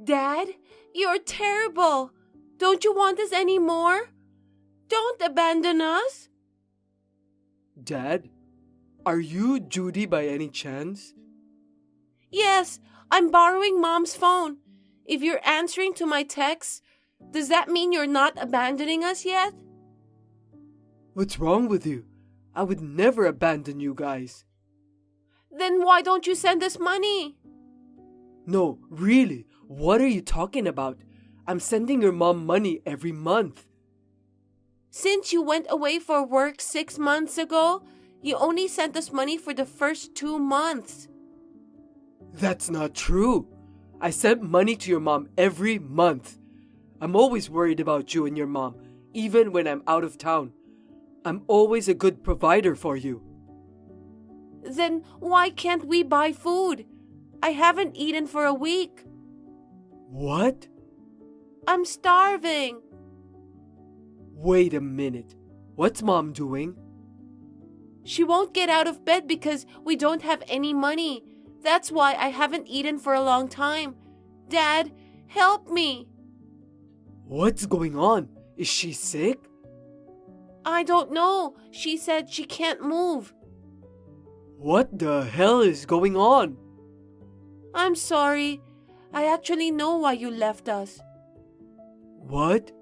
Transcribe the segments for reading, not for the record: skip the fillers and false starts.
Dad, you're terrible. Don't you want us anymore? Don't abandon us. Dad, are you Judy by any chance? Yes, I'm borrowing Mom's phone. If you're answering to my texts, does that mean you're not abandoning us yet? What's wrong with you? I would never abandon you guys. Then why don't you send us money? No, really, what are you talking about? I'm sending your mom money every month. Since you went away for work 6 months ago, you only sent us money for the first 2 months. That's not true. I sent money to your mom every month. I'm always worried about you and your mom, even when I'm out of town. I'm always a good provider for you. Then why can't we buy food? I haven't eaten for a week. What? I'm starving. Wait a minute. What's Mom doing? She won't get out of bed because we don't have any money. That's why I haven't eaten for a long time. Dad, help me. What's going on? Is she sick? I don't know. She said she can't move. What the hell is going on? I'm sorry. I actually know why you left us. What?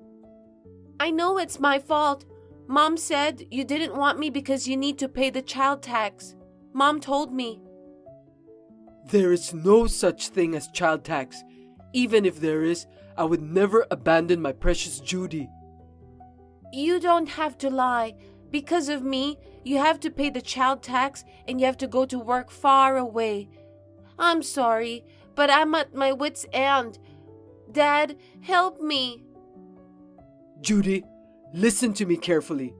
I know it's my fault. Mom said you didn't want me because you need to pay the child tax. Mom told me. There is no such thing as child tax. Even if there is, I would never abandon my precious Judy. You don't have to lie. Because of me, you have to pay the child tax and you have to go to work far away. I'm sorry, but I'm at my wit's end. Dad, help me. Judy, listen to me carefully.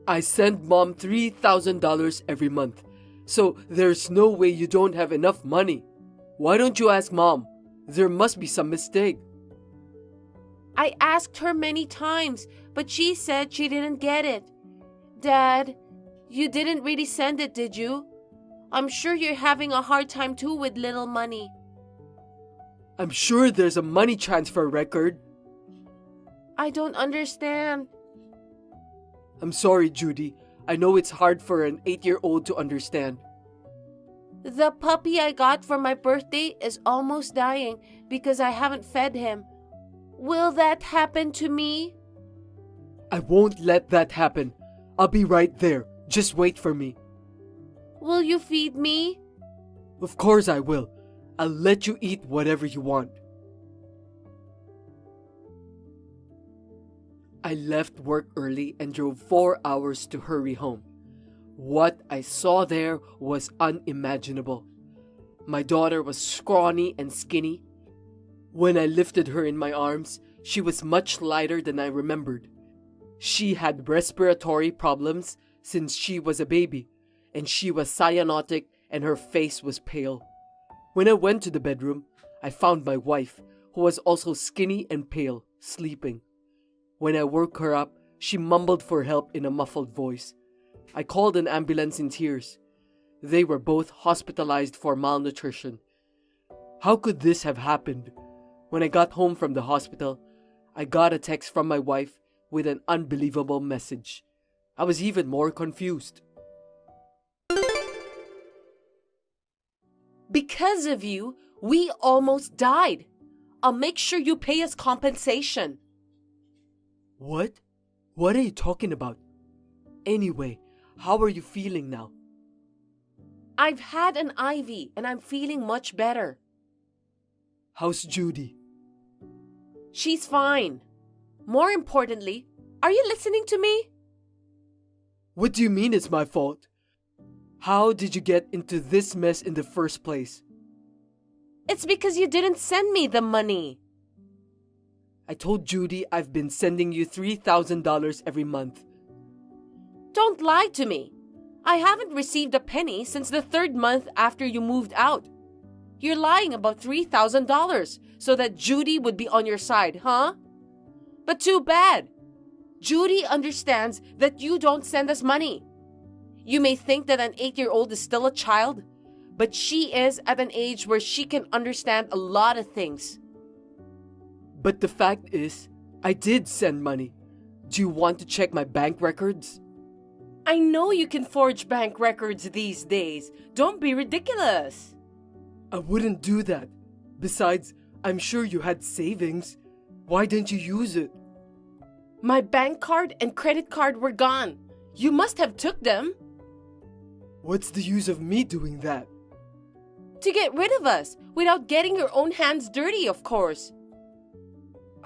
I send Mom $3,000 every month, so there's no way you don't have enough money. Why don't you ask Mom? There must be some mistake. I asked her many times, but she said she didn't get it. Dad, you didn't really send it, did you? I'm sure you're having a hard time too with little money. I'm sure there's a money transfer record. I don't understand. I'm sorry, Judy. I know it's hard for an 8-year-old to understand. The puppy I got for my birthday is almost dying because I haven't fed him. Will that happen to me? I won't let that happen. I'll be right there. Just wait for me. Will you feed me? Of course I will. I'll let you eat whatever you want. I left work early and drove 4 hours to hurry home. What I saw there was unimaginable. My daughter was scrawny and skinny. When I lifted her in my arms, she was much lighter than I remembered. She had respiratory problems since she was a baby, and she was cyanotic and her face was pale. When I went to the bedroom, I found my wife, who was also skinny and pale, sleeping. When I woke her up, she mumbled for help in a muffled voice. I called an ambulance in tears. They were both hospitalized for malnutrition. How could this have happened? When I got home from the hospital, I got a text from my wife with an unbelievable message. I was even more confused. Because of you, we almost died. I'll make sure you pay us compensation. What? What are you talking about? Anyway, how are you feeling now? I've had an IV and I'm feeling much better. How's Judy? She's fine. More importantly, are you listening to me? What do you mean it's my fault? How did you get into this mess in the first place? It's because you didn't send me the money. I told Judy I've been sending you $3,000 every month. Don't lie to me. I haven't received a penny since the 3rd month after you moved out. You're lying about $3,000 so that Judy would be on your side, huh? But too bad. Judy understands that you don't send us money. You may think that an 8-year-old is still a child, but she is at an age where she can understand a lot of things. But the fact is, I did send money. Do you want to check my bank records? I know you can forge bank records these days. Don't be ridiculous. I wouldn't do that. Besides, I'm sure you had savings. Why didn't you use it? My bank card and credit card were gone. You must have took them. What's the use of me doing that? To get rid of us, without getting your own hands dirty, of course.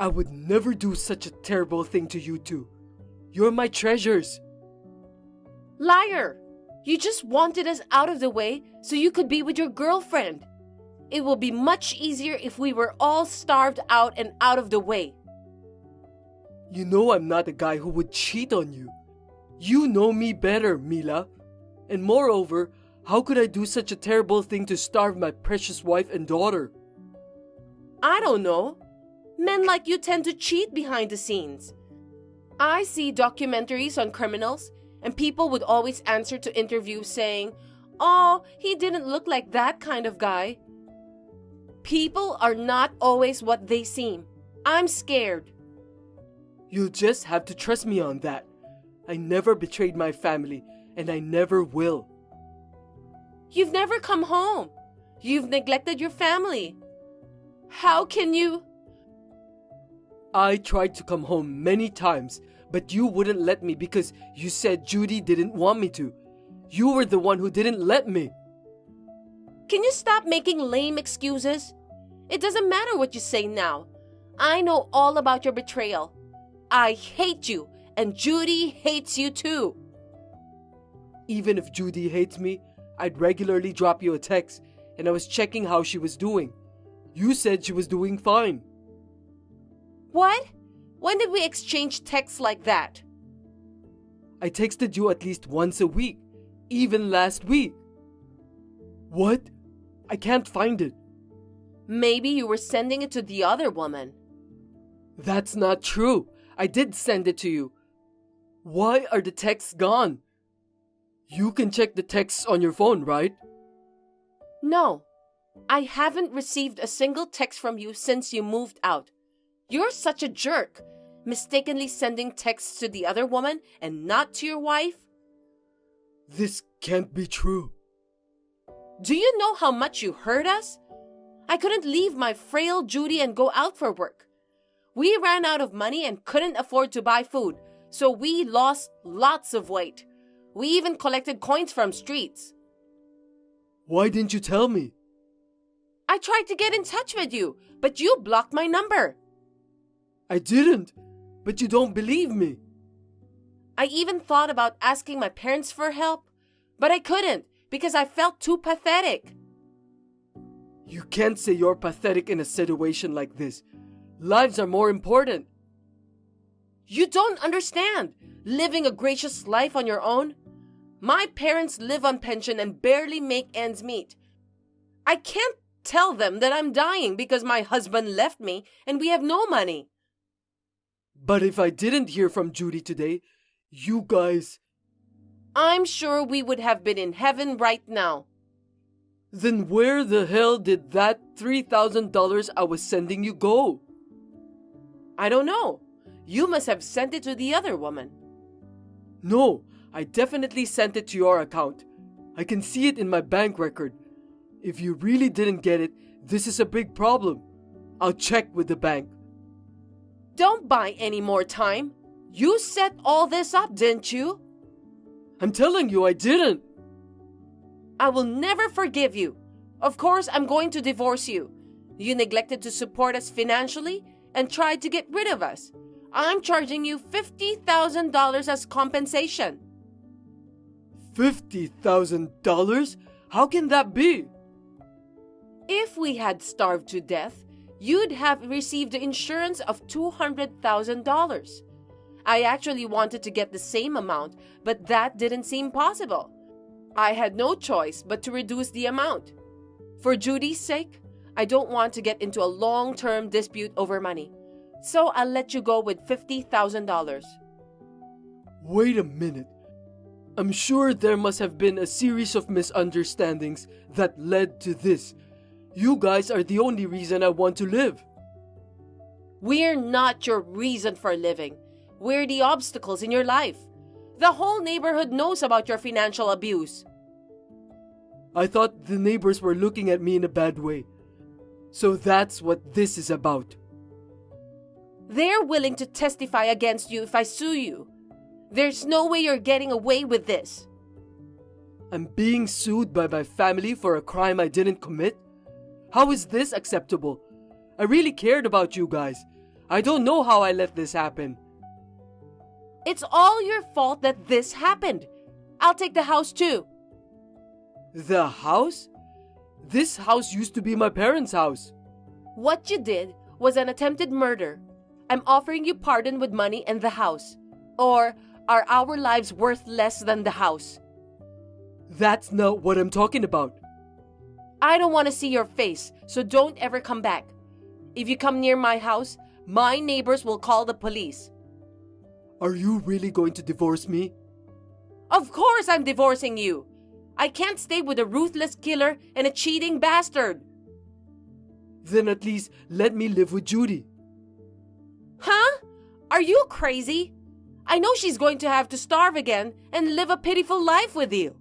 I would never do such a terrible thing to you two. You're my treasures. Liar! You just wanted us out of the way so you could be with your girlfriend. It will be much easier if we were all starved out and out of the way. You know I'm not a guy who would cheat on you. You know me better, Mila. And moreover, how could I do such a terrible thing to starve my precious wife and daughter? I don't know. Men like you tend to cheat behind the scenes. I see documentaries on criminals, and people would always answer to interviews saying, "Oh, he didn't look like that kind of guy." People are not always what they seem. I'm scared. You'll just have to trust me on that. I never betrayed my family, and I never will. You've never come home. You've neglected your family. How can you? I tried to come home many times, but you wouldn't let me because you said Judy didn't want me to. You were the one who didn't let me. Can you stop making lame excuses? It doesn't matter what you say now. I know all about your betrayal. I hate you, and Judy hates you too. Even if Judy hates me, I'd regularly drop you a text, and I was checking how she was doing. You said she was doing fine. What? When did we exchange texts like that? I texted you at least once a week, even last week. What? I can't find it. Maybe you were sending it to the other woman. That's not true. I did send it to you. Why are the texts gone? You can check the texts on your phone, right? No, I haven't received a single text from you since you moved out. You're such a jerk, mistakenly sending texts to the other woman and not to your wife. This can't be true. Do you know how much you hurt us? I couldn't leave my frail Judy and go out for work. We ran out of money and couldn't afford to buy food, so we lost lots of weight. We even collected coins from streets. Why didn't you tell me? I tried to get in touch with you, but you blocked my number. I didn't, but you don't believe me. I even thought about asking my parents for help, but I couldn't because I felt too pathetic. You can't say you're pathetic in a situation like this. Lives are more important. You don't understand. Living a gracious life on your own. My parents live on pension and barely make ends meet. I can't tell them that I'm dying because my husband left me and we have no money. But if I didn't hear from Judy today, you guys... I'm sure we would have been in heaven right now. Then where the hell did that $3,000 I was sending you go? I don't know. You must have sent it to the other woman. No, I definitely sent it to your account. I can see it in my bank record. If you really didn't get it, this is a big problem. I'll check with the bank. Don't buy any more time. You set all this up, didn't you? I'm telling you I didn't. I will never forgive you. Of course, I'm going to divorce you. You neglected to support us financially and tried to get rid of us. I'm charging you $50,000 as compensation. $50,000? How can that be? If we had starved to death, you'd have received the insurance of $200,000. I actually wanted to get the same amount, but that didn't seem possible. I had no choice but to reduce the amount. For Judy's sake, I don't want to get into a long-term dispute over money. So I'll let you go with $50,000. Wait a minute. I'm sure there must have been a series of misunderstandings that led to this. You guys are the only reason I want to live. We're not your reason for living. We're the obstacles in your life. The whole neighborhood knows about your financial abuse. I thought the neighbors were looking at me in a bad way. So that's what this is about. They're willing to testify against you if I sue you. There's no way you're getting away with this. I'm being sued by my family for a crime I didn't commit? How is this acceptable? I really cared about you guys. I don't know how I let this happen. It's all your fault that this happened. I'll take the house too. The house? This house used to be my parents' house. What you did was an attempted murder. I'm offering you pardon with money and the house. Or are our lives worth less than the house? That's not what I'm talking about. I don't want to see your face, so don't ever come back. If you come near my house, my neighbors will call the police. Are you really going to divorce me? Of course I'm divorcing you. I can't stay with a ruthless killer and a cheating bastard. Then at least let me live with Judy. Huh? Are you crazy? I know she's going to have to starve again and live a pitiful life with you.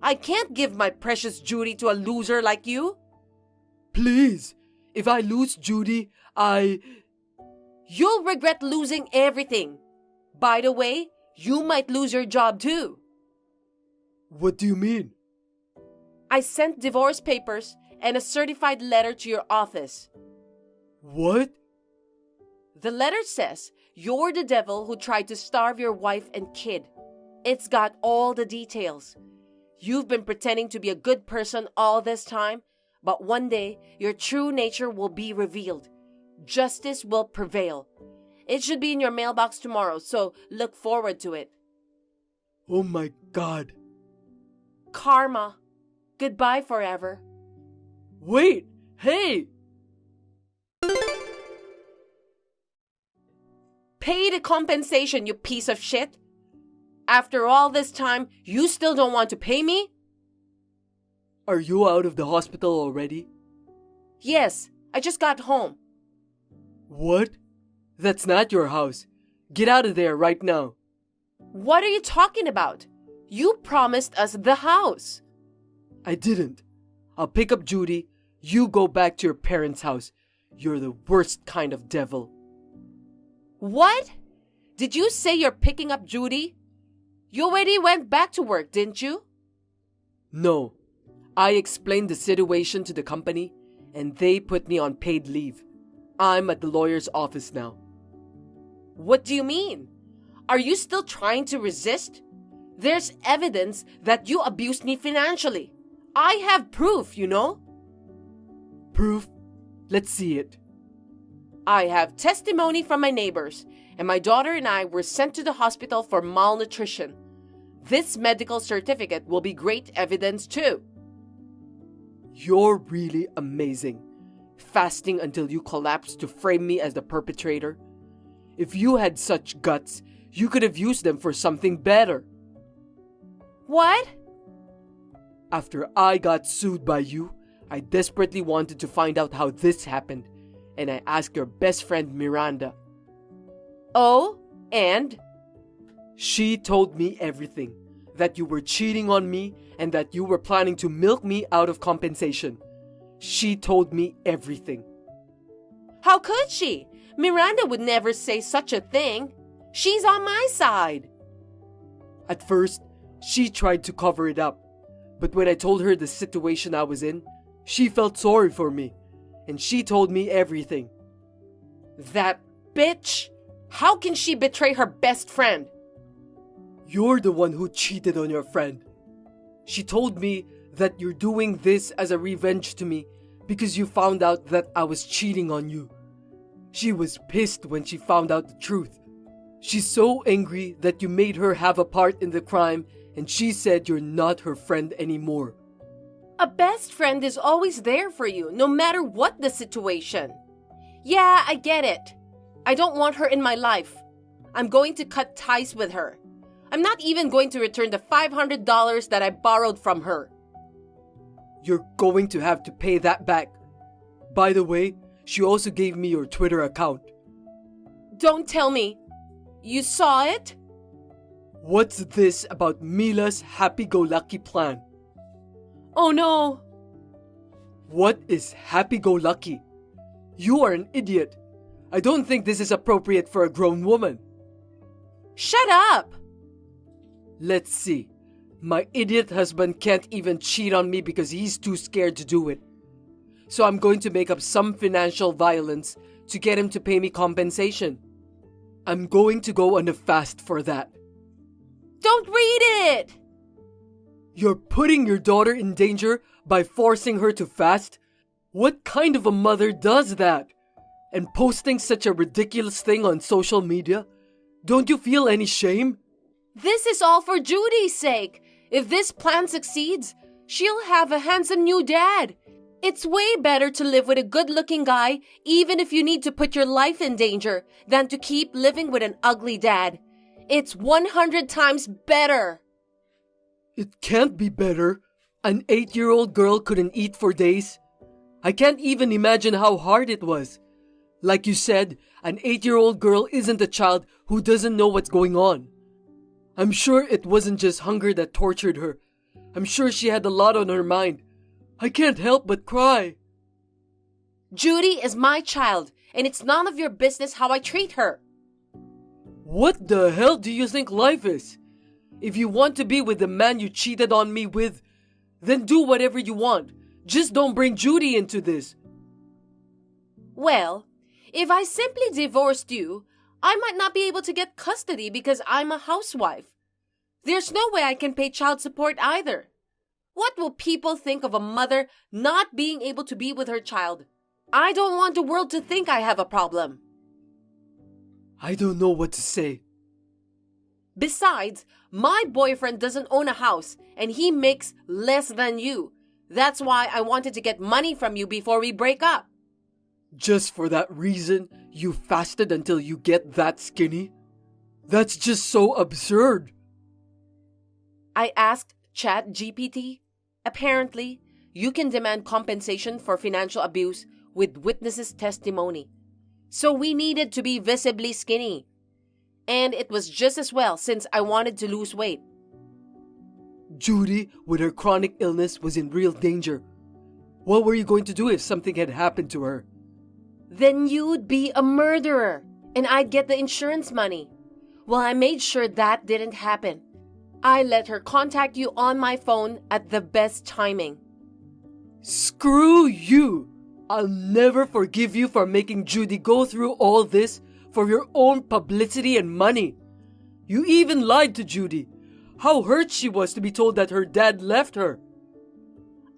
I can't give my precious Judy to a loser like you. Please, if I lose Judy, You'll regret losing everything. By the way, you might lose your job too. What do you mean? I sent divorce papers and a certified letter to your office. What? The letter says you're the devil who tried to starve your wife and kid. It's got all the details. You've been pretending to be a good person all this time, but one day your true nature will be revealed. Justice will prevail. It should be in your mailbox tomorrow, so look forward to it. Oh my God. Karma. Goodbye forever. Wait! Hey! Pay the compensation, you piece of shit. After all this time, you still don't want to pay me? Are you out of the hospital already? Yes, I just got home. What? That's not your house. Get out of there right now. What are you talking about? You promised us the house. I didn't. I'll pick up Judy. You go back to your parents' house. You're the worst kind of devil. What? Did you say you're picking up Judy? You already went back to work, didn't you? No. I explained the situation to the company, and they put me on paid leave. I'm at the lawyer's office now. What do you mean? Are you still trying to resist? There's evidence that you abused me financially. I have proof, you know? Proof? Let's see it. I have testimony from my neighbors, and my daughter and I were sent to the hospital for malnutrition. This medical certificate will be great evidence too. You're really amazing. Fasting until you collapsed to frame me as the perpetrator. If you had such guts, you could have used them for something better. What? After I got sued by you, I desperately wanted to find out how this happened, and I asked your best friend Miranda. Oh, and? She told me everything, that you were cheating on me and that you were planning to milk me out of compensation. She told me everything. How could she? Miranda would never say such a thing. She's on my side. At first, she tried to cover it up, but when I told her the situation I was in, she felt sorry for me, and she told me everything. That bitch! How can she betray her best friend? You're the one who cheated on your friend. She told me that you're doing this as a revenge to me because you found out that I was cheating on you. She was pissed when she found out the truth. She's so angry that you made her have a part in the crime, and she said you're not her friend anymore. A best friend is always there for you, no matter what the situation. Yeah, I get it. I don't want her in my life. I'm going to cut ties with her. I'm not even going to return the $500 that I borrowed from her. You're going to have to pay that back. By the way, she also gave me your Twitter account. Don't tell me. You saw it? What's this about Mila's happy-go-lucky plan? Oh no. What is happy-go-lucky? You are an idiot. I don't think this is appropriate for a grown woman. Shut up. Let's see. My idiot husband can't even cheat on me because he's too scared to do it. So I'm going to make up some financial violence to get him to pay me compensation. I'm going to go on a fast for that. Don't read it. You're putting your daughter in danger by forcing her to fast? What kind of a mother does that? And posting such a ridiculous thing on social media? Don't you feel any shame? This is all for Judy's sake. If this plan succeeds, she'll have a handsome new dad. It's way better to live with a good-looking guy, even if you need to put your life in danger, than to keep living with an ugly dad. It's 100 times better. It can't be better. An 8-year-old girl couldn't eat for days. I can't even imagine how hard it was. Like you said, an 8-year-old girl isn't a child who doesn't know what's going on. I'm sure it wasn't just hunger that tortured her. I'm sure she had a lot on her mind. I can't help but cry. Judy is my child, and it's none of your business how I treat her. What the hell do you think life is? If you want to be with the man you cheated on me with, then do whatever you want. Just don't bring Judy into this. Well, if I simply divorced you, I might not be able to get custody because I'm a housewife. There's no way I can pay child support either. What will people think of a mother not being able to be with her child? I don't want the world to think I have a problem. I don't know what to say. Besides, my boyfriend doesn't own a house and he makes less than you. That's why I wanted to get money from you before we break up. Just for that reason, you fasted until you get that skinny? That's just so absurd. I asked ChatGPT. Apparently, you can demand compensation for financial abuse with witnesses' testimony. So we needed to be visibly skinny. And it was just as well since I wanted to lose weight. Judy, with her chronic illness, was in real danger. What were you going to do if something had happened to her? Then you'd be a murderer, and I'd get the insurance money. Well, I made sure that didn't happen. I let her contact you on my phone at the best timing. Screw you! I'll never forgive you for making Judy go through all this for your own publicity and money. You even lied to Judy. How hurt she was to be told that her dad left her.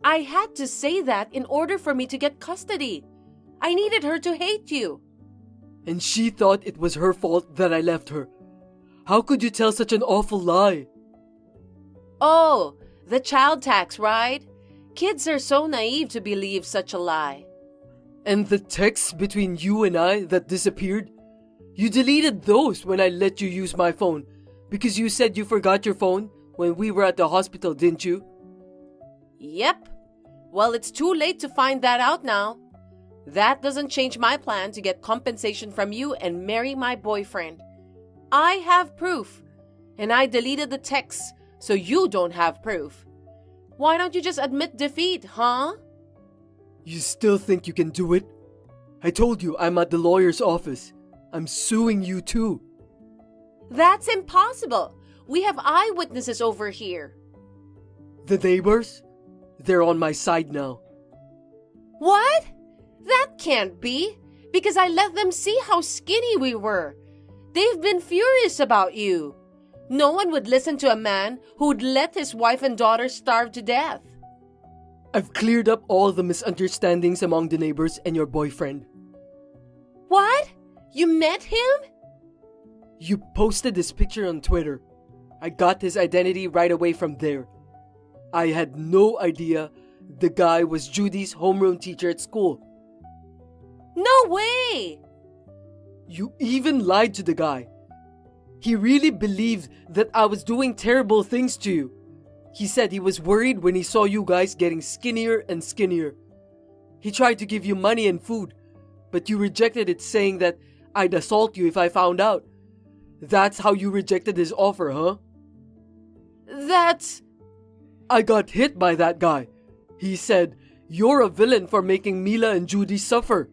I had to say that in order for me to get custody. I needed her to hate you. And she thought it was her fault that I left her. How could you tell such an awful lie? Oh, the child tax, right? Kids are so naive to believe such a lie. And the texts between you and I that disappeared? You deleted those when I let you use my phone because you said you forgot your phone when we were at the hospital, didn't you? Yep. Well, it's too late to find that out now. That doesn't change my plan to get compensation from you and marry my boyfriend. I have proof, and I deleted the texts so you don't have proof. Why don't you just admit defeat, huh? You still think you can do it? I told you I'm at the lawyer's office. I'm suing you too. That's impossible. We have eyewitnesses over here. The neighbors? They're on my side now. What? That can't be, because I let them see how skinny we were. They've been furious about you. No one would listen to a man who'd let his wife and daughter starve to death. I've cleared up all the misunderstandings among the neighbors and your boyfriend. What? You met him? You posted this picture on Twitter. I got his identity right away from there. I had no idea the guy was Judy's homeroom teacher at school. No way! You even lied to the guy. He really believed that I was doing terrible things to you. He said he was worried when he saw you guys getting skinnier and skinnier. He tried to give you money and food, but you rejected it saying that I'd assault you if I found out. That's how you rejected his offer, huh? That's... I got hit by that guy. He said, "You're a villain for making Mila and Judy suffer."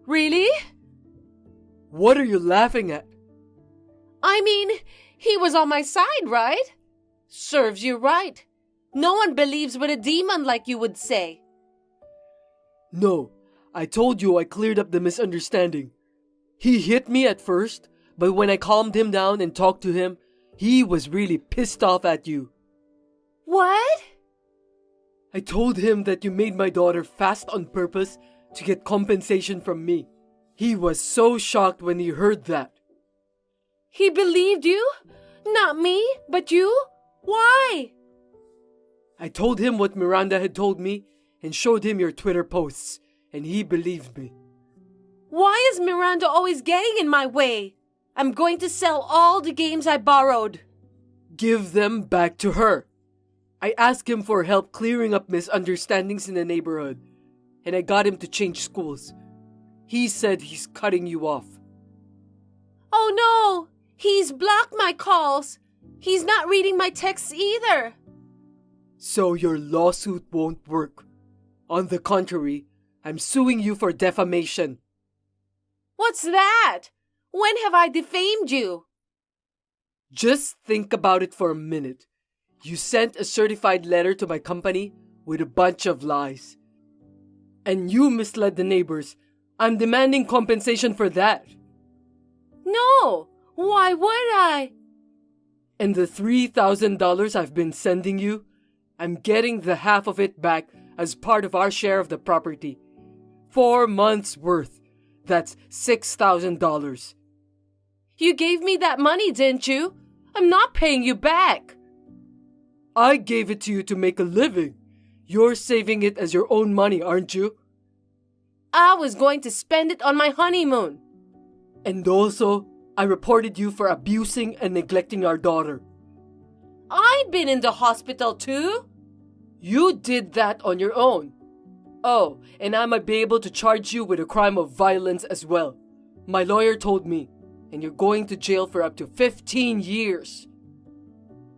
Really? What are you laughing at? I mean, he was on my side, right? Serves you right. No one believes with a demon like you would say. No, I told you I cleared up the misunderstanding. He hit me at first, but when I calmed him down and talked to him, he was really pissed off at you. What? I told him that you made my daughter fast on purpose to get compensation from me. He was so shocked when he heard that. He believed you? Not me, but you? Why? I told him what Miranda had told me and showed him your Twitter posts, and he believed me. Why is Miranda always getting in my way? I'm going to sell all the games I borrowed. Give them back to her. I asked him for help clearing up misunderstandings in the neighborhood, and I got him to change schools. He said he's cutting you off. Oh no! He's blocked my calls. He's not reading my texts either. So your lawsuit won't work. On the contrary, I'm suing you for defamation. What's that? When have I defamed you? Just think about it for a minute. You sent a certified letter to my company with a bunch of lies. And you misled the neighbors. I'm demanding compensation for that. No! Why would I? And the $3,000 I've been sending you, I'm getting the half of it back as part of our share of the property. 4 months worth. That's $6,000. You gave me that money, didn't you? I'm not paying you back. I gave it to you to make a living. You're saving it as your own money, aren't you? I was going to spend it on my honeymoon. And also, I reported you for abusing and neglecting our daughter. I'd been in the hospital too. You did that on your own. Oh, and I might be able to charge you with a crime of violence as well. My lawyer told me, and you're going to jail for up to 15 years.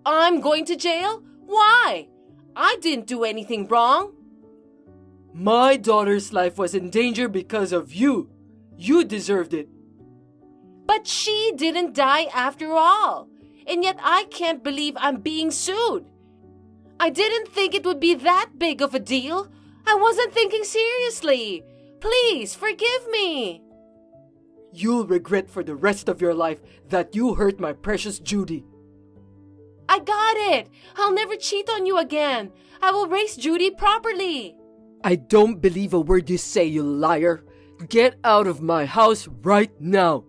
I'm going to jail? Why? I didn't do anything wrong. My daughter's life was in danger because of you. You deserved it. But she didn't die after all. And yet I can't believe I'm being sued. I didn't think it would be that big of a deal. I wasn't thinking seriously. Please forgive me. You'll regret for the rest of your life that you hurt my precious Judy. I got it. I'll never cheat on you again. I will raise Judy properly. I don't believe a word you say, you liar. Get out of my house right now.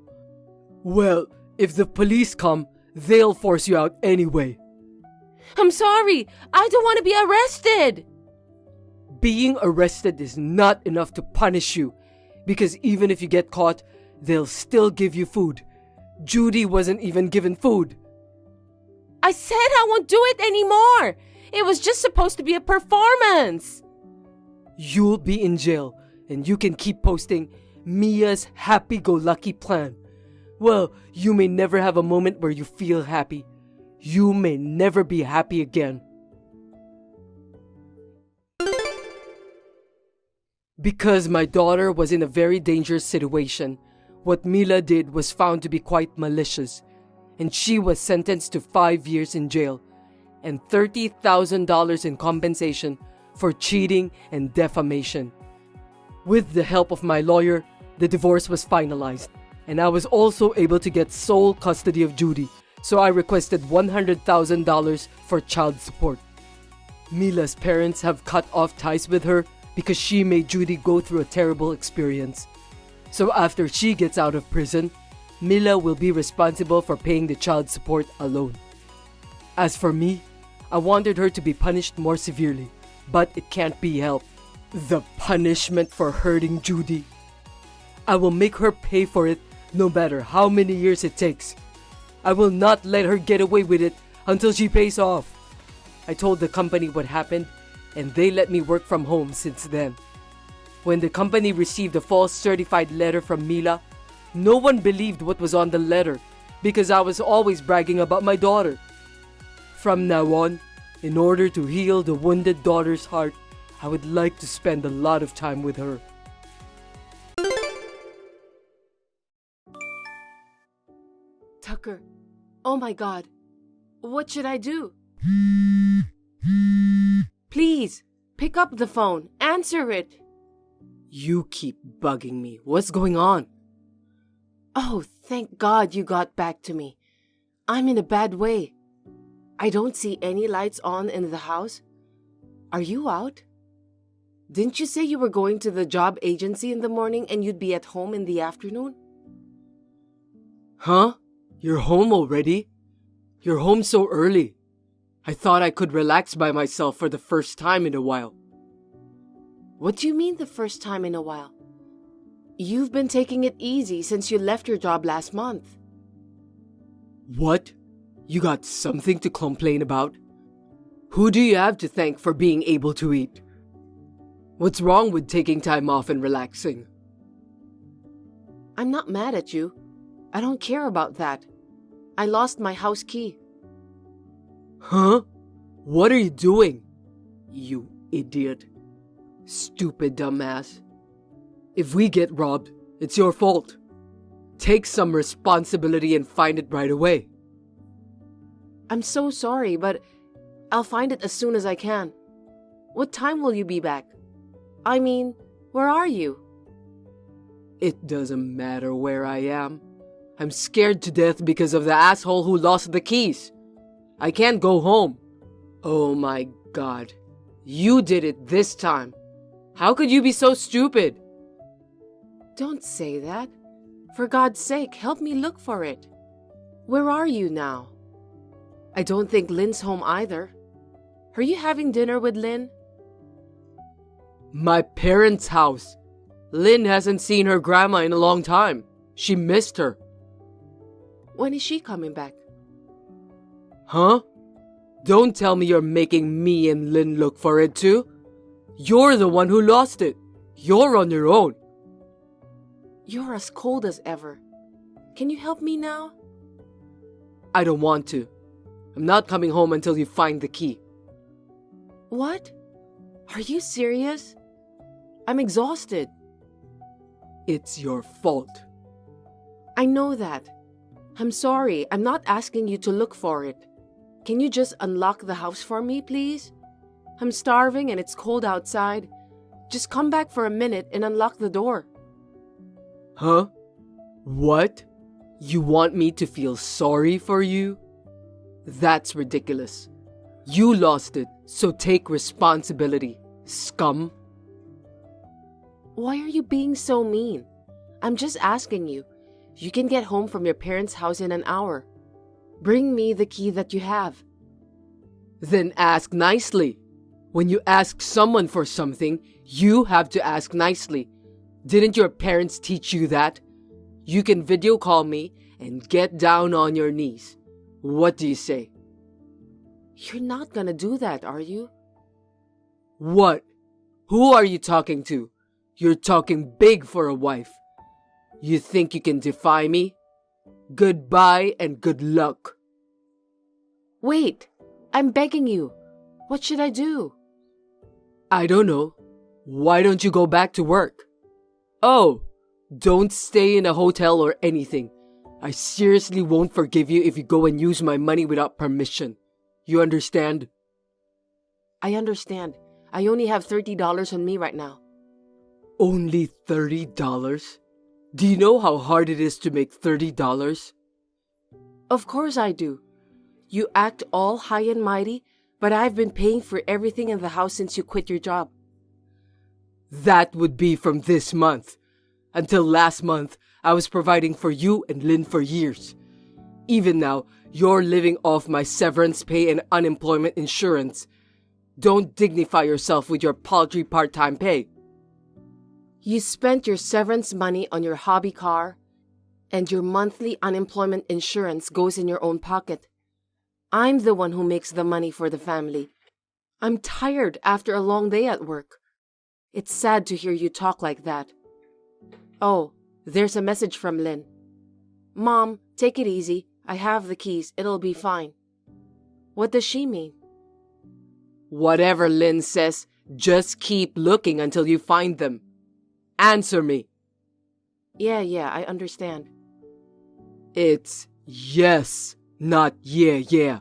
Well, if the police come, they'll force you out anyway. I'm sorry. I don't want to be arrested. Being arrested is not enough to punish you, because even if you get caught, they'll still give you food. Judy wasn't even given food. I said I won't do it anymore. It was just supposed to be a performance. You'll be in jail, and you can keep posting Mia's happy-go-lucky plan. Well, you may never have a moment where you feel happy. You may never be happy again. Because my daughter was in a very dangerous situation, what Mila did was found to be quite malicious, and she was sentenced to 5 years in jail and $30,000 in compensation for cheating and defamation. With the help of my lawyer, the divorce was finalized, and I was also able to get sole custody of Judy, so I requested $100,000 for child support. Mila's parents have cut off ties with her because she made Judy go through a terrible experience. So after she gets out of prison, Mila will be responsible for paying the child support alone. As for me, I wanted her to be punished more severely, but it can't be helped. The punishment for hurting Judy. I will make her pay for it no matter how many years it takes. I will not let her get away with it until she pays off. I told the company what happened, and they let me work from home since then. When the company received a false certified letter from Mila, No one believed what was on the letter because I was always bragging about my daughter. From now on, in order to heal the wounded daughter's heart, I would like to spend a lot of time with her. Tucker, oh my God, what should I do? Please, pick up the phone. Answer it. You keep bugging me. What's going on? Oh, thank God you got back to me. I'm in a bad way. I don't see any lights on in the house. Are you out? Didn't you say you were going to the job agency in the morning and you'd be at home in the afternoon? Huh? You're home already? You're home so early. I thought I could relax by myself for the first time in a while. What do you mean the first time in a while? You've been taking it easy since you left your job last month. What? You got something to complain about? Who do you have to thank for being able to eat? What's wrong with taking time off and relaxing? I'm not mad at you. I don't care about that. I lost my house key. Huh? What are you doing? You idiot. Stupid dumbass. If we get robbed, it's your fault. Take some responsibility and find it right away. I'm so sorry, but I'll find it as soon as I can. What time will you be back? I mean, where are you? It doesn't matter where I am. I'm scared to death because of the asshole who lost the keys. I can't go home. Oh my God. You did it this time. How could you be so stupid? Don't say that. For God's sake, help me look for it. Where are you now? I don't think Lynn's home either. Are you having dinner with Lynn? My parents' house. Lynn hasn't seen her grandma in a long time. She missed her. When is she coming back? Huh? Don't tell me you're making me and Lynn look for it too. You're the one who lost it. You're on your own. You're as cold as ever. Can you help me now? I don't want to. I'm not coming home until you find the key. What? Are you serious? I'm exhausted. It's your fault. I know that. I'm sorry. I'm not asking you to look for it. Can you just unlock the house for me, please? I'm starving and it's cold outside. Just come back for a minute and unlock the door. Huh? What? You want me to feel sorry for you? That's ridiculous. You lost it, so take responsibility, scum. Why are you being so mean? I'm just asking you. You can get home from your parents' house in an hour. Bring me the key that you have. Then ask nicely. When you ask someone for something, you have to ask nicely. Didn't your parents teach you that? You can video call me and get down on your knees. What do you say? You're not gonna do that, are you? What? Who are you talking to? You're talking big for a wife. You think you can defy me? Goodbye and good luck. Wait, I'm begging you. What should I do? I don't know. Why don't you go back to work? Oh, don't stay in a hotel or anything. I seriously won't forgive you if you go and use my money without permission. You understand? I understand. I only have $30 on me right now. Only $30? Do you know how hard it is to make $30? Of course I do. You act all high and mighty, but I've been paying for everything in the house since you quit your job. That would be from this month. Until last month, I was providing for you and Lynn for years. Even now, you're living off my severance pay and unemployment insurance. Don't dignify yourself with your paltry part-time pay. You spent your severance money on your hobby car, and your monthly unemployment insurance goes in your own pocket. I'm the one who makes the money for the family. I'm tired after a long day at work. It's sad to hear you talk like that. Oh, There's a message from Lynn. Mom, take it easy. I have the keys. It'll be fine. What does she mean? Whatever Lynn says, just keep looking until you find them. Answer me. Yeah, I understand. It's yes, not yeah.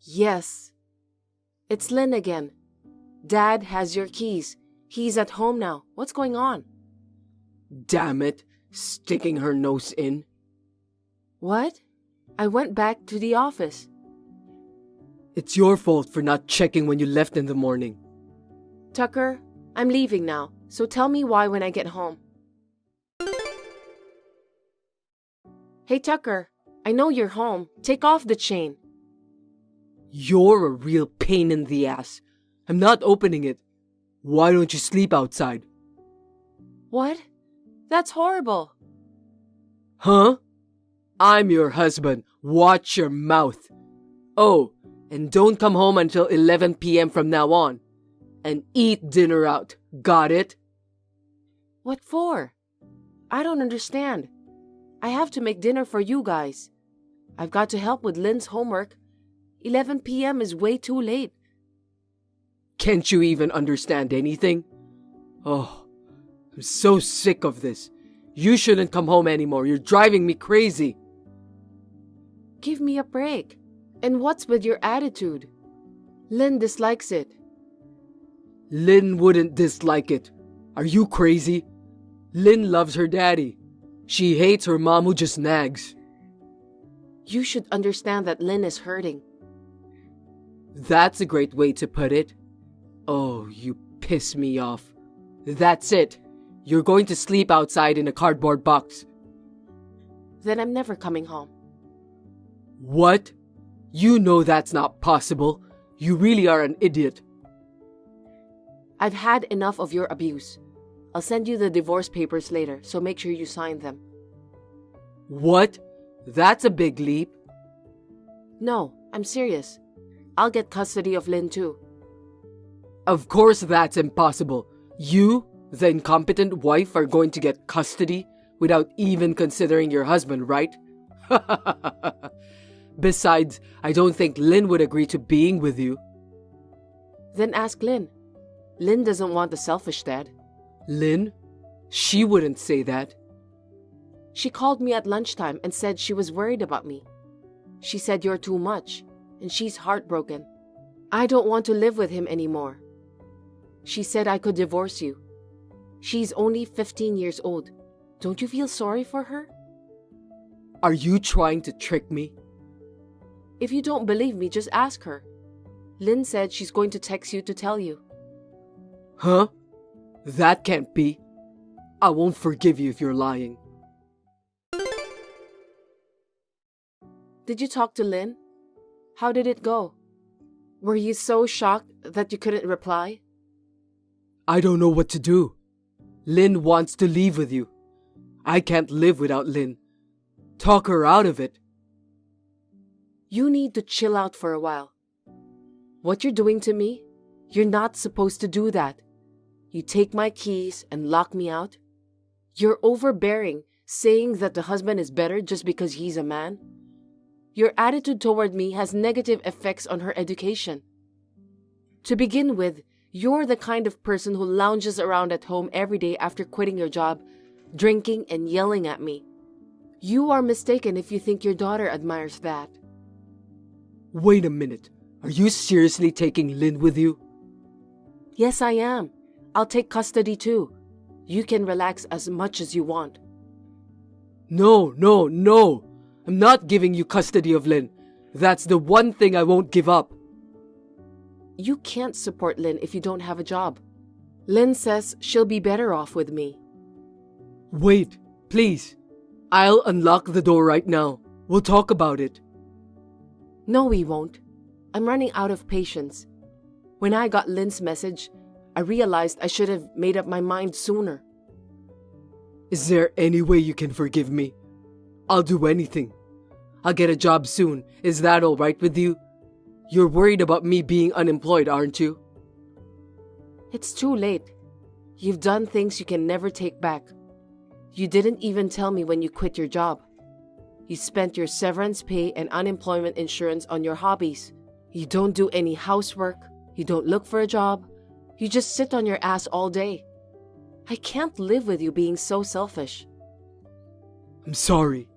Yes. It's Lynn again. Dad has your keys. He's at home now. What's going on? Damn it, sticking her nose in. What? I went back to the office. It's your fault for not checking when you left in the morning. Tucker, I'm leaving now, so tell me why when I get home. Hey, Tucker, I know you're home. Take off the chain. You're a real pain in the ass. I'm not opening it. Why don't you sleep outside? What? That's horrible. Huh? I'm your husband. Watch your mouth. Oh, and don't come home until 11 p.m. from now on. And eat dinner out. Got it? What for? I don't understand. I have to make dinner for you guys. I've got to help with Lynn's homework. 11 p.m. is way too late. Can't you even understand anything? Oh, I'm so sick of this. You shouldn't come home anymore. You're driving me crazy. Give me a break. And what's with your attitude? Lynn dislikes it. Lynn wouldn't dislike it. Are you crazy? Lynn loves her daddy. She hates her mom who just nags. You should understand that Lynn is hurting. That's a great way to put it. Oh, you piss me off. That's it. You're going to sleep outside in a cardboard box. Then I'm never coming home. What? You know that's not possible. You really are an idiot. I've had enough of your abuse. I'll send you the divorce papers later, so make sure you sign them. What? That's a big leap. No, I'm serious. I'll get custody of Lynn too. Of course that's impossible. You, the incompetent wife, are going to get custody without even considering your husband, right? Besides, I don't think Lynn would agree to being with you. Then ask Lynn. Lynn doesn't want a selfish dad. Lynn? She wouldn't say that. She called me at lunchtime and said she was worried about me. She said you're too much, and she's heartbroken. I don't want to live with him anymore. She said I could divorce you. She's only 15 years old. Don't you feel sorry for her? Are you trying to trick me? If you don't believe me, just ask her. Lynn said she's going to text you to tell you. Huh? That can't be. I won't forgive you if you're lying. Did you talk to Lynn? How did it go? Were you so shocked that you couldn't reply? I don't know what to do. Lynn wants to leave with you. I can't live without Lynn. Talk her out of it. You need to chill out for a while. What you're doing to me, you're not supposed to do that. You take my keys and lock me out. You're overbearing, saying that the husband is better just because he's a man. Your attitude toward me has negative effects on her education. To begin with, you're the kind of person who lounges around at home every day after quitting your job, drinking and yelling at me. You are mistaken if you think your daughter admires that. Wait a minute. Are you seriously taking Lynn with you? Yes, I am. I'll take custody too. You can relax as much as you want. No. I'm not giving you custody of Lynn. That's the one thing I won't give up. You can't support Lynn if you don't have a job. Lynn says she'll be better off with me. Wait, please. I'll unlock the door right now. We'll talk about it. No, we won't. I'm running out of patience. When I got Lynn's message, I realized I should have made up my mind sooner. Is there any way you can forgive me? I'll do anything. I'll get a job soon. Is that all right with you? You're worried about me being unemployed, aren't you? It's too late. You've done things you can never take back. You didn't even tell me when you quit your job. You spent your severance pay and unemployment insurance on your hobbies. You don't do any housework. You don't look for a job. You just sit on your ass all day. I can't live with you being so selfish. I'm sorry.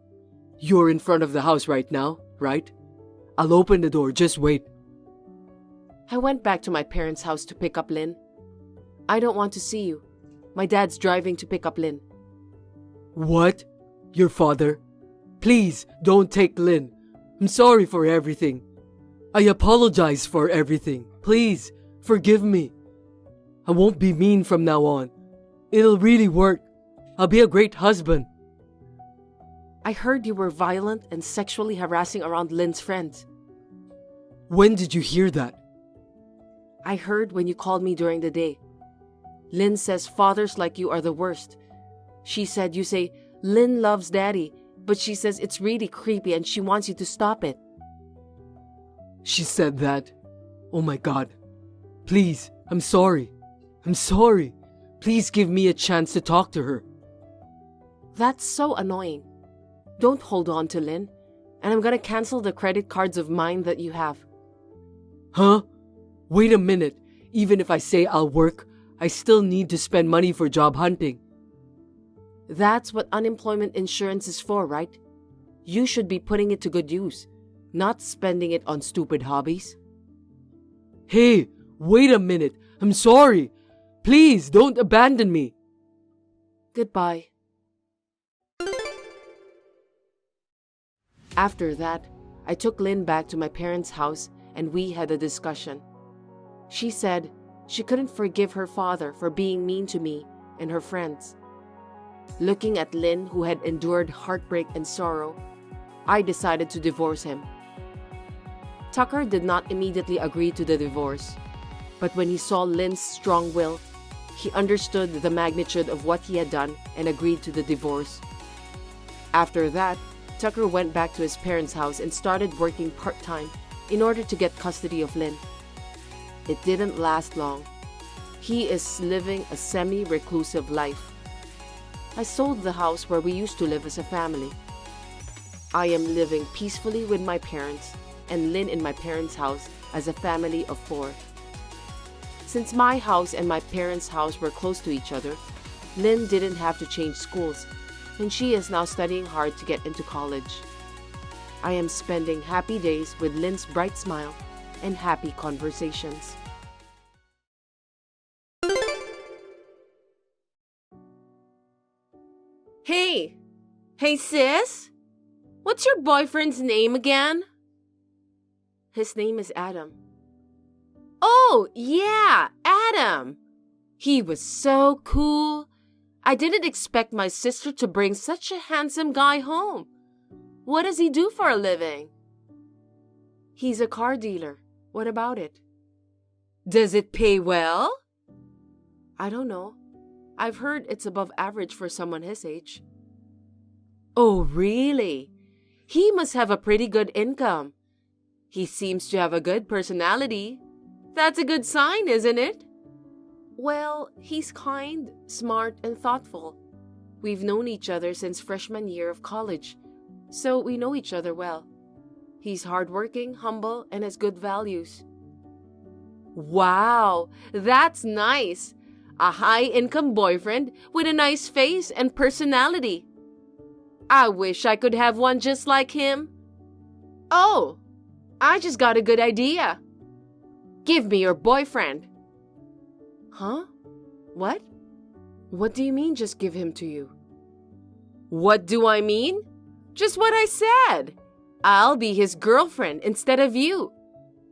You're in front of the house right now, right? I'll open the door, just wait. I went back to my parents' house to pick up Lynn. I don't want to see you. My dad's driving to pick up Lynn. What? Your father? Please, don't take Lynn. I'm sorry for everything. I apologize for everything. Please, forgive me. I won't be mean from now on. It'll really work. I'll be a great husband. I heard you were violent and sexually harassing around Lynn's friends. When did you hear that? I heard when you called me during the day. Lynn says fathers like you are the worst. She said you say, Lynn loves daddy, but she says it's really creepy and she wants you to stop it. She said that? Oh my God. Please, I'm sorry. I'm sorry. Please give me a chance to talk to her. That's so annoying. Don't hold on to Lynn, and I'm gonna cancel the credit cards of mine that you have. Huh? Wait a minute. Even if I say I'll work, I still need to spend money for job hunting. That's what unemployment insurance is for, right? You should be putting it to good use, not spending it on stupid hobbies. Hey, wait a minute. I'm sorry. Please don't abandon me. Goodbye. After that, I took Lynn back to my parents' house and we had a discussion. She said she couldn't forgive her father for being mean to me and her friends. Looking at Lynn, who had endured heartbreak and sorrow, I decided to divorce him. Tucker did not immediately agree to the divorce, but when he saw Lynn's strong will, he understood the magnitude of what he had done and agreed to the divorce. After that, Tucker went back to his parents' house and started working part-time in order to get custody of Lynn. It didn't last long. He is living a semi-reclusive life. I sold the house where we used to live as a family. I am living peacefully with my parents and Lynn in my parents' house as a family of 4. Since my house and my parents' house were close to each other, Lynn didn't have to change schools, and she is now studying hard to get into college. I am spending happy days with Lynn's bright smile and happy conversations. Hey! Hey sis! What's your boyfriend's name again? His name is Adam. Oh, yeah, Adam! He was so cool. I didn't expect my sister to bring such a handsome guy home. What does he do for a living? He's a car dealer. What about it? Does it pay well? I don't know. I've heard it's above average for someone his age. Oh, really? He must have a pretty good income. He seems to have a good personality. That's a good sign, isn't it? Well, he's kind, smart, and thoughtful. We've known each other since freshman year of college, so we know each other well. He's hardworking, humble, and has good values. Wow, that's nice. A high-income boyfriend with a nice face and personality. I wish I could have one just like him. Oh, I just got a good idea. Give me your boyfriend. Huh? What? What do you mean just give him to you? What do I mean? Just what I said. I'll be his girlfriend instead of you.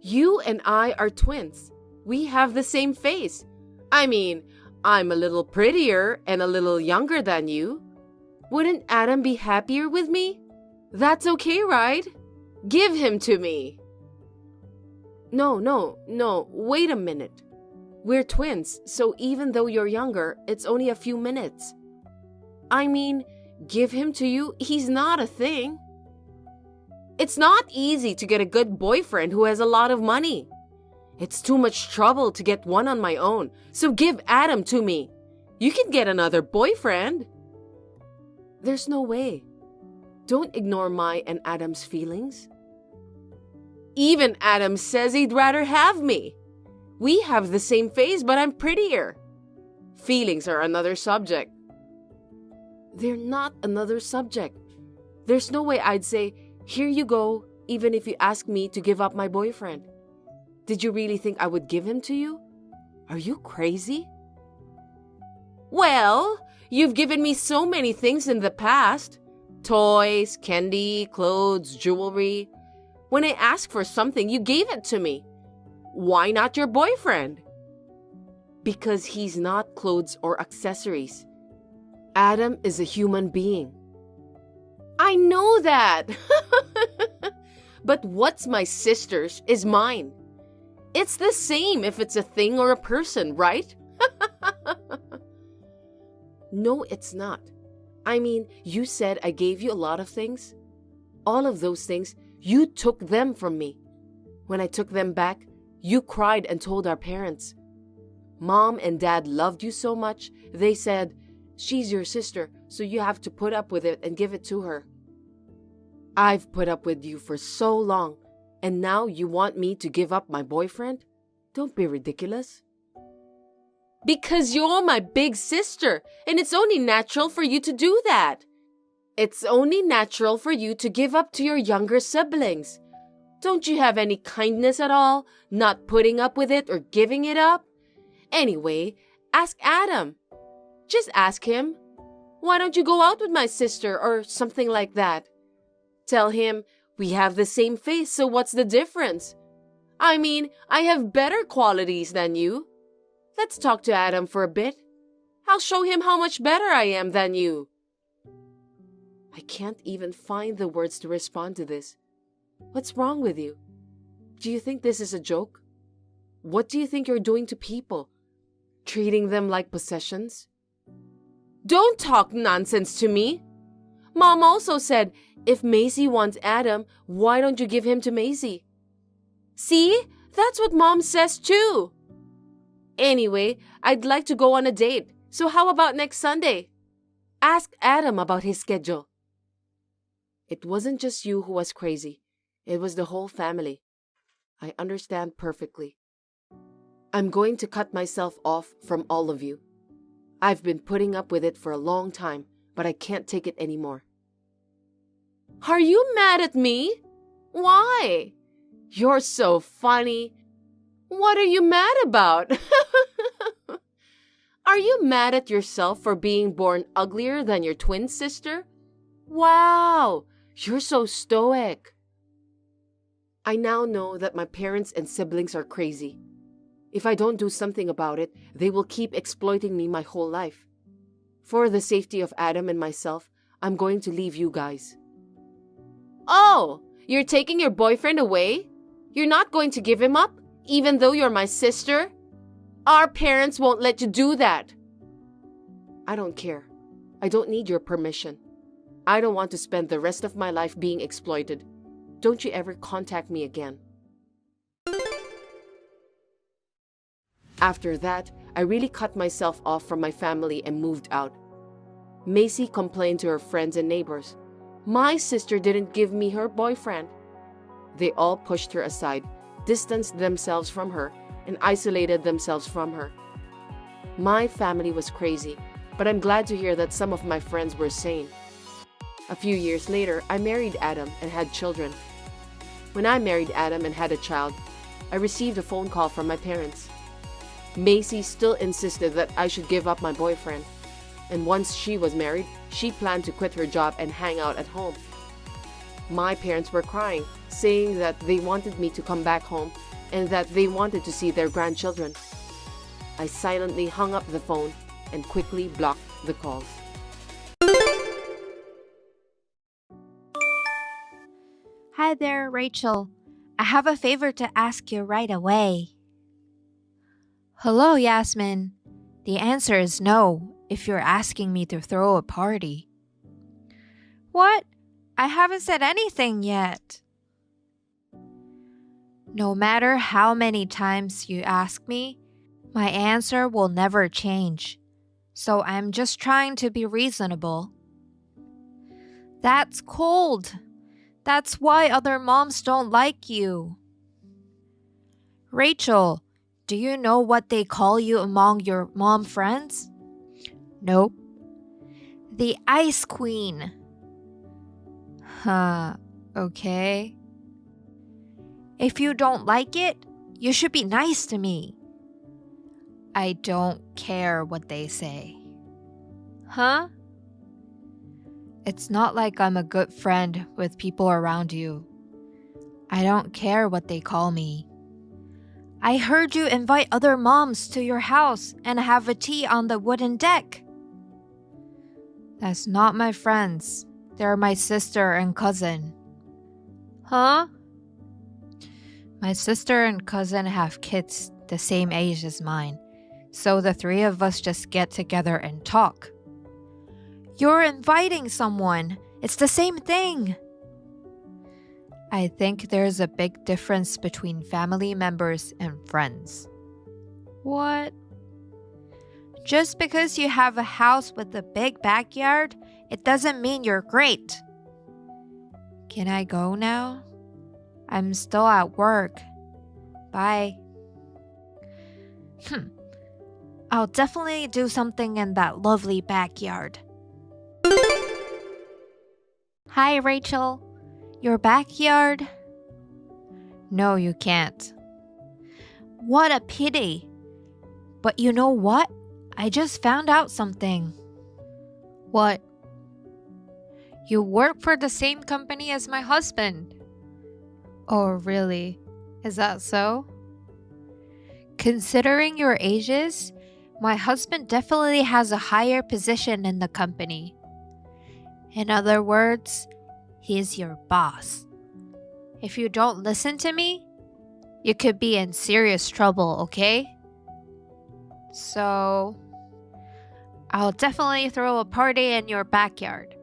You and I are twins. We have the same face. I mean, I'm a little prettier and a little younger than you. Wouldn't Adam be happier with me? That's okay, right? Give him to me. No, wait a minute. We're twins, so even though you're younger, it's only a few minutes. I mean, give him to you, he's not a thing. It's not easy to get a good boyfriend who has a lot of money. It's too much trouble to get one on my own, so give Adam to me. You can get another boyfriend. There's no way. Don't ignore my and Adam's feelings. Even Adam says he'd rather have me. We have the same face, but I'm prettier. Feelings are another subject. They're not another subject. There's no way I'd say, here you go, even if you ask me to give up my boyfriend. Did you really think I would give him to you? Are you crazy? Well, you've given me so many things in the past. Toys, candy, clothes, jewelry. When I asked for something, you gave it to me. Why not your boyfriend? Because he's not clothes or accessories. Adam is a human being. I know that. But what's my sister's is mine. It's the same if it's a thing or a person, right? No, it's not. I mean, you said I gave you a lot of things. All of those things, you took them from me. When I took them back, you cried and told our parents. Mom and Dad loved you so much, they said, she's your sister, so you have to put up with it and give it to her. I've put up with you for so long, and now you want me to give up my boyfriend? Don't be ridiculous. Because you're my big sister, and it's only natural for you to do that. It's only natural for you to give up to your younger siblings. Don't you have any kindness at all, not putting up with it or giving it up? Anyway, ask Adam. Just ask him. Why don't you go out with my sister or something like that? Tell him, we have the same face, so what's the difference? I mean, I have better qualities than you. Let's talk to Adam for a bit. I'll show him how much better I am than you. I can't even find the words to respond to this. What's wrong with you? Do you think this is a joke? What do you think you're doing to people? Treating them like possessions? Don't talk nonsense to me. Mom also said, if Maisie wants Adam, why don't you give him to Maisie? See? That's what Mom says too. Anyway, I'd like to go on a date, so how about next Sunday? Ask Adam about his schedule. It wasn't just you who was crazy. It was the whole family. I understand perfectly. I'm going to cut myself off from all of you. I've been putting up with it for a long time, but I can't take it anymore. Are you mad at me? Why? You're so funny. What are you mad about? Are you mad at yourself for being born uglier than your twin sister? Wow, you're so stoic. I now know that my parents and siblings are crazy. If I don't do something about it, they will keep exploiting me my whole life. For the safety of Adam and myself, I'm going to leave you guys. Oh, you're taking your boyfriend away? You're not going to give him up, even though you're my sister? Our parents won't let you do that. I don't care. I don't need your permission. I don't want to spend the rest of my life being exploited. Don't you ever contact me again. After that, I really cut myself off from my family and moved out. Macy complained to her friends and neighbors. My sister didn't give me her boyfriend. They all pushed her aside, distanced themselves from her, and isolated themselves from her. My family was crazy, but I'm glad to hear that some of my friends were sane. A few years later, I married Adam and had children. When I married Adam and had a child, I received a phone call from my parents. Macy still insisted that I should give up my boyfriend, and once she was married, she planned to quit her job and hang out at home. My parents were crying, saying that they wanted me to come back home and that they wanted to see their grandchildren. I silently hung up the phone and quickly blocked the calls. Hi there, Rachel. I have a favor to ask you right away. Hello, Yasmin. The answer is no if you're asking me to throw a party. What? I haven't said anything yet. No matter how many times you ask me, my answer will never change. So I'm just trying to be reasonable. That's cold. That's why other moms don't like you. Rachel, do you know what they call you among your mom friends? Nope. The Ice Queen. Huh, okay. If you don't like it, you should be nice to me. I don't care what they say. Huh? It's not like I'm a good friend with people around you. I don't care what they call me. I heard you invite other moms to your house and have a tea on the wooden deck. That's not my friends. They're my sister and cousin. Huh? My sister and cousin have kids the same age as mine, so the three of us just get together and talk. You're inviting someone. It's the same thing. I think there's a big difference between family members and friends. What? Just because you have a house with a big backyard, it doesn't mean you're great. Can I go now? I'm still at work. Bye. I'll definitely do something in that lovely backyard. Hi, Rachel. Your backyard? No, you can't. What a pity. But you know what? I just found out something. What? You work for the same company as my husband. Oh, really? Is that so? Considering your ages, my husband definitely has a higher position in the company. In other words, he's your boss. If you don't listen to me, you could be in serious trouble, okay? So, I'll definitely throw a party in your backyard.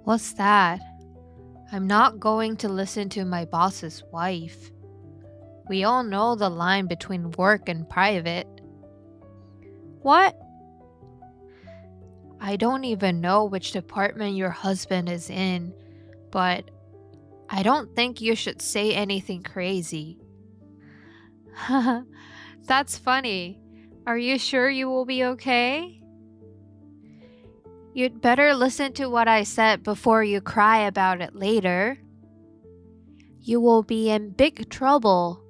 What's that? I'm not going to listen to my boss's wife. We all know the line between work and private. What? I don't even know which department your husband is in, but I don't think you should say anything crazy. That's funny. Are you sure you will be okay? You'd better listen to what I said before you cry about it later. You will be in big trouble.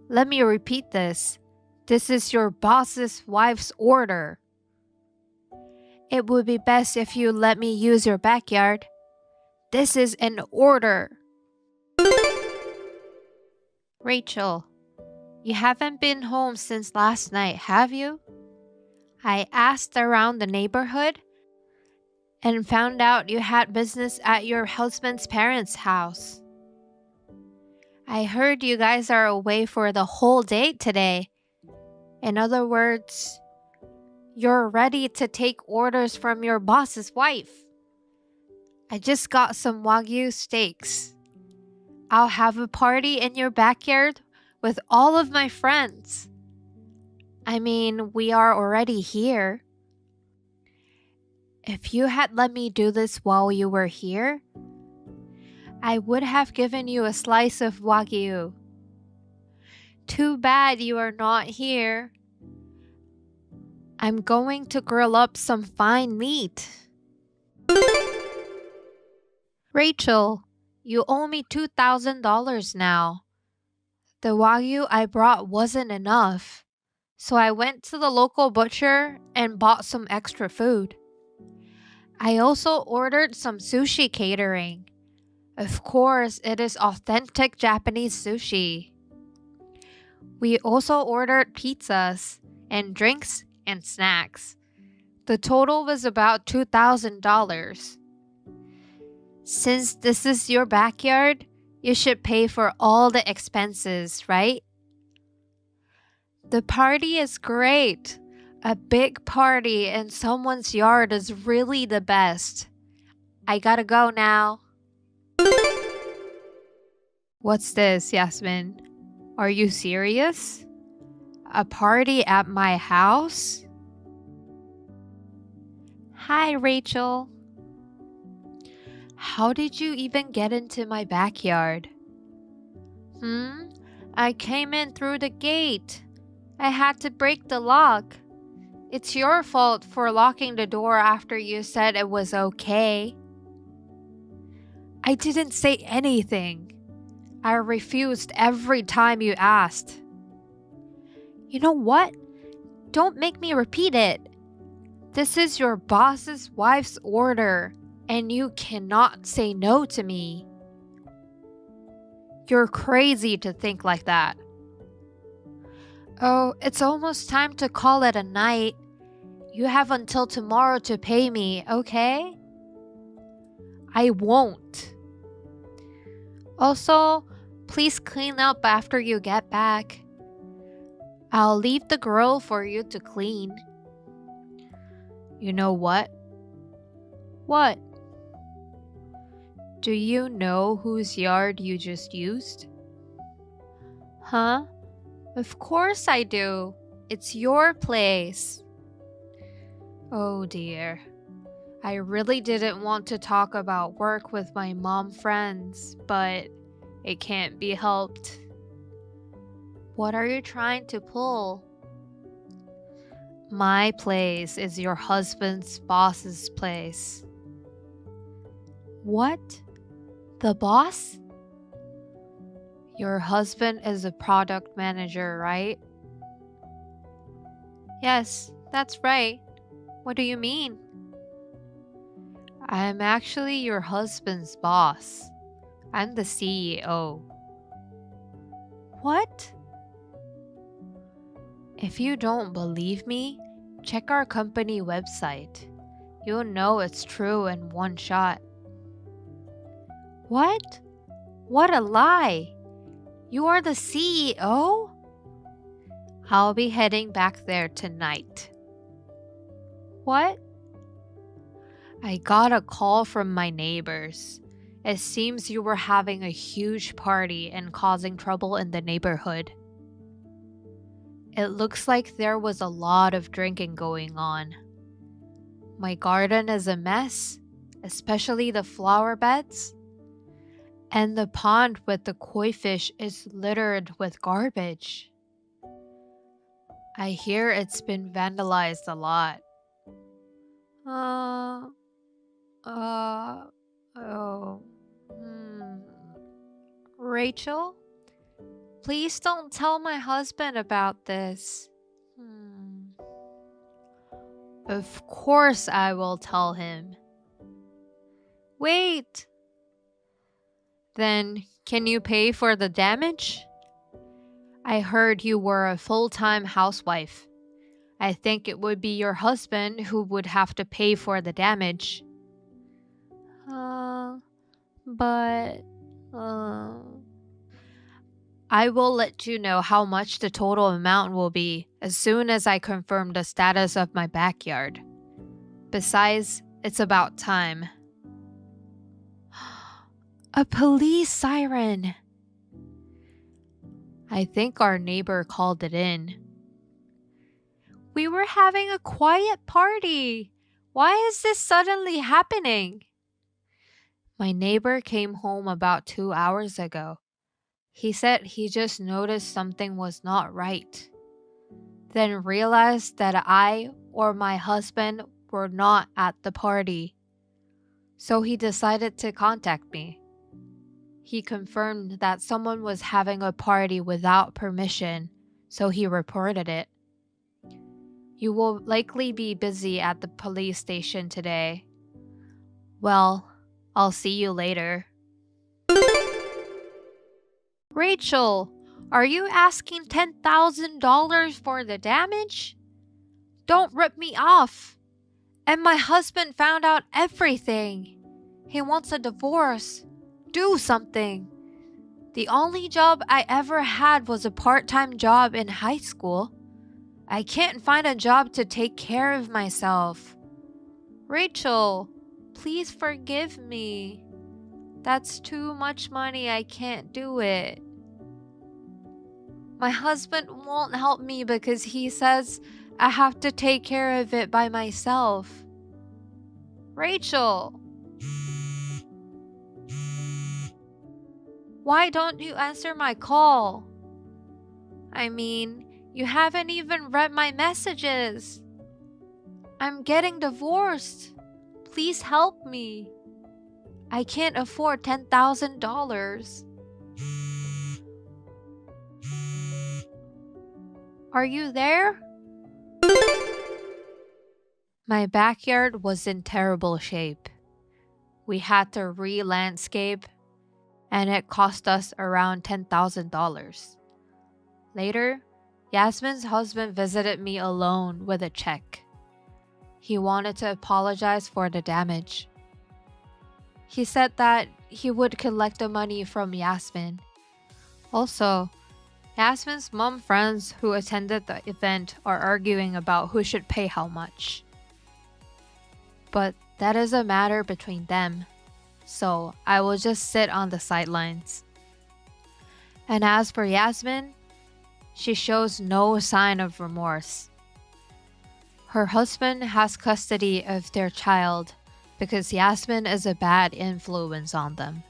Let me repeat this. This is your boss's wife's order. It would be best if you let me use your backyard. This is an order. Rachel, you haven't been home since last night, have you? I asked around the neighborhood and found out you had business at your husband's parents' house. I heard you guys are away for the whole day today. In other words, you're ready to take orders from your boss's wife. I just got some Wagyu steaks. I'll have a party in your backyard with all of my friends. I mean, we are already here. If you had let me do this while you were here, I would have given you a slice of Wagyu. Too bad you are not here. I'm going to grill up some fine meat. Rachel, you owe me $2,000 now. The Wagyu I brought wasn't enough, so I went to the local butcher and bought some extra food. I also ordered some sushi catering. Of course, it is authentic Japanese sushi. We also ordered pizzas and drinks and snacks. The total was about $2,000. Since this is your backyard, you should pay for all the expenses, right? The party is great. A big party in someone's yard is really the best. I gotta go now. What's this, Yasmin? Are you serious? A party at my house? Hi, Rachel. How did you even get into my backyard? I came in through the gate. I had to break the lock. It's your fault for locking the door after you said it was okay. I didn't say anything. I refused every time you asked. You know what? Don't make me repeat it. This is your boss's wife's order, and you cannot say no to me. You're crazy to think like that. Oh, it's almost time to call it a night. You have until tomorrow to pay me, okay? I won't. Also, please clean up after you get back. I'll leave the grill for you to clean. You know what? What? Do you know whose yard you just used? Huh? Of course I do. It's your place. Oh dear. I really didn't want to talk about work with my mom friends, but it can't be helped. What are you trying to pull? My place is your husband's boss's place. What? The boss? Your husband is a product manager, right? Yes, that's right. What do you mean? I'm actually your husband's boss. I'm the CEO. What? If you don't believe me, check our company website. You'll know it's true in one shot. What? What a lie! You are the CEO? I'll be heading back there tonight. What? I got a call from my neighbors. It seems you were having a huge party and causing trouble in the neighborhood. It looks like there was a lot of drinking going on. My garden is a mess, especially the flower beds. And the pond with the koi fish is littered with garbage. I hear it's been vandalized a lot. Oh. Rachel? Please don't tell my husband about this. Of course I will tell him. Wait! Then, can you pay for the damage? I heard you were a full-time housewife. I think it would be your husband who would have to pay for the damage. I will let you know how much the total amount will be as soon as I confirm the status of my backyard. Besides, it's about time. A police siren! I think our neighbor called it in. We were having a quiet party. Why is this suddenly happening? My neighbor came home about 2 hours ago. He said he just noticed something was not right. Then realized that I or my husband were not at the party. So he decided to contact me. He confirmed that someone was having a party without permission, so he reported it. You will likely be busy at the police station today. Well, I'll see you later. Rachel, are you asking $10,000 for the damage? Don't rip me off. And my husband found out everything. He wants a divorce. Do something. The only job I ever had was a part-time job in high school. I can't find a job to take care of myself. Rachel, please forgive me. That's too much money. I can't do it. My husband won't help me because he says I have to take care of it by myself. Rachel! Why don't you answer my call? I mean, you haven't even read my messages. I'm getting divorced. Please help me. I can't afford $10,000. Are you there? My backyard was in terrible shape. We had to re-landscape, and it cost us around $10,000. Later, Yasmin's husband visited me alone with a check. He wanted to apologize for the damage. He said that he would collect the money from Yasmin. Also, Yasmin's mom friends who attended the event are arguing about who should pay how much. But that is a matter between them, so I will just sit on the sidelines. And as for Yasmin, she shows no sign of remorse. Her husband has custody of their child because Yasmin is a bad influence on them.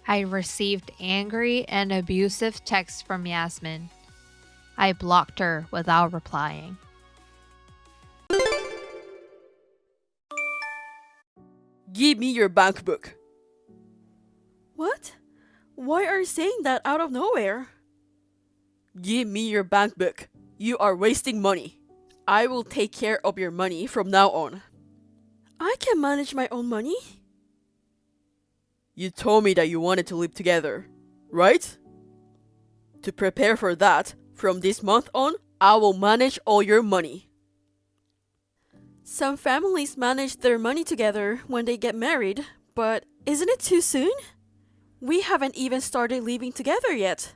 I received angry and abusive texts from Yasmin. I blocked her without replying. Give me your bank book. What? Why are you saying that out of nowhere? Give me your bank book. You are wasting money. I will take care of your money from now on. I can manage my own money. You told me that you wanted to live together, right? To prepare for that, from this month on, I will manage all your money. Some families manage their money together when they get married, but isn't it too soon? We haven't even started living together yet.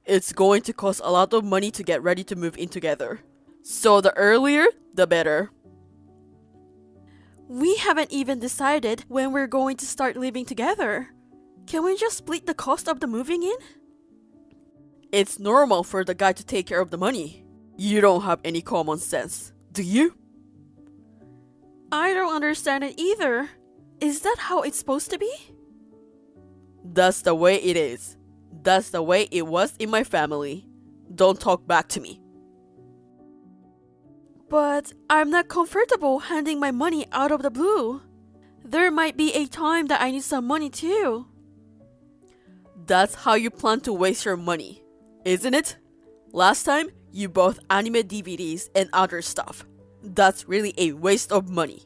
It's going to cost a lot of money to get ready to move in together. So the earlier, the better. We haven't even decided when we're going to start living together. Can we just split the cost of the moving in? It's normal for the guy to take care of the money. You don't have any common sense, do you? I don't understand it either. Is that how it's supposed to be? That's the way it is. That's the way it was in my family. Don't talk back to me. But I'm not comfortable handing my money out of the blue. There might be a time that I need some money too. That's how you plan to waste your money, isn't it? Last time, you bought anime DVDs and other stuff. That's really a waste of money.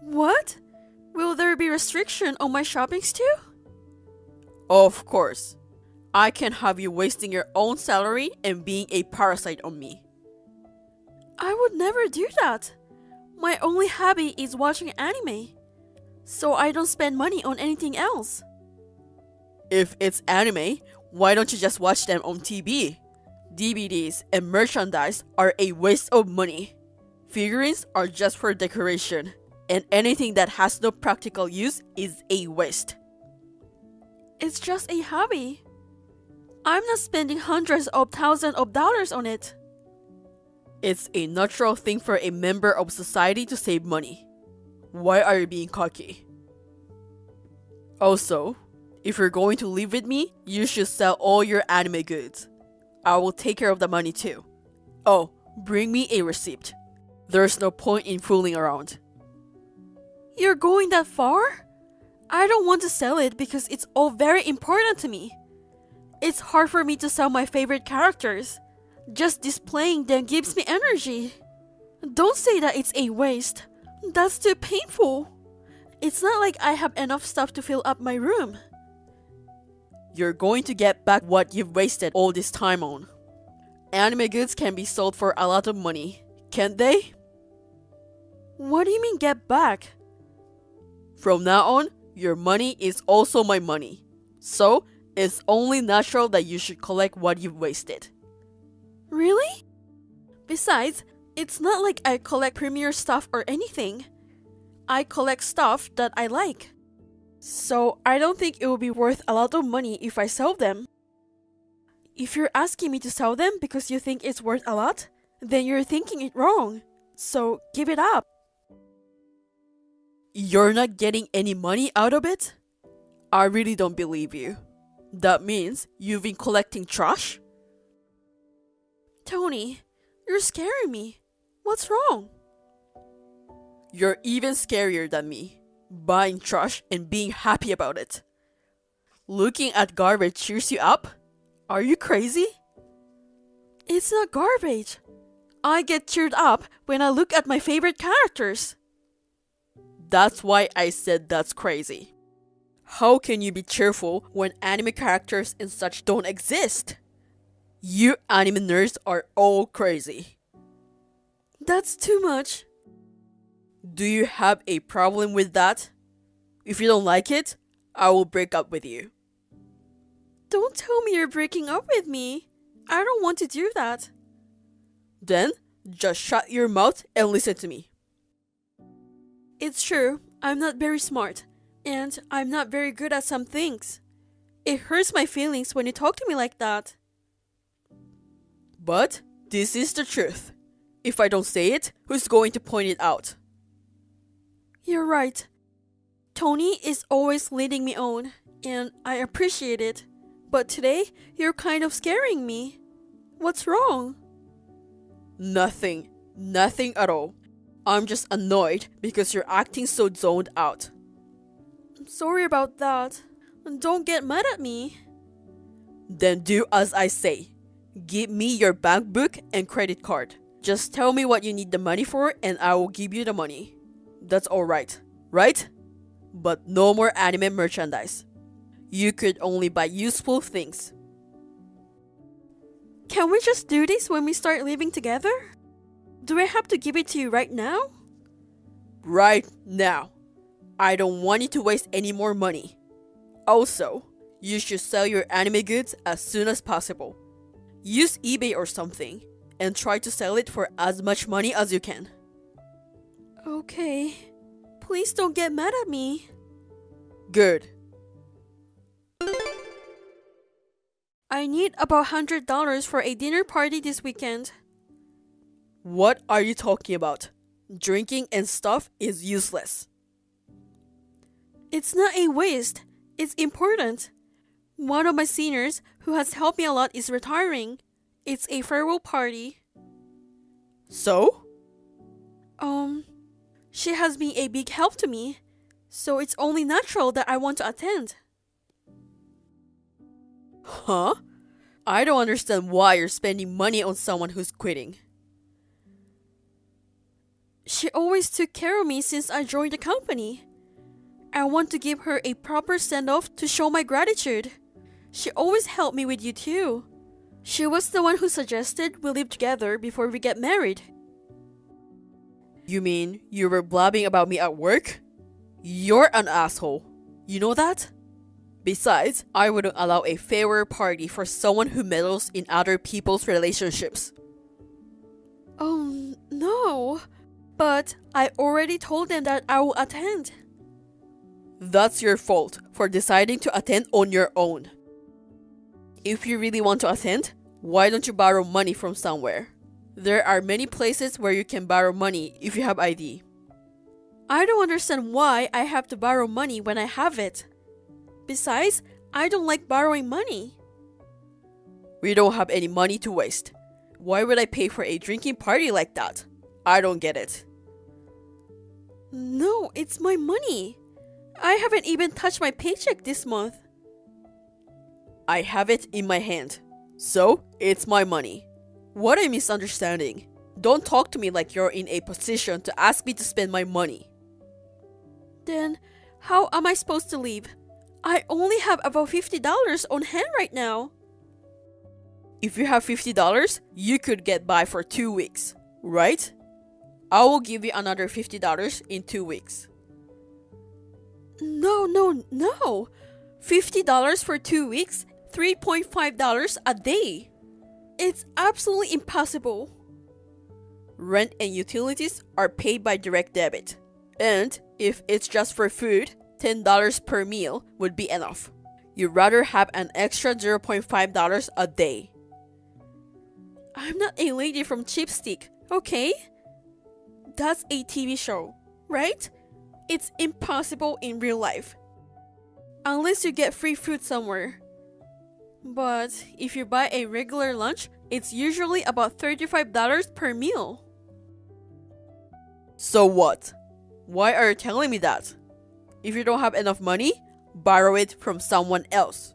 What? Will there be restriction on my shoppings too? Of course. I can't have you wasting your own salary and being a parasite on me. I would never do that. My only hobby is watching anime, so I don't spend money on anything else. If it's anime, why don't you just watch them on TV? DVDs and merchandise are a waste of money. Figurines are just for decoration, and anything that has no practical use is a waste. It's just a hobby. I'm not spending hundreds of thousands of dollars on it. It's a natural thing for a member of society to save money. Why are you being cocky? Also, if you're going to live with me, you should sell all your anime goods. I will take care of the money too. Oh, bring me a receipt. There's no point in fooling around. You're going that far? I don't want to sell it because it's all very important to me. It's hard for me to sell my favorite characters. Just displaying them gives me energy. Don't say that it's a waste. That's too painful. It's not like I have enough stuff to fill up my room. You're going to get back what you've wasted all this time on. Anime goods can be sold for a lot of money, can't they? What do you mean get back? From now on, your money is also my money. So, it's only natural that you should collect what you've wasted. Really? Besides, it's not like I collect premier stuff or anything. I collect stuff that I like. So I don't think it will be worth a lot of money if I sell them. If you're asking me to sell them because you think it's worth a lot, then you're thinking it wrong. So give it up. You're not getting any money out of it? I really don't believe you. That means you've been collecting trash? Tony, you're scaring me. What's wrong? You're even scarier than me, buying trash and being happy about it. Looking at garbage cheers you up? Are you crazy? It's not garbage. I get cheered up when I look at my favorite characters. That's why I said that's crazy. How can you be cheerful when anime characters and such don't exist? You anime nerds are all crazy. That's too much. Do you have a problem with that? If you don't like it, I will break up with you. Don't tell me you're breaking up with me. I don't want to do that. Then, just shut your mouth and listen to me. It's true, I'm not very smart, and I'm not very good at some things. It hurts my feelings when you talk to me like that. But, this is the truth. If I don't say it, who's going to point it out? You're right. Tony is always leading me on, and I appreciate it. But today, you're kind of scaring me. What's wrong? Nothing. Nothing at all. I'm just annoyed because you're acting so zoned out. I'm sorry about that. Don't get mad at me. Then do as I say. Give me your bank book and credit card. Just tell me what you need the money for and I will give you the money. That's alright, right? But no more anime merchandise. You could only buy useful things. Can we just do this when we start living together? Do I have to give it to you right now? Right now. I don't want you to waste any more money. Also, you should sell your anime goods as soon as possible. Use eBay or something and try to sell it for as much money as you can. Okay. Please don't get mad at me. Good. I need about $100 for a dinner party this weekend. What are you talking about? Drinking and stuff is useless. It's not a waste. It's important. One of my seniors who has helped me a lot is retiring. It's a farewell party. So? She has been a big help to me, so it's only natural that I want to attend. Huh? I don't understand why you're spending money on someone who's quitting. She always took care of me since I joined the company. I want to give her a proper send-off to show my gratitude. She always helped me with you too. She was the one who suggested we live together before we get married. You mean you were blabbing about me at work? You're an asshole. You know that? Besides, I wouldn't allow a farewell party for someone who meddles in other people's relationships. Oh, no. But I already told them that I will attend. That's your fault for deciding to attend on your own. If you really want to attend, why don't you borrow money from somewhere? There are many places where you can borrow money if you have ID. I don't understand why I have to borrow money when I have it. Besides, I don't like borrowing money. We don't have any money to waste. Why would I pay for a drinking party like that? I don't get it. No, it's my money. I haven't even touched my paycheck this month. I have it in my hand. So, it's my money. What a misunderstanding. Don't talk to me like you're in a position to ask me to spend my money. Then, how am I supposed to live? I only have about $50 on hand right now. If you have $50, you could get by for 2 weeks, right? I will give you another $50 in 2 weeks. No. $50 for 2 weeks, $3.5 a day. It's absolutely impossible. Rent and utilities are paid by direct debit. And if it's just for food, $10 per meal would be enough. You'd rather have an extra $0.5 a day. I'm not a lady from Chipstick, okay? That's a TV show, right? It's impossible in real life. Unless you get free food somewhere. But if you buy a regular lunch, it's usually about $35 per meal. So what? Why are you telling me that? If you don't have enough money, borrow it from someone else.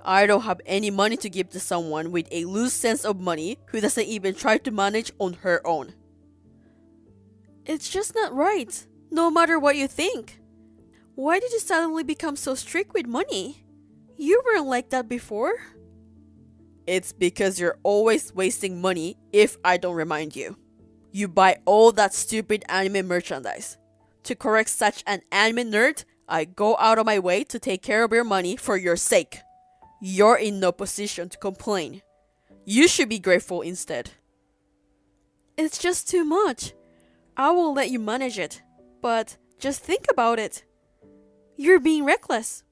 I don't have any money to give to someone with a loose sense of money who doesn't even try to manage on her own. It's just not right, no matter what you think. Why did you suddenly become so strict with money? You weren't like that before. It's because you're always wasting money if I don't remind you. You buy all that stupid anime merchandise. To correct such an anime nerd, I go out of my way to take care of your money for your sake. You're in no position to complain. You should be grateful instead. It's just too much. I will let you manage it, but just think about it. You're being reckless.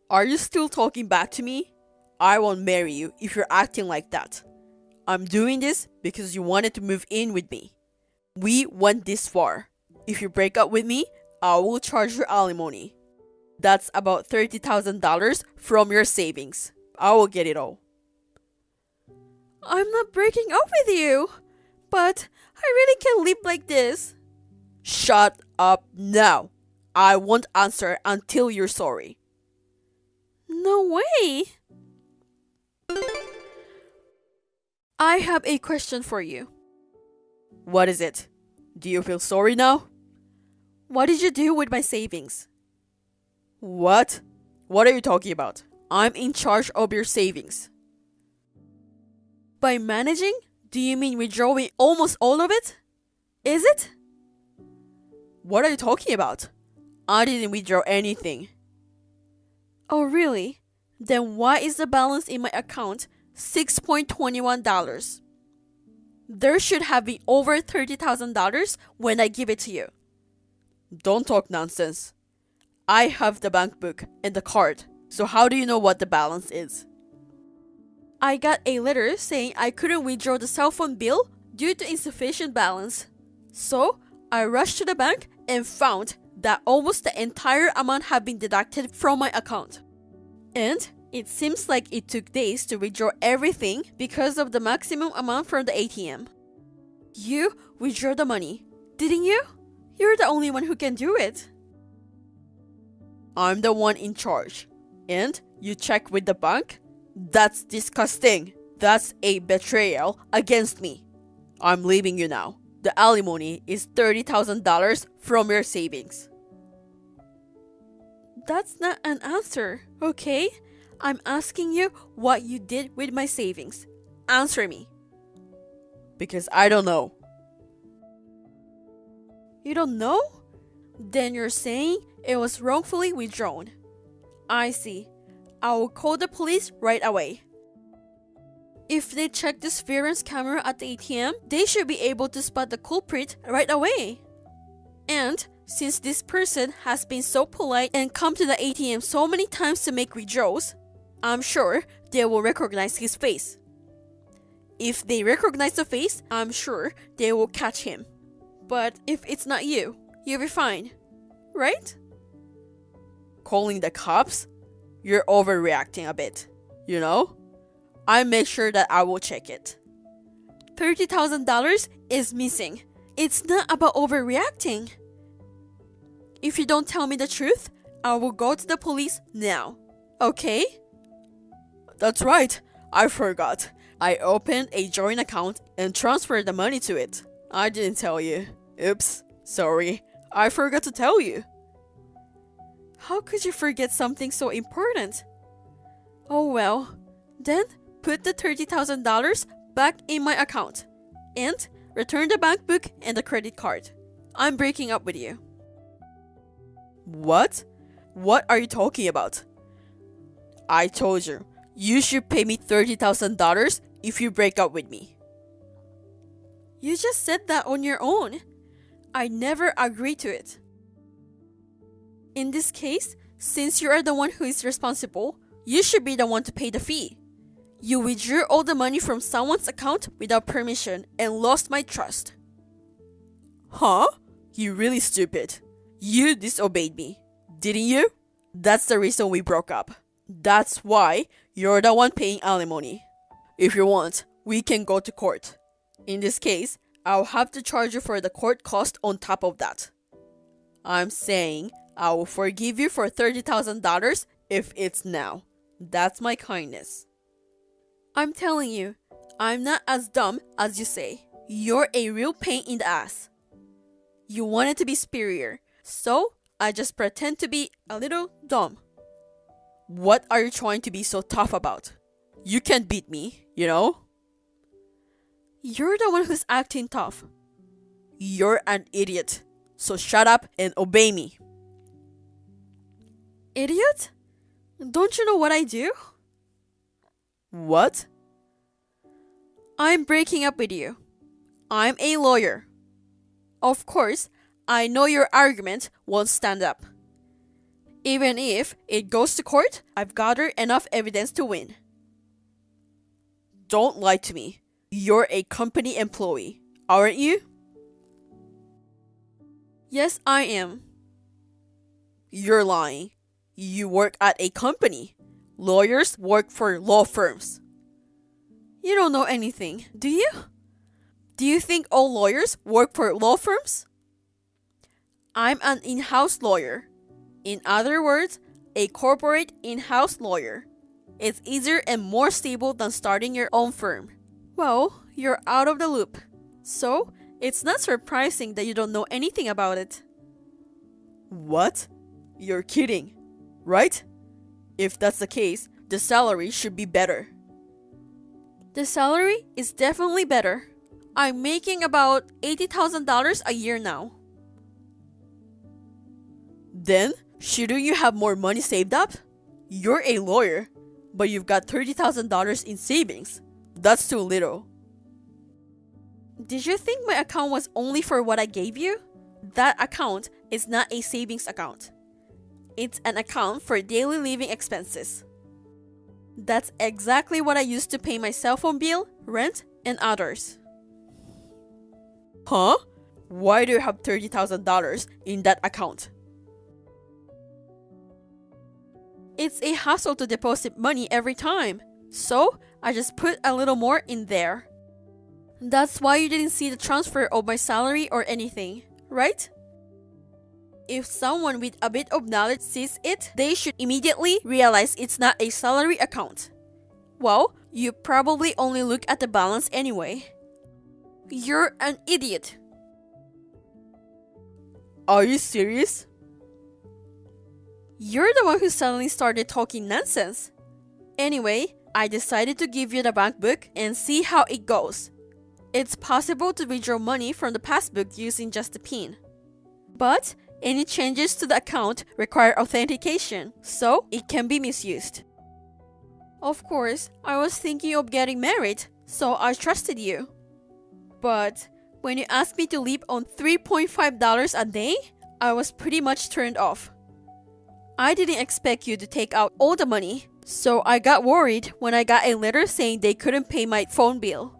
Are you still talking back to me? I won't marry you if you're acting like that. I'm doing this because you wanted to move in with me. We went this far. If you break up with me, I will charge you alimony. That's about $30,000 from your savings. I will get it all. I'm not breaking up with you, but I really can't live like this. Shut up now. I won't answer until you're sorry. No way. I have a question for you. What is it? Do you feel sorry now? What did you do with my savings? What? What are you talking about? I'm in charge of your savings. By managing, do you mean withdrawing almost all of it? Is it? What are you talking about? I didn't withdraw anything. Oh, really? Then why is the balance in my account $6.21? There should have been over $30,000 when I give it to you. Don't talk nonsense. I have the bank book and the card, so how do you know what the balance is? I got a letter saying I couldn't withdraw the cell phone bill due to insufficient balance. So, I rushed to the bank and found that almost the entire amount had been deducted from my account. And it seems like it took days to withdraw everything because of the maximum amount from the ATM. You withdrew the money, didn't you? You're the only one who can do it. I'm the one in charge. And you check with the bank? That's disgusting. That's a betrayal against me. I'm leaving you now. The alimony is $30,000 from your savings. That's not an answer, okay? I'm asking you what you did with my savings. Answer me. Because I don't know. You don't know? Then you're saying it was wrongfully withdrawn. I see. I will call the police right away. If they check the surveillance camera at the ATM, they should be able to spot the culprit right away. And since this person has been so polite and come to the ATM so many times to make withdrawals, I'm sure they will recognize his face. If they recognize the face, I'm sure they will catch him. But if it's not you, you'll be fine, right? Calling the cops? You're overreacting a bit, you know? I make sure that I will check it. $30,000 is missing. It's not about overreacting. If you don't tell me the truth, I will go to the police now. Okay? That's right. I forgot. I opened a joint account and transferred the money to it. I didn't tell you. Oops. Sorry. I forgot to tell you. How could you forget something so important? Oh well. Then put the $30,000 back in my account. And return the bank book and the credit card. I'm breaking up with you. What? What are you talking about? I told you, you should pay me $30,000 if you break up with me. You just said that on your own. I never agreed to it. In this case, since you are the one who is responsible, you should be the one to pay the fee. You withdrew all the money from someone's account without permission and lost my trust. Huh? You're really stupid. You disobeyed me, didn't you? That's the reason we broke up. That's why you're the one paying alimony. If you want, we can go to court. In this case, I'll have to charge you for the court cost on top of that. I'm saying I will forgive you for $30,000 if it's now. That's my kindness. I'm telling you, I'm not as dumb as you say. You're a real pain in the ass. You wanted to be superior, so I just pretend to be a little dumb. What are you trying to be so tough about? You can't beat me, you know? You're the one who's acting tough. You're an idiot. So shut up and obey me. Idiot? Don't you know what I do? What? I'm breaking up with you. I'm a lawyer. Of course, I know your argument won't stand up. Even if it goes to court, I've gathered enough evidence to win. Don't lie to me. You're a company employee, aren't you? Yes, I am. You're lying. You work at a company. Lawyers work for law firms. You don't know anything, do you? Do you think all lawyers work for law firms? I'm an in-house lawyer. In other words, a corporate in-house lawyer. It's easier and more stable than starting your own firm. Well, you're out of the loop. So, it's not surprising that you don't know anything about it. What? You're kidding, right? If that's the case, the salary should be better. The salary is definitely better. I'm making about $80,000 a year now. Then, shouldn't you have more money saved up? You're a lawyer, but you've got $30,000 in savings. That's too little. Did you think my account was only for what I gave you? That account is not a savings account. It's an account for daily living expenses. That's exactly what I used to pay my cell phone bill, rent, and others. Huh? Why do you have $30,000 in that account? It's a hassle to deposit money every time, so I just put a little more in there. That's why you didn't see the transfer of my salary or anything, right? If someone with a bit of knowledge sees it, they should immediately realize it's not a salary account. Well, you probably only look at the balance anyway. You're an idiot. Are you serious? You're the one who suddenly started talking nonsense. Anyway, I decided to give you the bank book and see how it goes. It's possible to withdraw money from the passbook using just the PIN. But any changes to the account require authentication, so it can be misused. Of course, I was thinking of getting married, so I trusted you. But when you asked me to leave on $3.5 a day, I was pretty much turned off. I didn't expect you to take out all the money, so I got worried when I got a letter saying they couldn't pay my phone bill.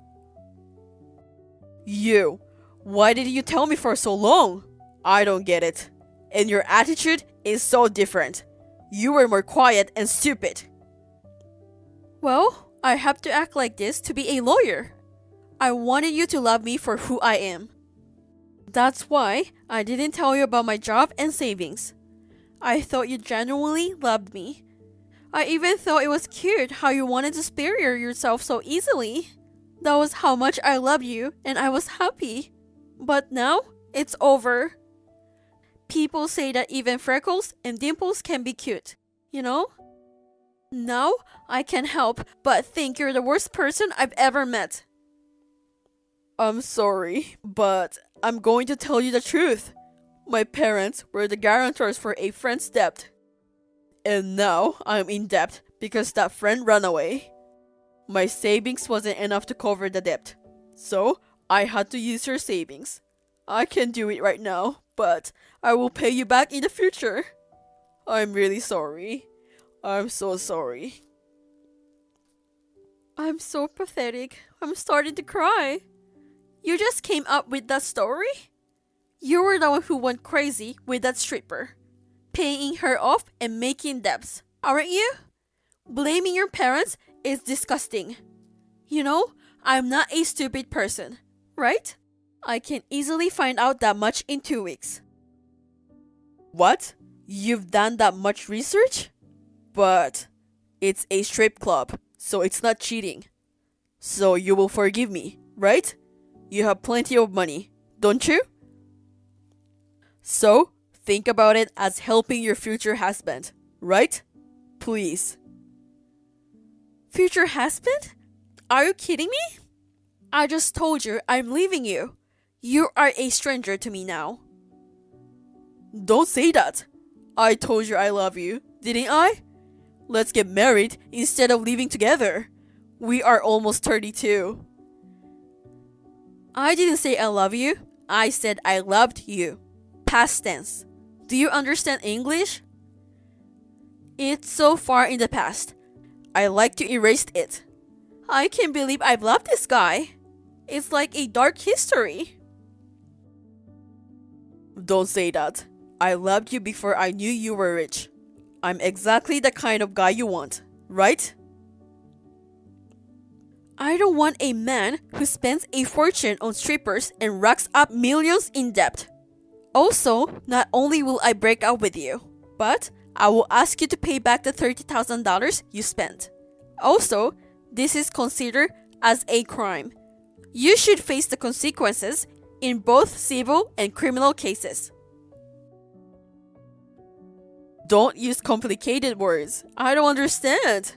You, why did you tell me for so long? I don't get it. And your attitude is so different. You were more quiet and stupid. Well, I have to act like this to be a lawyer. I wanted you to love me for who I am. That's why I didn't tell you about my job and savings. I thought you genuinely loved me. I even thought it was cute how you wanted to spare yourself so easily. That was how much I loved you and I was happy. But now, it's over. People say that even freckles and dimples can be cute, you know? Now, I can't help but think you're the worst person I've ever met. I'm sorry, but I'm going to tell you the truth. My parents were the guarantors for a friend's debt. And now I'm in debt because that friend ran away. My savings wasn't enough to cover the debt, so I had to use your savings. I can do it right now, but I will pay you back in the future. I'm really sorry. I'm so sorry. I'm so pathetic. I'm starting to cry. You just came up with that story? You were the one who went crazy with that stripper, paying her off and making debts, aren't you? Blaming your parents is disgusting. You know, I'm not a stupid person, right? I can easily find out that much in 2 weeks. What? You've done that much research? But it's a strip club, so it's not cheating. So you will forgive me, right? You have plenty of money, don't you? So think about it as helping your future husband, right? Please. Future husband? Are you kidding me? I just told you I'm leaving you. You are a stranger to me now. Don't say that. I told you I love you, didn't I? Let's get married instead of living together. We are almost 32. I didn't say I love you. I said I loved you. Past tense. Do you understand English? It's so far in the past. I like to erase it. I can't believe I've loved this guy. It's like a dark history. Don't say that. I loved you before I knew you were rich. I'm exactly the kind of guy you want, right? I don't want a man who spends a fortune on strippers and racks up millions in debt. Also, not only will I break up with you, but I will ask you to pay back the $30,000 you spent. Also, this is considered as a crime. You should face the consequences in both civil and criminal cases. Don't use complicated words. I don't understand.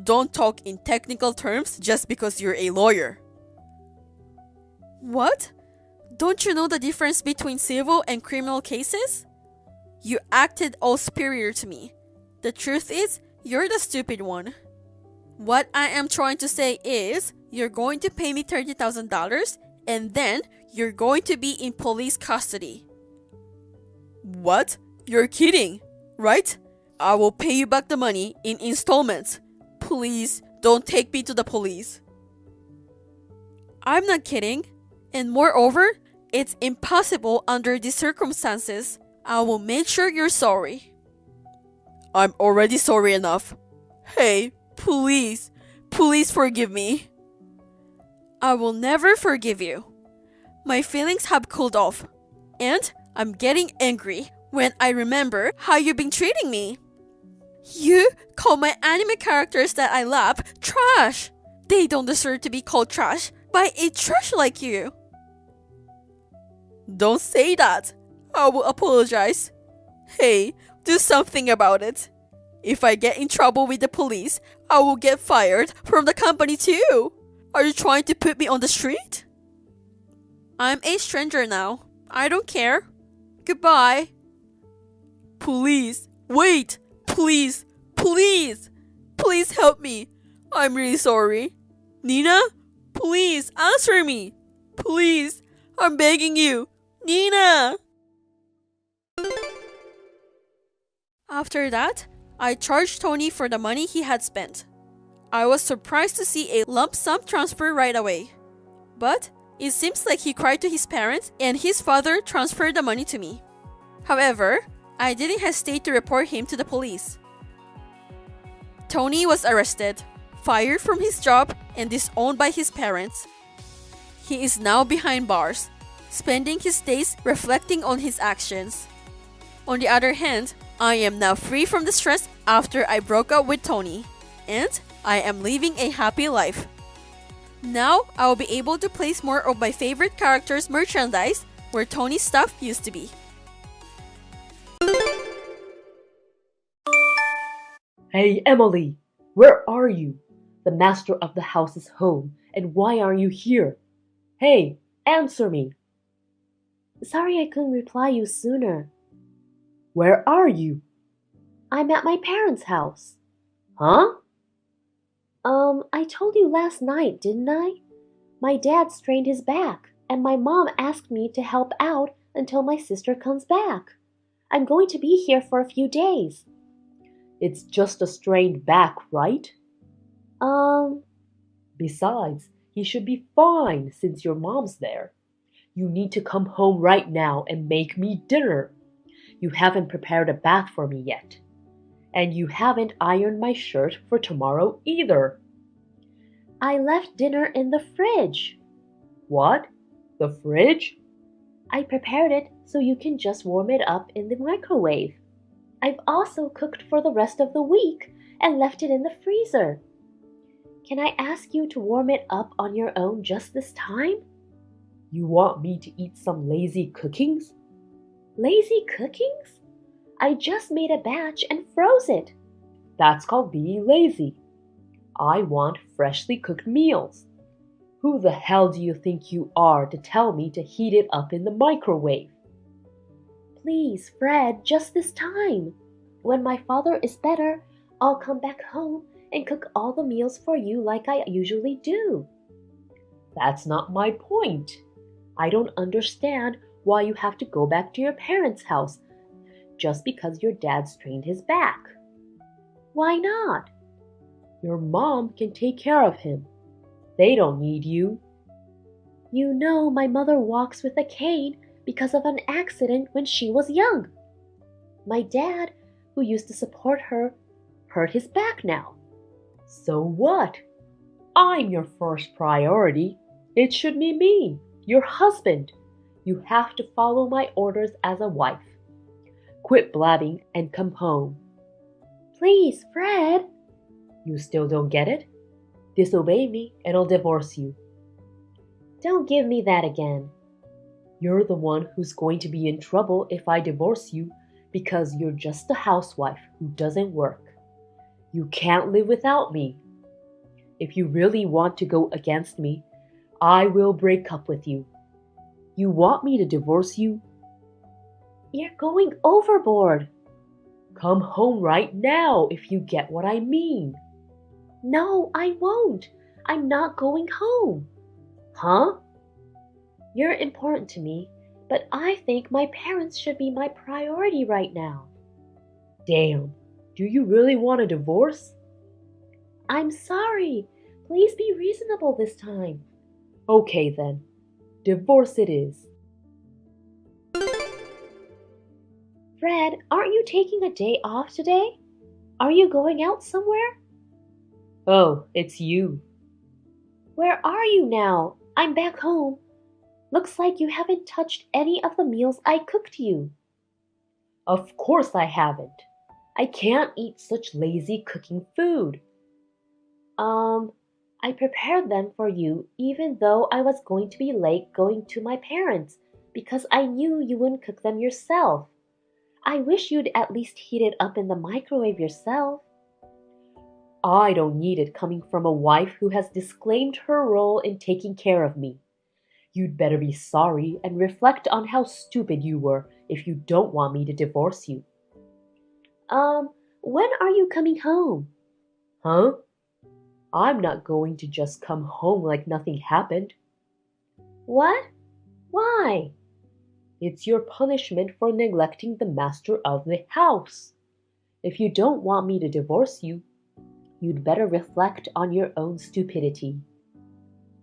Don't talk in technical terms just because you're a lawyer. What? Don't you know the difference between civil and criminal cases? You acted all superior to me. The truth is, you're the stupid one. What I am trying to say is, you're going to pay me $30,000 and then you're going to be in police custody. What? You're kidding, right? I will pay you back the money in installments. Please don't take me to the police. I'm not kidding. And moreover, it's impossible under these circumstances. I will make sure you're sorry. I'm already sorry enough. Hey, please forgive me. I will never forgive you. My feelings have cooled off. And I'm getting angry when I remember how you've been treating me. You call my anime characters that I love trash. They don't deserve to be called trash by a trash like you. Don't say that. I will apologize. Hey, do something about it. If I get in trouble with the police, I will get fired from the company too. Are you trying to put me on the street? I'm a stranger now. I don't care. Goodbye. Please, wait. Please help me. I'm really sorry. Nina, please answer me. Please, I'm begging you. Nina! After that, I charged Tony for the money he had spent. I was surprised to see a lump sum transfer right away. But it seems like he cried to his parents and his father transferred the money to me. However, I didn't hesitate to report him to the police. Tony was arrested, fired from his job, and disowned by his parents. He is now behind bars, spending his days reflecting on his actions. On the other hand, I am now free from the stress after I broke up with Tony, and I am living a happy life. Now, I will be able to place more of my favorite characters' merchandise where Tony's stuff used to be. Hey, Emily! Where are you? The master of the house is home, and why are you here? Hey, answer me! Sorry I couldn't reply you sooner. Where are you? I'm at my parents' house. Huh? I told you last night, didn't I? My dad strained his back, and my mom asked me to help out until my sister comes back. I'm going to be here for a few days. It's just a strained back, right? Besides, he should be fine since your mom's there. You need to come home right now and make me dinner. You haven't prepared a bath for me yet. And you haven't ironed my shirt for tomorrow either. I left dinner in the fridge. What? The fridge? I prepared it so you can just warm it up in the microwave. I've also cooked for the rest of the week and left it in the freezer. Can I ask you to warm it up on your own just this time? You want me to eat some lazy cookings? Lazy cookings? I just made a batch and froze it. That's called being lazy. I want freshly cooked meals. Who the hell do you think you are to tell me to heat it up in the microwave? Please, Fred, just this time. When my father is better, I'll come back home and cook all the meals for you like I usually do. That's not my point. I don't understand why you have to go back to your parents' house just because your dad strained his back. Why not? Your mom can take care of him. They don't need you. You know my mother walks with a cane because of an accident when she was young. My dad, who used to support her, hurt his back now. So what? I'm your first priority. It should be me, your husband. You have to follow my orders as a wife. Quit blabbing and come home. Please, Fred. You still don't get it? Disobey me and I'll divorce you. Don't give me that again. You're the one who's going to be in trouble if I divorce you because you're just a housewife who doesn't work. You can't live without me. If you really want to go against me, I will break up with you. You want me to divorce you? You're going overboard. Come home right now if you get what I mean. No, I won't. I'm not going home. Huh? You're important to me, but I think my parents should be my priority right now. Damn, do you really want a divorce? I'm sorry. Please be reasonable this time. Okay then, divorce it is. Fred, aren't you taking a day off today? Are you going out somewhere? Oh, it's you. Where are you now? I'm back home. Looks like you haven't touched any of the meals I cooked you. Of course I haven't. I can't eat such lazy cooking food. I prepared them for you even though I was going to be late going to my parents because I knew you wouldn't cook them yourself. I wish you'd at least heat it up in the microwave yourself. I don't need it coming from a wife who has disclaimed her role in taking care of me. You'd better be sorry and reflect on how stupid you were if you don't want me to divorce you. When are you coming home? Huh? I'm not going to just come home like nothing happened. What? Why? It's your punishment for neglecting the master of the house. If you don't want me to divorce you, you'd better reflect on your own stupidity.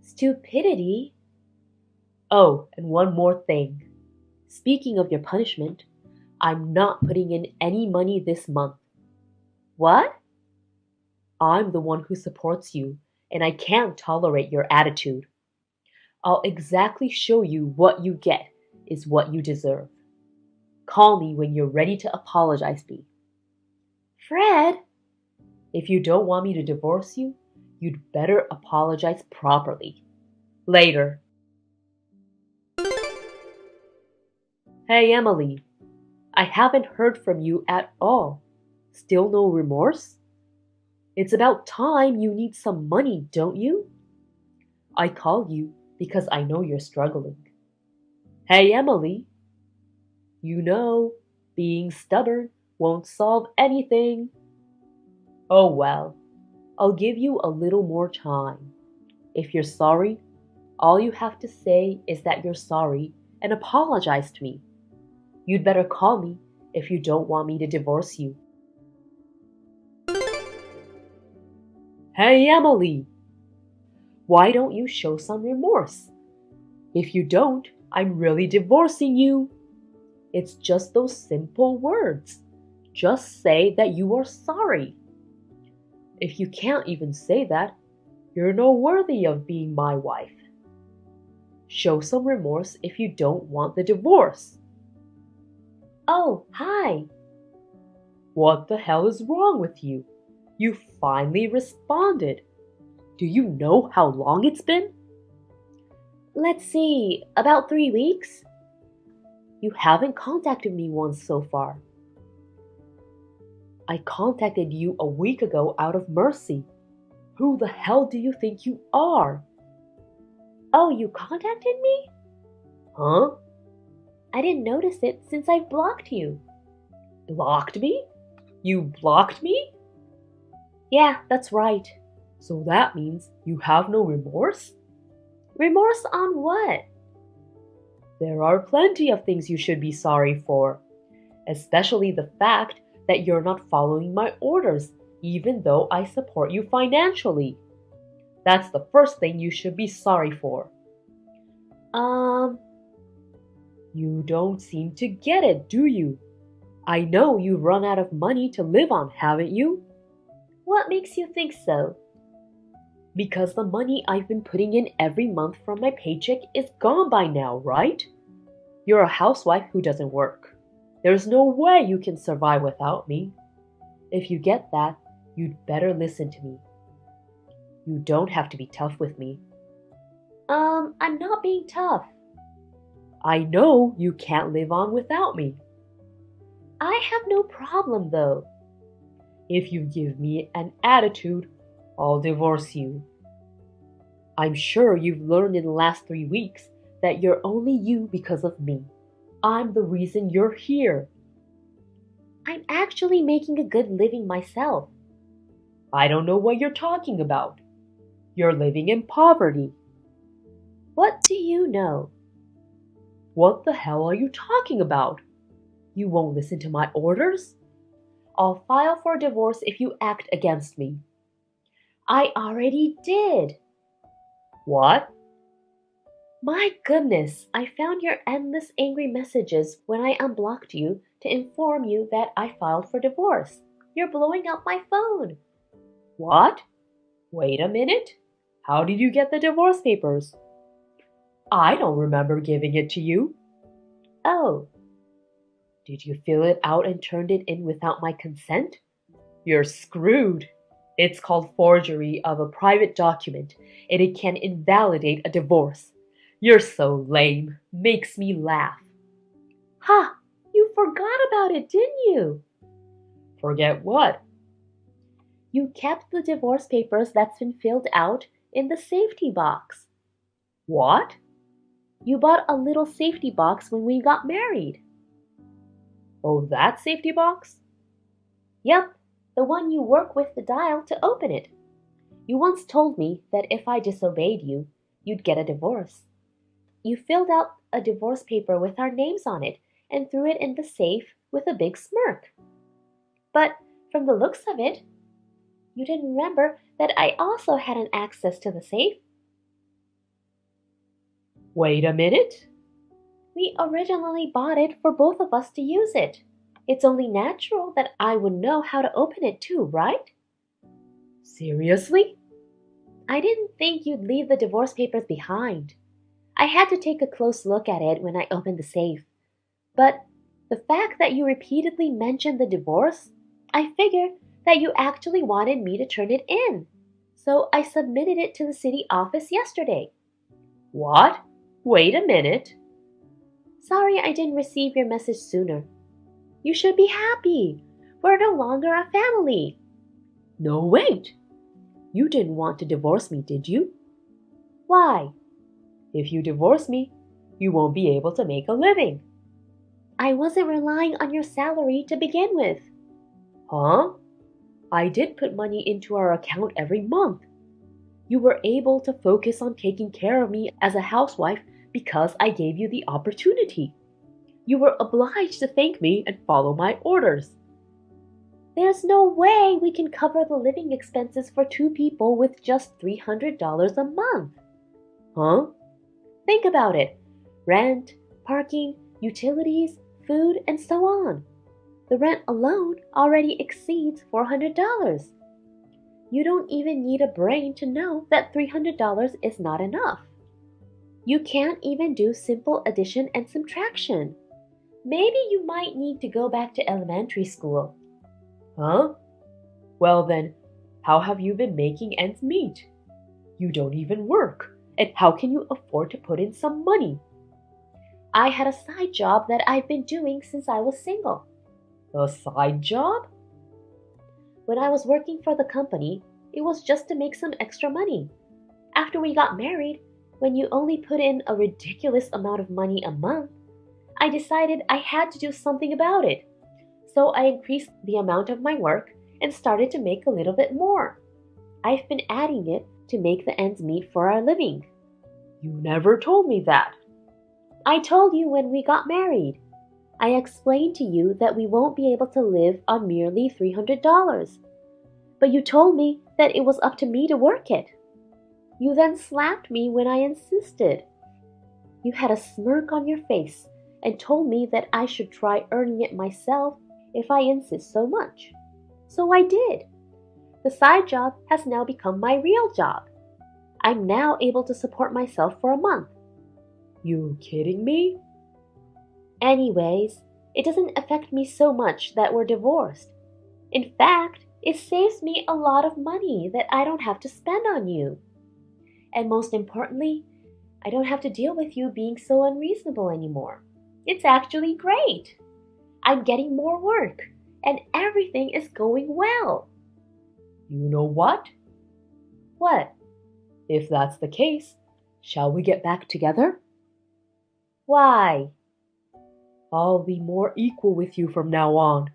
Stupidity? Oh, and one more thing. Speaking of your punishment, I'm not putting in any money this month. What? I'm the one who supports you, and I can't tolerate your attitude. I'll exactly show you what you get is what you deserve. Call me when you're ready to apologize to me. Fred? If you don't want me to divorce you, you'd better apologize properly. Later. Hey, Emily. I haven't heard from you at all. Still no remorse? It's about time you need some money, don't you? I called you because I know you're struggling. Hey, Emily. You know, being stubborn won't solve anything. Oh well, I'll give you a little more time. If you're sorry, all you have to say is that you're sorry and apologize to me. You'd better call me if you don't want me to divorce you. Hey, Emily! Why don't you show some remorse? If you don't, I'm really divorcing you. It's just those simple words. Just say that you are sorry. If you can't even say that, you're not worthy of being my wife. Show some remorse if you don't want the divorce. Oh, hi. What the hell is wrong with you? You finally responded. Do you know how long it's been? Let's see, about 3 weeks? You haven't contacted me once so far. I contacted you a week ago out of mercy. Who the hell do you think you are? Oh, you contacted me? Huh? I didn't notice it since I've blocked you. Blocked me? You blocked me? Yeah, that's right. So that means you have no remorse? Remorse on what? There are plenty of things you should be sorry for, especially the fact that you're not following my orders, even though I support you financially. That's the first thing you should be sorry for. You don't seem to get it, do you? I know you've run out of money to live on, haven't you? What makes you think so? Because the money I've been putting in every month from my paycheck is gone by now, right? You're a housewife who doesn't work. There's no way you can survive without me. If you get that, you'd better listen to me. You don't have to be tough with me. I'm not being tough. I know you can't live on without me. I have no problem though. If you give me an attitude, I'll divorce you. I'm sure you've learned in the last 3 weeks that you're only you because of me. I'm the reason you're here. I'm actually making a good living myself. I don't know what you're talking about. You're living in poverty. What do you know? What the hell are you talking about? You won't listen to my orders? I'll file for divorce if you act against me. I already did. What? My goodness, I found your endless angry messages when I unblocked you to inform you that I filed for divorce. You're blowing up my phone. What? Wait a minute. How did you get the divorce papers? I don't remember giving it to you. Oh. Did you fill it out and turned it in without my consent? You're screwed. It's called forgery of a private document, and it can invalidate a divorce. You're so lame. Makes me laugh. Ha! You forgot about it, didn't you? Forget what? You kept the divorce papers that's been filled out in the safety box. What? You bought a little safety box when we got married. Oh, that safety box? Yep, the one you work with the dial to open it. You once told me that if I disobeyed you, you'd get a divorce. You filled out a divorce paper with our names on it and threw it in the safe with a big smirk. But from the looks of it, you didn't remember that I also had an access to the safe. Wait a minute. We originally bought it for both of us to use it. It's only natural that I would know how to open it too, right? Seriously? I didn't think you'd leave the divorce papers behind. I had to take a close look at it when I opened the safe. But the fact that you repeatedly mentioned the divorce, I figured that you actually wanted me to turn it in. So I submitted it to the city office yesterday. What? Wait a minute. Sorry I didn't receive your message sooner. You should be happy. We're no longer a family. No, wait. You didn't want to divorce me, did you? Why? If you divorce me, you won't be able to make a living. I wasn't relying on your salary to begin with. Huh? I did put money into our account every month. You were able to focus on taking care of me as a housewife because I gave you the opportunity. You were obliged to thank me and follow my orders. There's no way we can cover the living expenses for 2 people with just $300 a month. Huh? Think about it. Rent, parking, utilities, food, and so on. The rent alone already exceeds $400. You don't even need a brain to know that $300 is not enough. You can't even do simple addition and subtraction. Maybe you might need to go back to elementary school. Huh? Well then, how have you been making ends meet? You don't even work, and how can you afford to put in some money? I had a side job that I've been doing since I was single. A side job? When I was working for the company, it was just to make some extra money. After we got married, when you only put in a ridiculous amount of money a month, I decided I had to do something about it. So I increased the amount of my work and started to make a little bit more. I've been adding it to make the ends meet for our living. You never told me that. I told you when we got married. I explained to you that we won't be able to live on merely $300. But you told me that it was up to me to work it. You then slapped me when I insisted. You had a smirk on your face and told me that I should try earning it myself if I insist so much. So I did. The side job has now become my real job. I'm now able to support myself for a month. You kidding me? Anyways, it doesn't affect me so much that we're divorced. In fact, it saves me a lot of money that I don't have to spend on you. And most importantly, I don't have to deal with you being so unreasonable anymore. It's actually great. I'm getting more work, and everything is going well. You know what? What? If that's the case, shall we get back together? Why? I'll be more equal with you from now on.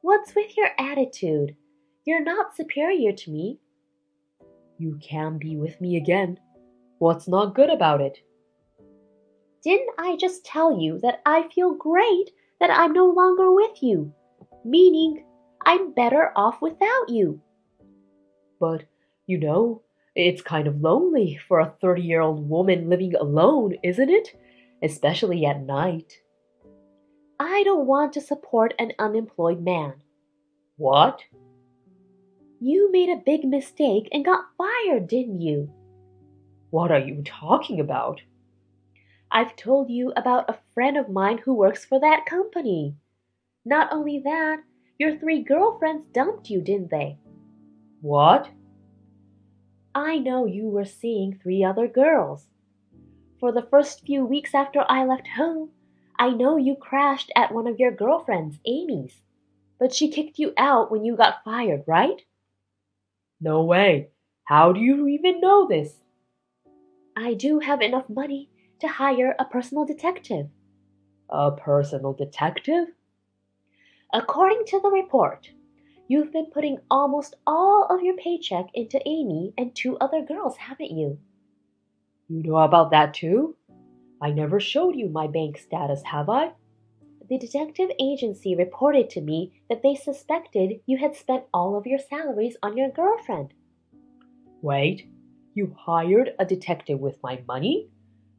What's with your attitude? You're not superior to me. You can be with me again. What's not good about it? Didn't I just tell you that I feel great that I'm no longer with you? Meaning, I'm better off without you. But, it's kind of lonely for a 30-year-old woman living alone, isn't it? Especially at night. I don't want to support an unemployed man. What? You made a big mistake and got fired, didn't you? What are you talking about? I've told you about a friend of mine who works for that company. Not only that, your 3 girlfriends dumped you, didn't they? What? I know you were seeing 3 other girls. For the first few weeks after I left home, I know you crashed at one of your girlfriends, Amy's. But she kicked you out when you got fired, right? No way. How do you even know this? I do have enough money to hire a personal detective. A personal detective? According to the report, you've been putting almost all of your paycheck into Amy and 2 other girls, haven't you? You know about that too? I never showed you my bank status, have I? The detective agency reported to me that they suspected you had spent all of your salaries on your girlfriend. Wait, you hired a detective with my money?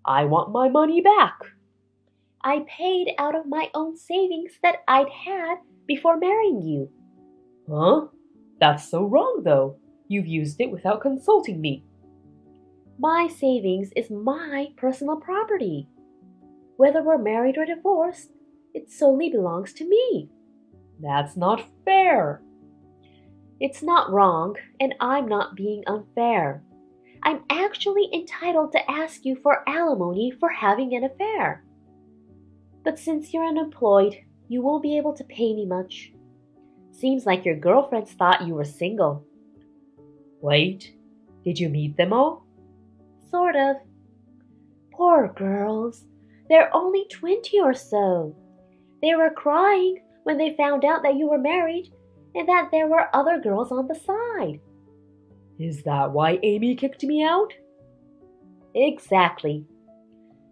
I want my money back. I paid out of my own savings that I'd had before marrying you. Huh? That's so wrong, though. You've used it without consulting me. My savings is my personal property. Whether we're married or divorced, it solely belongs to me. That's not fair. It's not wrong, and I'm not being unfair. I'm actually entitled to ask you for alimony for having an affair. But since you're unemployed, you won't be able to pay me much. Seems like your girlfriends thought you were single. Wait, did you meet them all? Sort of. Poor girls. They're only 20 or so. They were crying when they found out that you were married and that there were other girls on the side. Is that why Amy kicked me out? Exactly.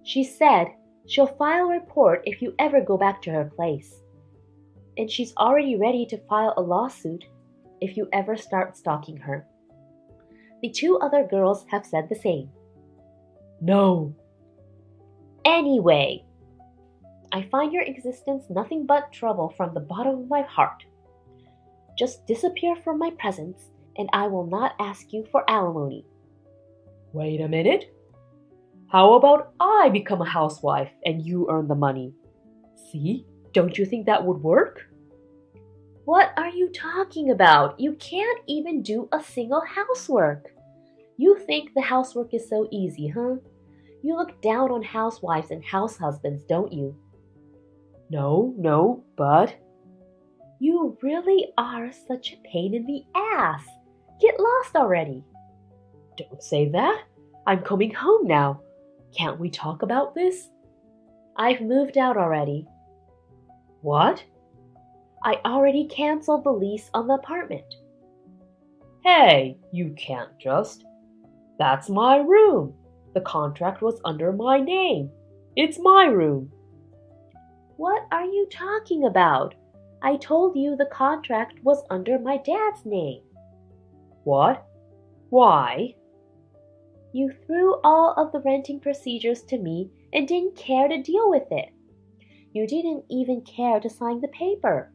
She said she'll file a report if you ever go back to her place. And she's already ready to file a lawsuit if you ever start stalking her. The 2 other girls have said the same. No. Anyway, I find your existence nothing but trouble from the bottom of my heart. Just disappear from my presence, and I will not ask you for alimony. Wait a minute. How about I become a housewife and you earn the money? See? Don't you think that would work? What are you talking about? You can't even do a single housework. You think the housework is so easy, huh? You look down on housewives and house husbands, don't you? No, but... You really are such a pain in the ass. Get lost already. Don't say that. I'm coming home now. Can't we talk about this? I've moved out already. What? I already canceled the lease on the apartment. Hey, you can't just. That's my room. The contract was under my name. It's my room. What are you talking about? I told you the contract was under my dad's name. What? Why? You threw all of the renting procedures to me and didn't care to deal with it. You didn't even care to sign the paper.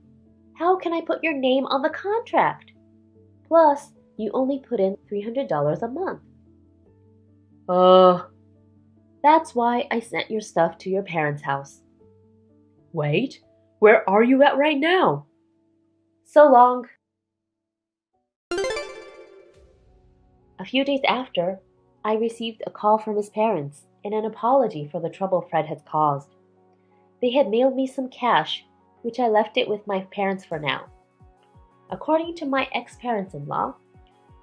How can I put your name on the contract? Plus, you only put in $300 a month. That's why I sent your stuff to your parents' house. Wait, where are you at right now? So long. A few days after, I received a call from his parents and an apology for the trouble Fred had caused. They had mailed me some cash, which I left it with my parents for now. According to my ex-parents-in-law,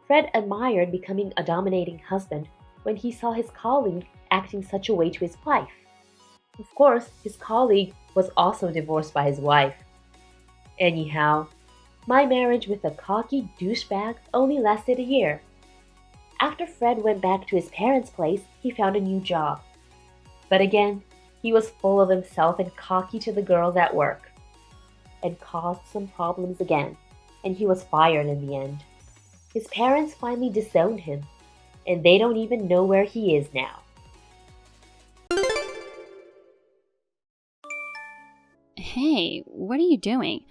Fred admired becoming a dominating husband when he saw his colleague acting such a way to his wife. Of course, his colleague was also divorced by his wife. Anyhow, my marriage with a cocky douchebag only lasted a year. After Fred went back to his parents' place, he found a new job. But again, he was full of himself and cocky to the girls at work, and caused some problems again, and he was fired in the end. His parents finally disowned him, and they don't even know where he is now. Hey, what are you doing?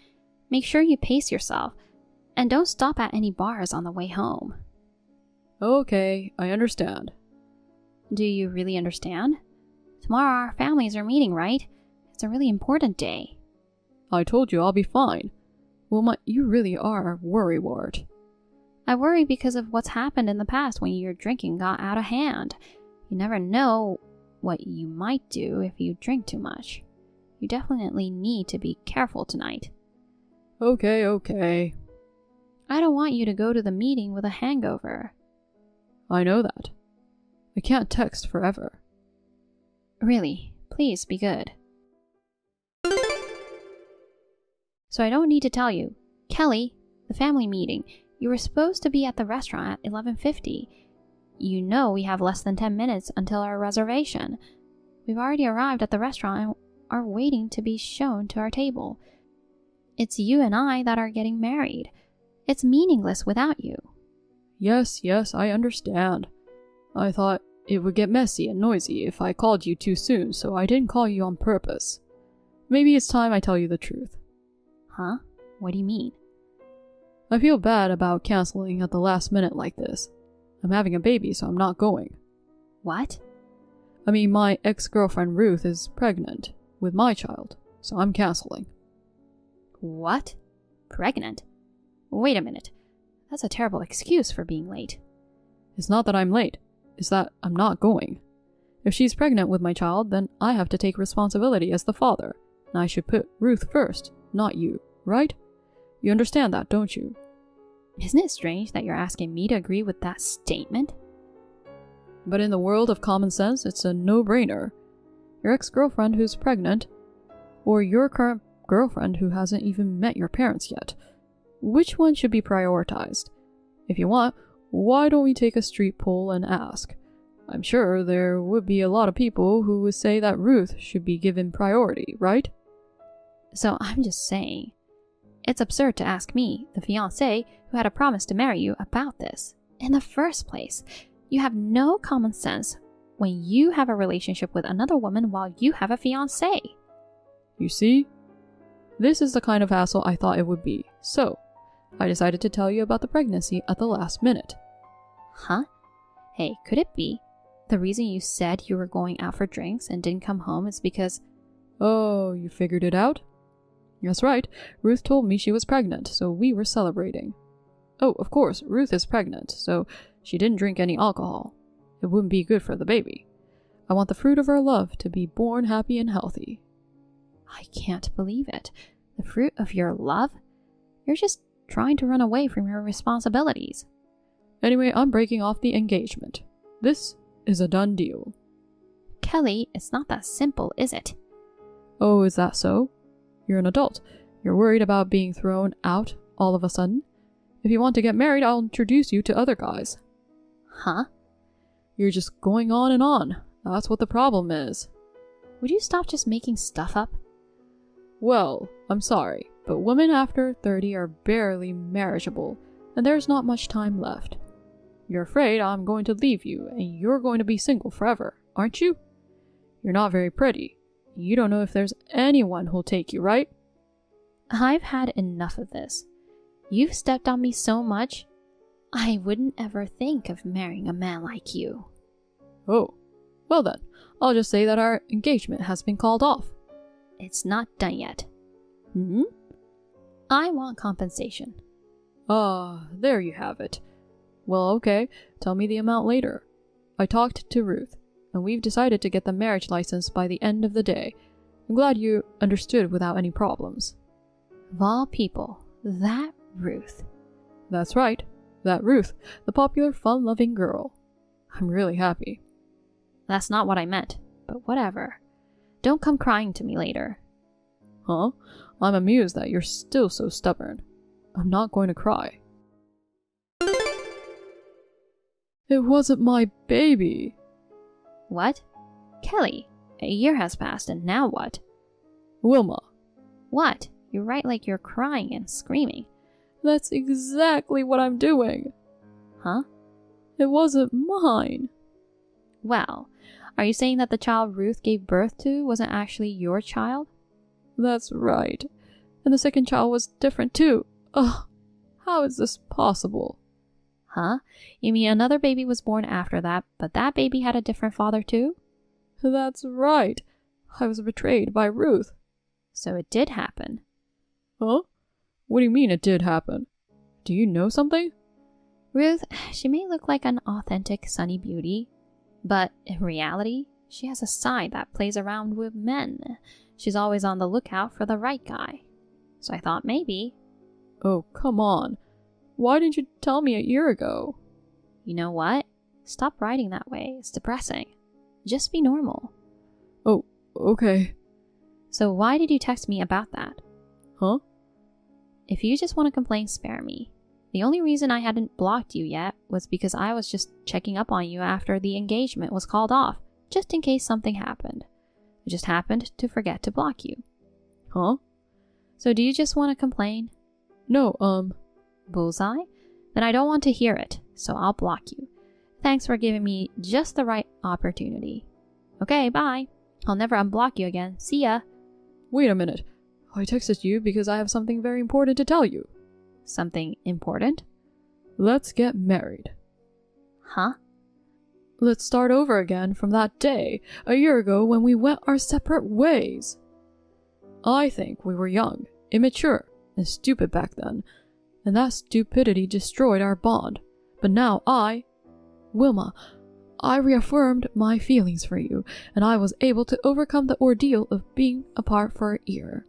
Make sure you pace yourself, and don't stop at any bars on the way home. Okay, I understand. Do you really understand? Tomorrow our families are meeting, right? It's a really important day. I told you I'll be fine. Wilma, you really are worrywart. I worry because of what's happened in the past when your drinking got out of hand. You never know what you might do if you drink too much. You definitely need to be careful tonight. Okay. I don't want you to go to the meeting with a hangover. I know that. I can't text forever. Really, please be good. So I don't need to tell you. Kelly, the family meeting, you were supposed to be at the restaurant at 11:50. You know we have less than 10 minutes until our reservation. We've already arrived at the restaurant and are waiting to be shown to our table. It's you and I that are getting married. It's meaningless without you. Yes, I understand. I thought it would get messy and noisy if I called you too soon, so I didn't call you on purpose. Maybe it's time I tell you the truth. Huh? What do you mean? I feel bad about canceling at the last minute like this. I'm having a baby, so I'm not going. What? I mean, my ex-girlfriend Ruth is pregnant with my child, so I'm canceling. What? Pregnant? Wait a minute. That's a terrible excuse for being late. It's not that I'm late. It's that I'm not going. If she's pregnant with my child, then I have to take responsibility as the father, and I should put Ruth first, not you, right? You understand that, don't you? Isn't it strange that you're asking me to agree with that statement? But in the world of common sense, it's a no-brainer. Your ex-girlfriend who's pregnant, or your current girlfriend who hasn't even met your parents yet. Which one should be prioritized? If you want, why don't we take a street poll and ask? I'm sure there would be a lot of people who would say that Ruth should be given priority, right? So I'm just saying, it's absurd to ask me, the fiancé who had a promise to marry you, about this. In the first place, you have no common sense when you have a relationship with another woman while you have a fiancé? You see? This is the kind of hassle I thought it would be, so I decided to tell you about the pregnancy at the last minute. Huh? Hey, could it be the reason you said you were going out for drinks and didn't come home is because... Oh, you figured it out? That's right, Ruth told me she was pregnant, so we were celebrating. Oh, of course, Ruth is pregnant, so she didn't drink any alcohol. It wouldn't be good for the baby. I want the fruit of our love to be born happy and healthy. I can't believe it. The fruit of your love? You're just trying to run away from your responsibilities. Anyway, I'm breaking off the engagement. This is a done deal. Kelly, it's not that simple, is it? Oh, is that so? You're an adult. You're worried about being thrown out all of a sudden? If you want to get married, I'll introduce you to other guys. Huh? You're just going on and on. That's what the problem is. Would you stop just making stuff up? Well, I'm sorry, but women after 30 are barely marriageable, and there's not much time left. You're afraid I'm going to leave you, and you're going to be single forever, aren't you? You're not very pretty. You don't know if there's anyone who'll take you, right? I've had enough of this. You've stepped on me so much. I wouldn't ever think of marrying a man like you. Oh, well then, I'll just say that our engagement has been called off. It's not done yet. Hmm? I want compensation. Ah, there you have it. Well, okay, tell me the amount later. I talked to Ruth, and we've decided to get the marriage license by the end of the day. I'm glad you understood without any problems. Of all people, that Ruth. That's right, that Ruth, the popular, fun-loving girl. I'm really happy. That's not what I meant, but whatever. Don't come crying to me later. Huh? I'm amused that you're still so stubborn. I'm not going to cry. It wasn't my baby. What? Kelly, a year has passed and now what? Wilma. What? You write like you're crying and screaming. That's exactly what I'm doing. Huh? It wasn't mine. Well, are you saying that the child Ruth gave birth to wasn't actually your child? That's right. And the second child was different too. Ugh, how is this possible? Huh? You mean another baby was born after that, but that baby had a different father too? That's right. I was betrayed by Ruth. So it did happen. Huh? What do you mean it did happen? Do you know something? Ruth, she may look like an authentic sunny beauty, but in reality, she has a side that plays around with men. She's always on the lookout for the right guy. So I thought maybe... Oh, come on. Why didn't you tell me a year ago? You know what? Stop writing that way. It's depressing. Just be normal. Oh, okay. So why did you text me about that? Huh? If you just want to complain, spare me. The only reason I hadn't blocked you yet was because I was just checking up on you after the engagement was called off, just in case something happened. I just happened to forget to block you. Huh? So do you just want to complain? No, Bullseye? Then I don't want to hear it, so I'll block you. Thanks for giving me just the right opportunity. Okay, bye. I'll never unblock you again. See ya. Wait a minute. I texted you because I have something very important to tell you. Something important? Let's get married. Huh? Let's start over again from that day, a year ago, when we went our separate ways. I think we were young, immature, and stupid back then, and that stupidity destroyed our bond. But now Wilma, I reaffirmed my feelings for you, and I was able to overcome the ordeal of being apart for a year.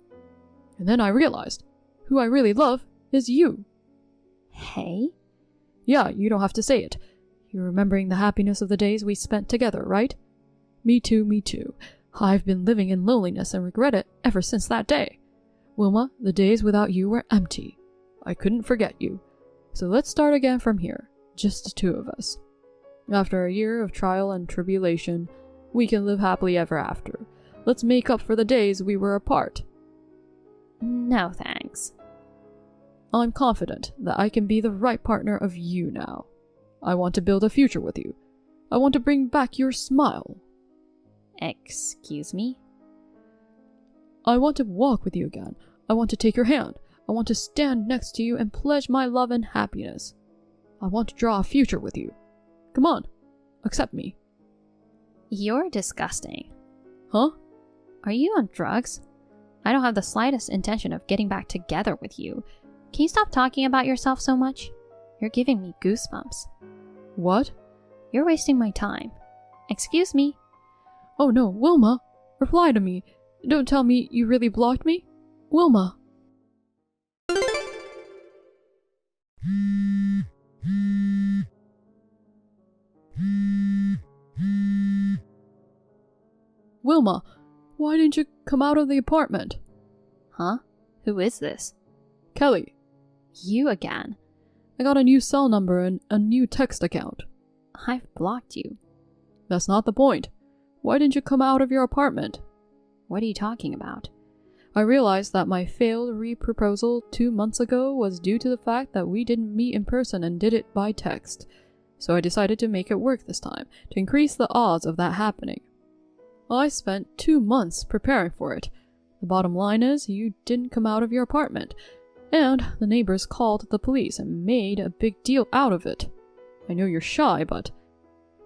And then I realized, who I really love is you. Hey? Yeah, you don't have to say it. You're remembering the happiness of the days we spent together, right? Me too, me too. I've been living in loneliness and regret it ever since that day. Wilma, the days without you were empty. I couldn't forget you. So let's start again from here, just the two of us. After a year of trial and tribulation, we can live happily ever after. Let's make up for the days we were apart. No, thanks. I'm confident that I can be the right partner of you now. I want to build a future with you. I want to bring back your smile. Excuse me? I want to walk with you again. I want to take your hand. I want to stand next to you and pledge my love and happiness. I want to draw a future with you. Come on, accept me. You're disgusting. Huh? Are you on drugs? I don't have the slightest intention of getting back together with you. Can you stop talking about yourself so much? You're giving me goosebumps. What? You're wasting my time. Excuse me? Oh no, Wilma! Reply to me. Don't tell me you really blocked me. Wilma! Wilma, why didn't you come out of the apartment? Huh? Who is this? Kelly. You again. I got a new cell number and a new text account. I've blocked you. That's not the point. Why didn't you come out of your apartment? What are you talking about? I realized that my failed re-proposal 2 months ago was due to the fact that we didn't meet in person and did it by text. So I decided to make it work this time, to increase the odds of that happening. I spent 2 months preparing for it. The bottom line is, you didn't come out of your apartment, and the neighbors called the police and made a big deal out of it. I know you're shy, but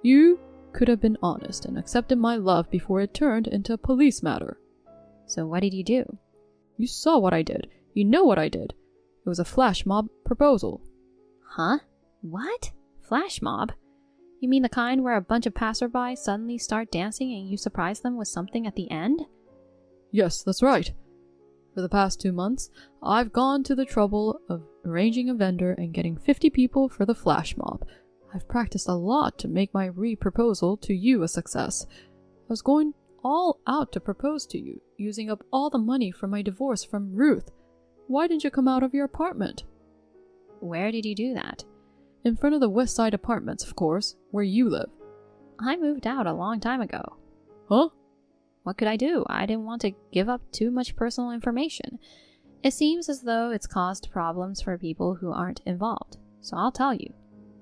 you could have been honest and accepted my love before it turned into a police matter. So what did you do? You saw what I did. You know what I did. It was a flash mob proposal. Huh? What? Flash mob? You mean the kind where a bunch of passersby suddenly start dancing and you surprise them with something at the end? Yes, that's right. For the past 2 months, I've gone to the trouble of arranging a vendor and getting 50 people for the flash mob. I've practiced a lot to make my re-proposal to you a success. I was going all out to propose to you, using up all the money from my divorce from Ruth. Why didn't you come out of your apartment? Where did you do that? In front of the West Side Apartments, of course, where you live. I moved out a long time ago. Huh? What could I do? I didn't want to give up too much personal information. It seems as though it's caused problems for people who aren't involved. So I'll tell you.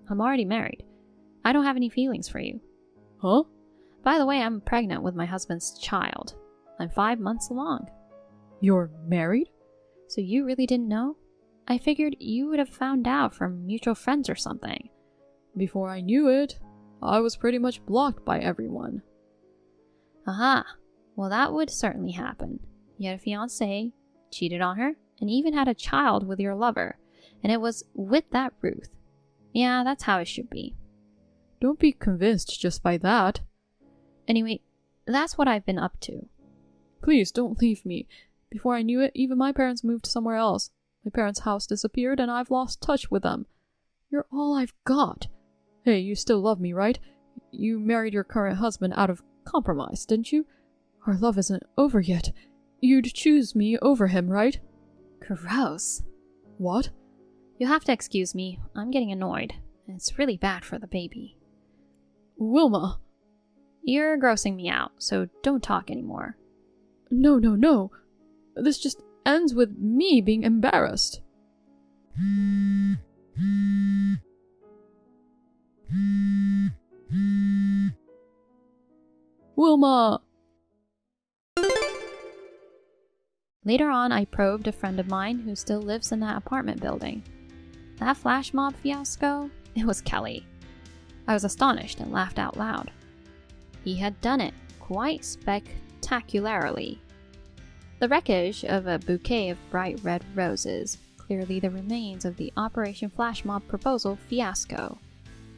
I'm already married. I don't have any feelings for you. Huh? By the way, I'm pregnant with my husband's child. I'm 5 months along. You're married? So you really didn't know? I figured you would have found out from mutual friends or something. Before I knew it, I was pretty much blocked by everyone. Aha. Well, that would certainly happen. You had a fiancée, cheated on her, and even had a child with your lover. And it was with that Ruth. Yeah, that's how it should be. Don't be convinced just by that. Anyway, that's what I've been up to. Please don't leave me. Before I knew it, even my parents moved somewhere else. My parents' house disappeared and I've lost touch with them. You're all I've got. Hey, you still love me, right? You married your current husband out of compromise, didn't you? Our love isn't over yet. You'd choose me over him, right? Gross. What? You'll have to excuse me. I'm getting annoyed. It's really bad for the baby. Wilma! You're grossing me out, so don't talk anymore. No. This just ends with me being embarrassed. Wilma! Later on, I probed a friend of mine who still lives in that apartment building. That flash mob fiasco? It was Kelly. I was astonished and laughed out loud. He had done it quite spectacularly. The wreckage of a bouquet of bright red roses, clearly the remains of the Operation Flash Mob proposal fiasco.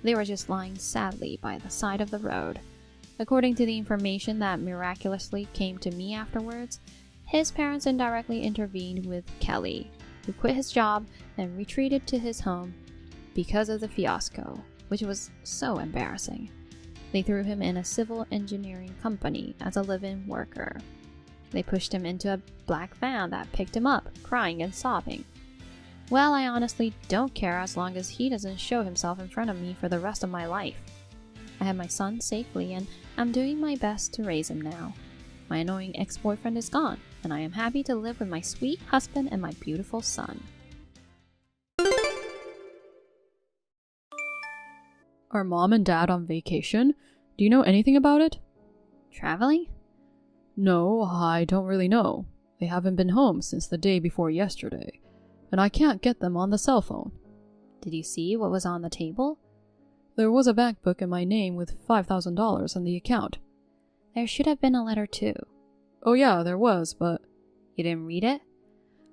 They were just lying sadly by the side of the road. According to the information that miraculously came to me afterwards, his parents indirectly intervened with Kelly, who quit his job and retreated to his home because of the fiasco, which was so embarrassing. They threw him in a civil engineering company as a live-in worker. They pushed him into a black van that picked him up, crying and sobbing. Well, I honestly don't care as long as he doesn't show himself in front of me for the rest of my life. I have my son safely and I'm doing my best to raise him now. My annoying ex-boyfriend is gone, and I am happy to live with my sweet husband and my beautiful son. Are Mom and Dad on vacation? Do you know anything about it? Traveling? No, I don't really know. They haven't been home since the day before yesterday, and I can't get them on the cell phone. Did you see what was on the table? There was a bank book in my name with $5,000 on the account. There should have been a letter too. Oh yeah, there was, but... You didn't read it?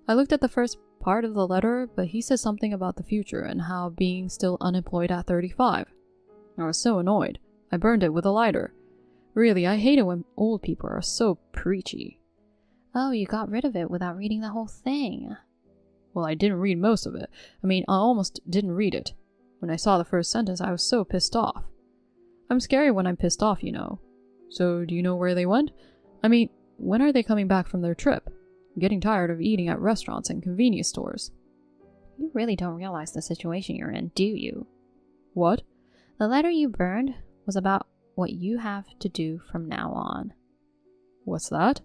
I looked at the first part of the letter, but he said something about the future and how being still unemployed at 35. I was so annoyed. I burned it with a lighter. Really, I hate it when old people are so preachy. Oh, you got rid of it without reading the whole thing. Well, I didn't read most of it. I almost didn't read it. When I saw the first sentence, I was so pissed off. I'm scary when I'm pissed off, you know. So, do you know where they went? When are they coming back from their trip? I'm getting tired of eating at restaurants and convenience stores. You really don't realize the situation you're in, do you? What? The letter you burned was about what you have to do from now on. What's that?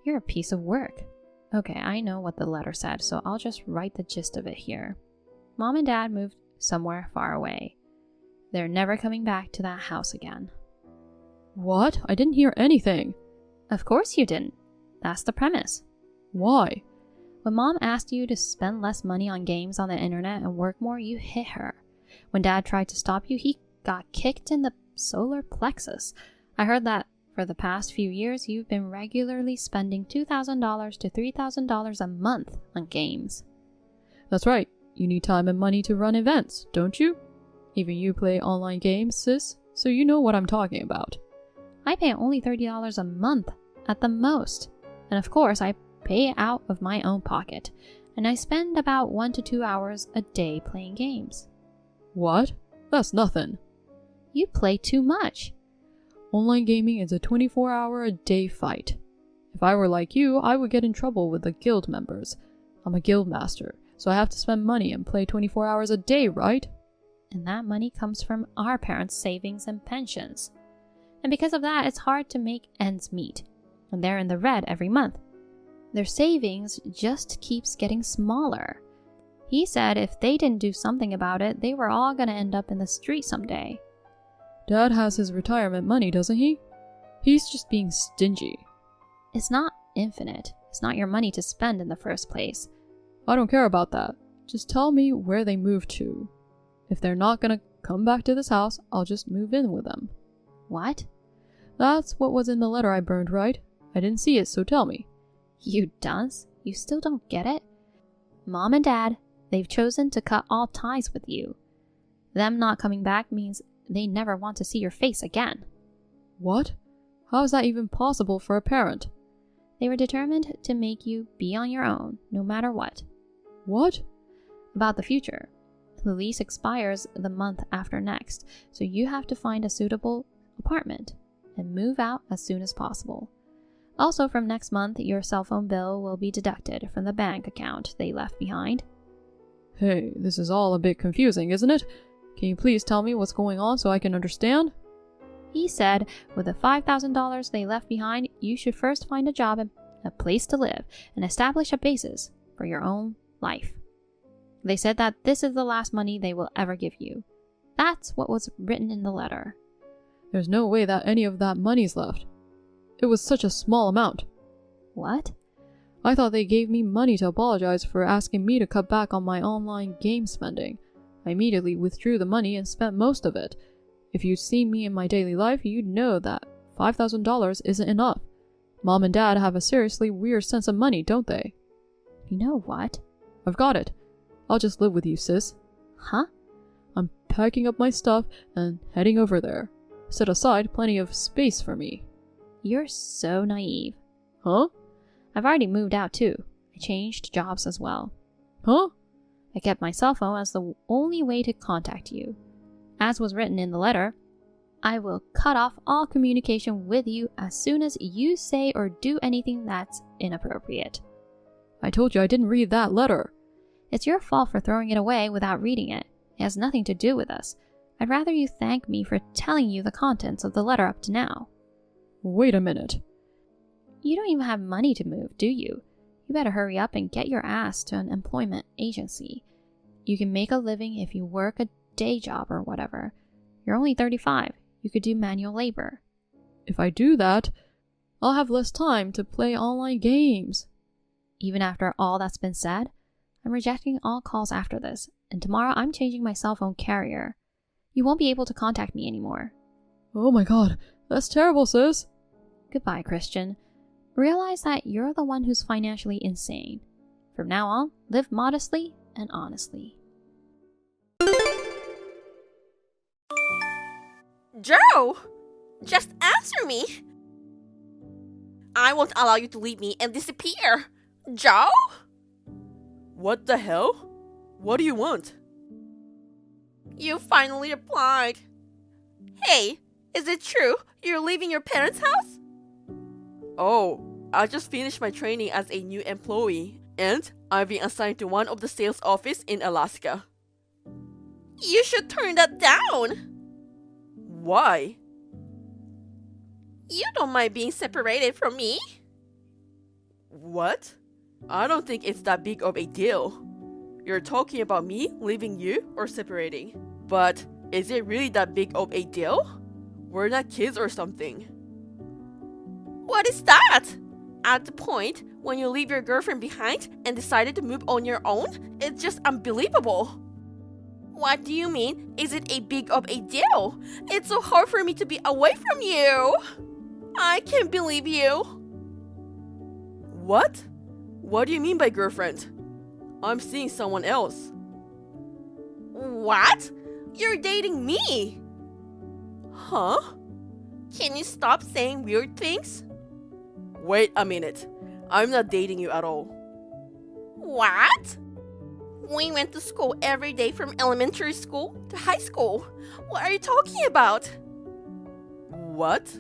You're a piece of work. Okay, I know what the letter said, so I'll just write the gist of it here. Mom and Dad moved somewhere far away. They're never coming back to that house again. What? I didn't hear anything. Of course you didn't. That's the premise. Why? When Mom asked you to spend less money on games on the internet and work more, you hit her. When Dad tried to stop you, he got kicked in the solar plexus. I heard that for the past few years, you've been regularly spending $2,000 to $3,000 a month on games. That's right. You need time and money to run events, don't you? Even you play online games, sis, so you know what I'm talking about. I pay only $30 a month at the most. And of course, I pay out of my own pocket. And I spend about 1 to 2 hours a day playing games. What? That's nothing. You play too much. Online gaming is a 24-hour-a-day fight. If I were like you, I would get in trouble with the guild members. I'm a guild master, so I have to spend money and play 24 hours a day, right? And that money comes from our parents' savings and pensions. And because of that, it's hard to make ends meet. And they're in the red every month. Their savings just keeps getting smaller. He said if they didn't do something about it, they were all going to end up in the street someday. Dad has his retirement money, doesn't he? He's just being stingy. It's not infinite. It's not your money to spend in the first place. I don't care about that. Just tell me where they moved to. If they're not gonna come back to this house, I'll just move in with them. What? That's what was in the letter I burned, right? I didn't see it, so tell me. You dunce? You still don't get it? Mom and Dad, they've chosen to cut all ties with you. Them not coming back means they never want to see your face again. What? How is that even possible for a parent? They were determined to make you be on your own, no matter what. What? About the future. The lease expires the month after next, so you have to find a suitable apartment and move out as soon as possible. Also, from next month, your cell phone bill will be deducted from the bank account they left behind. Hey, this is all a bit confusing, isn't it? Can you please tell me what's going on so I can understand? He said with the $5,000 they left behind, you should first find a job and a place to live and establish a basis for your own life. They said that this is the last money they will ever give you. That's what was written in the letter. There's no way that any of that money's left. It was such a small amount. What? I thought they gave me money to apologize for asking me to cut back on my online game spending. I immediately withdrew the money and spent most of it. If you'd seen me in my daily life, you'd know that $5,000 isn't enough. Mom and Dad have a seriously weird sense of money, don't they? You know what? I've got it. I'll just live with you, sis. Huh? I'm packing up my stuff and heading over there. Set aside plenty of space for me. You're so naive. Huh? I've already moved out too. I changed jobs as well. Huh? I kept my cell phone as the only way to contact you. As was written in the letter, I will cut off all communication with you as soon as you say or do anything that's inappropriate. I told you I didn't read that letter. It's your fault for throwing it away without reading it. It has nothing to do with us. I'd rather you thank me for telling you the contents of the letter up to now. Wait a minute. You don't even have money to move, do you? You better hurry up and get your ass to an employment agency. You can make a living if you work a day job or whatever. You're only 35. You could do manual labor. If I do that, I'll have less time to play online games. Even after all that's been said, I'm rejecting all calls after this, and tomorrow I'm changing my cell phone carrier. You won't be able to contact me anymore. Oh my god, that's terrible, sis. Goodbye, Christian. Realize that you're the one who's financially insane. From now on, live modestly and honestly. Joe! Just answer me! I won't allow you to leave me and disappear! Joe? What the hell? What do you want? You finally replied. Hey, is it true you're leaving your parents' house? Oh, I just finished my training as a new employee, and I've been assigned to one of the sales office in Alaska. You should turn that down! Why? You don't mind being separated from me? What? I don't think it's that big of a deal. You're talking about me leaving you or separating. But is it really that big of a deal? We're not kids or something. What is that? At the point when you leave your girlfriend behind and decided to move on your own, it's just unbelievable. What do you mean? Is it a big of a deal? It's so hard for me to be away from you. I can't believe you. What? What do you mean by girlfriend? I'm seeing someone else. What? You're dating me? Huh? Can you stop saying weird things? Wait a minute. I'm not dating you at all. What? We went to school every day from elementary school to high school. What are you talking about? What?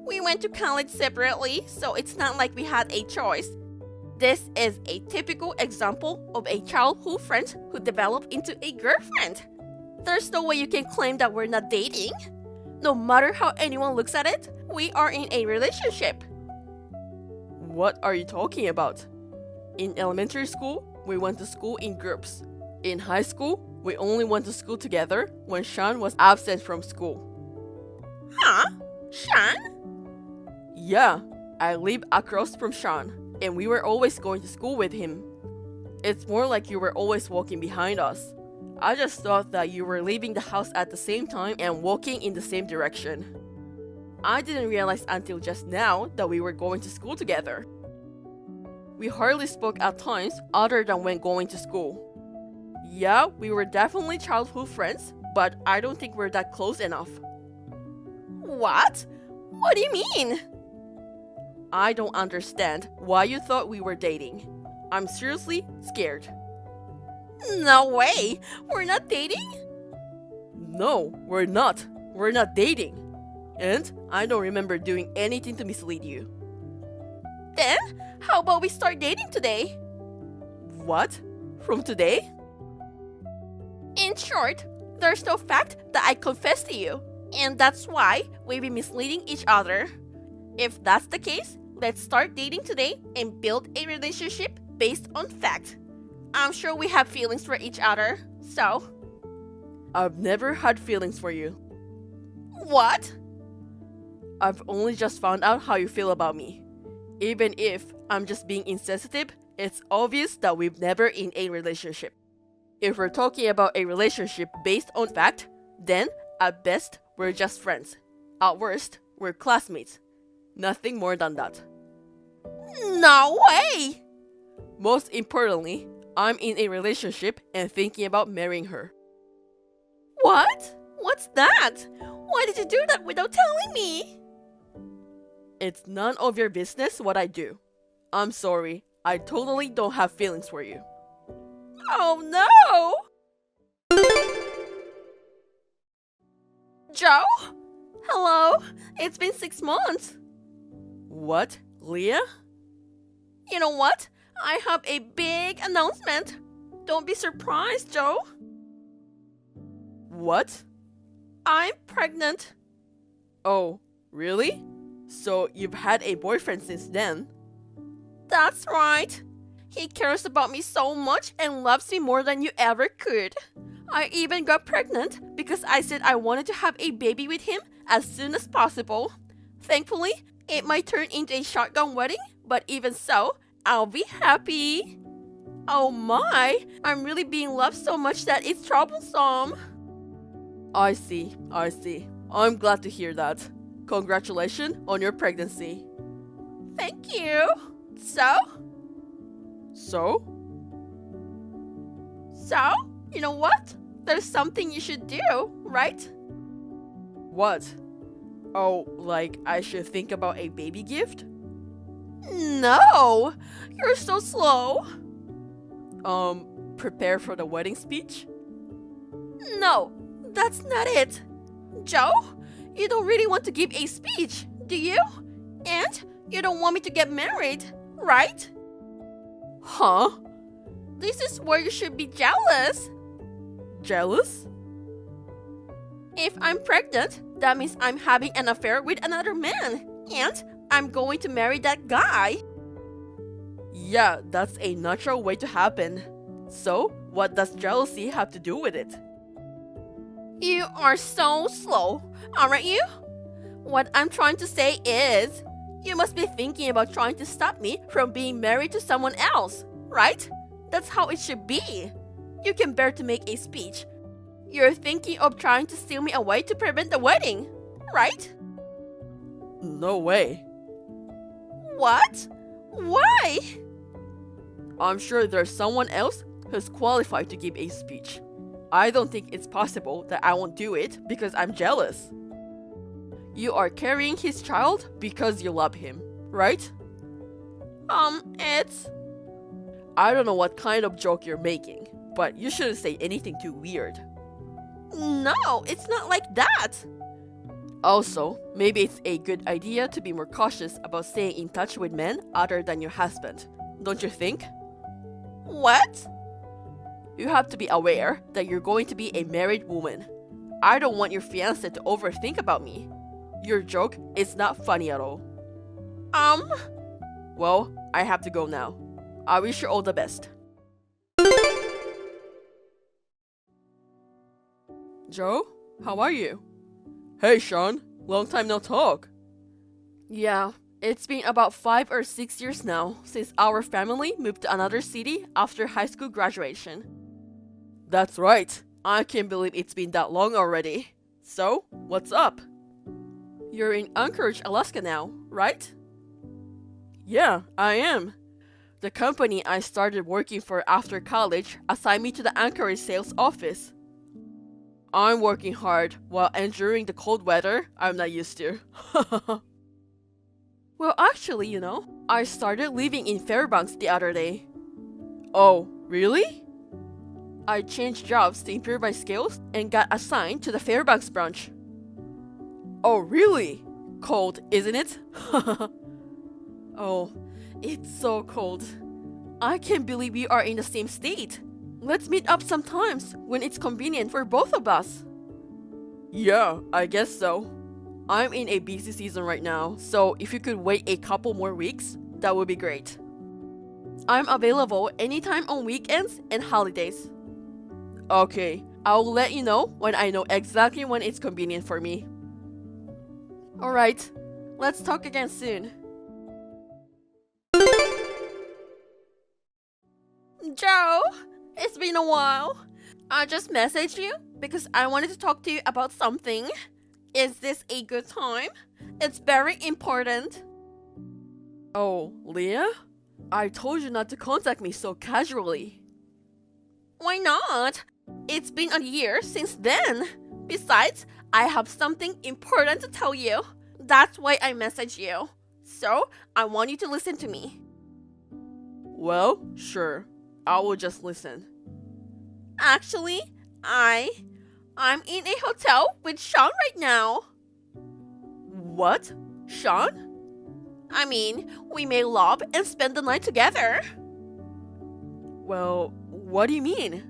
We went to college separately, so it's not like we had a choice. This is a typical example of a childhood friend who developed into a girlfriend. There's no way you can claim that we're not dating. No matter how anyone looks at it, we are in a relationship. What are you talking about? In elementary school, we went to school in groups. In high school, we only went to school together when Sean was absent from school. Huh? Sean? Yeah, I live across from Sean, and we were always going to school with him. It's more like you were always walking behind us. I just thought that you were leaving the house at the same time and walking in the same direction. I didn't realize until just now that we were going to school together. We hardly spoke at times other than when going to school. Yeah, we were definitely childhood friends, but I don't think we're that close enough. What? What do you mean? I don't understand why you thought we were dating. I'm seriously scared. No way! We're not dating? No, we're not. We're not dating. And I don't remember doing anything to mislead you. Then, how about we start dating today? What? From today? In short, there's no fact that I confessed to you, and that's why we've been misleading each other. If that's the case, let's start dating today and build a relationship based on fact. I'm sure we have feelings for each other, so... I've never had feelings for you. What? I've only just found out how you feel about me. Even if I'm just being insensitive, it's obvious that we've never in a relationship. If we're talking about a relationship based on fact, then at best, we're just friends. At worst, we're classmates. Nothing more than that. No way! Most importantly, I'm in a relationship and thinking about marrying her. What? What's that? Why did you do that without telling me? It's none of your business what I do. I'm sorry, I totally don't have feelings for you. Oh no! Joe? Hello? It's been 6 months. What, Leah? You know what? I have a big announcement. Don't be surprised, Joe. What? I'm pregnant. Oh, really? So you've had a boyfriend since then? That's right. He cares about me so much and loves me more than you ever could. I even got pregnant because I said I wanted to have a baby with him as soon as possible. Thankfully, it might turn into a shotgun wedding, but even so, I'll be happy. Oh my, I'm really being loved so much that it's troublesome. I see. I'm glad to hear that. Congratulations on your pregnancy. Thank you. So, you know what? There's something you should do, right? What? Oh, like I should think about a baby gift? No! You're so slow. Prepare for the wedding speech? No, that's not it. Joe, you don't really want to give a speech, do you? And you don't want me to get married, right? Huh? This is where you should be jealous. Jealous? If I'm pregnant, that means I'm having an affair with another man. And I'm going to marry that guy. Yeah, that's a natural way to happen. So, what does jealousy have to do with it? You are so slow, aren't you? What I'm trying to say is, you must be thinking about trying to stop me from being married to someone else, right? That's how it should be. You can bear to make a speech. You're thinking of trying to steal me away to prevent the wedding, right? No way. What? Why? I'm sure there's someone else who's qualified to give a speech. I don't think it's possible that I won't do it because I'm jealous. You are carrying his child because you love him, right? It's... I don't know what kind of joke you're making, but you shouldn't say anything too weird. No, it's not like that. Also, maybe it's a good idea to be more cautious about staying in touch with men other than your husband. Don't you think? What? You have to be aware that you're going to be a married woman. I don't want your fiancé to overthink about me. Your joke is not funny at all. Well, I have to go now. I wish you all the best. Joe, how are you? Hey, Sean. Long time no talk. Yeah, it's been about 5 or 6 years now since our family moved to another city after high school graduation. That's right. I can't believe it's been that long already. So, what's up? You're in Anchorage, Alaska now, right? Yeah, I am. The company I started working for after college assigned me to the Anchorage sales office. I'm working hard while enduring the cold weather I'm not used to. Well, actually, I started living in Fairbanks the other day. Oh, really? I changed jobs to improve my skills and got assigned to the Fairbanks branch. Oh, really? Cold, isn't it? Oh, it's so cold. I can't believe we are in the same state. Let's meet up sometimes when it's convenient for both of us. Yeah, I guess so. I'm in a busy season right now, so if you could wait a couple more weeks, that would be great. I'm available anytime on weekends and holidays. Okay, I'll let you know when I know exactly when it's convenient for me. Alright, let's talk again soon. Joe, it's been a while. I just messaged you because I wanted to talk to you about something. Is this a good time? It's very important. Oh, Leah? I told you not to contact me so casually. Why not? It's been a year since then. Besides, I have something important to tell you. That's why I messaged you. So, I want you to listen to me. Well, sure. I will just listen. Actually, I'm in a hotel with Sean right now. What? Sean? I mean, we made love and spend the night together. Well, what do you mean?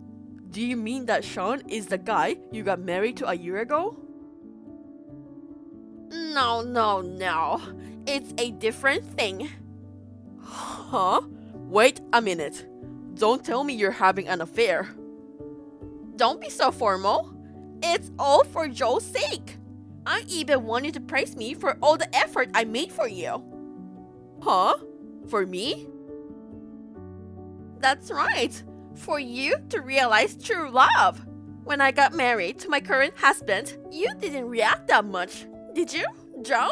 Do you mean that Sean is the guy you got married to a year ago? No. It's a different thing. Huh? Wait a minute. Don't tell me you're having an affair. Don't be so formal. It's all for Joe's sake. I even want you to praise me for all the effort I made for you. Huh? For me? That's right. For you to realize true love. When I got married to my current husband, you didn't react that much, did you, Joe?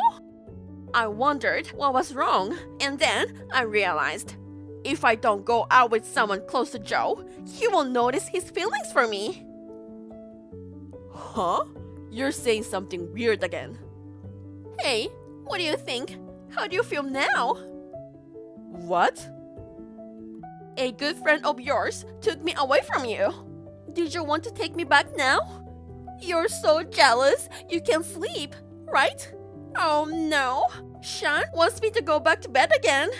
I wondered what was wrong, and then I realized if I don't go out with someone close to Joe, he will notice his feelings for me. Huh? You're saying something weird again. Hey, what do you think? How do you feel now? What? A good friend of yours took me away from you. Did you want to take me back now? You're so jealous you can't sleep, right? Oh no, Sean wants me to go back to bed again.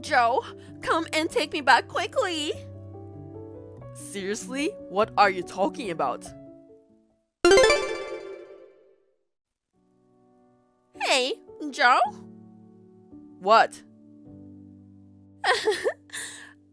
Joe, come and take me back quickly. Seriously? What are you talking about? Hey, Joe? What?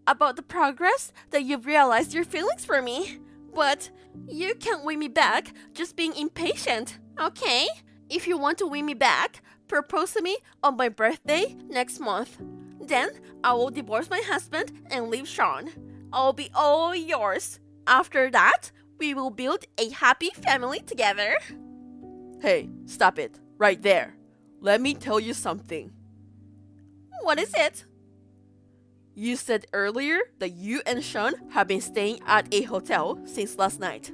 About the progress that you've realized your feelings for me. But you can't win me back just being impatient, okay? If you want to win me back, propose to me on my birthday next month. Then I will divorce my husband and leave Sean. I'll be all yours. After that, we will build a happy family together. Hey, stop it. Right there. Let me tell you something. What is it? You said earlier that you and Sean have been staying at a hotel since last night.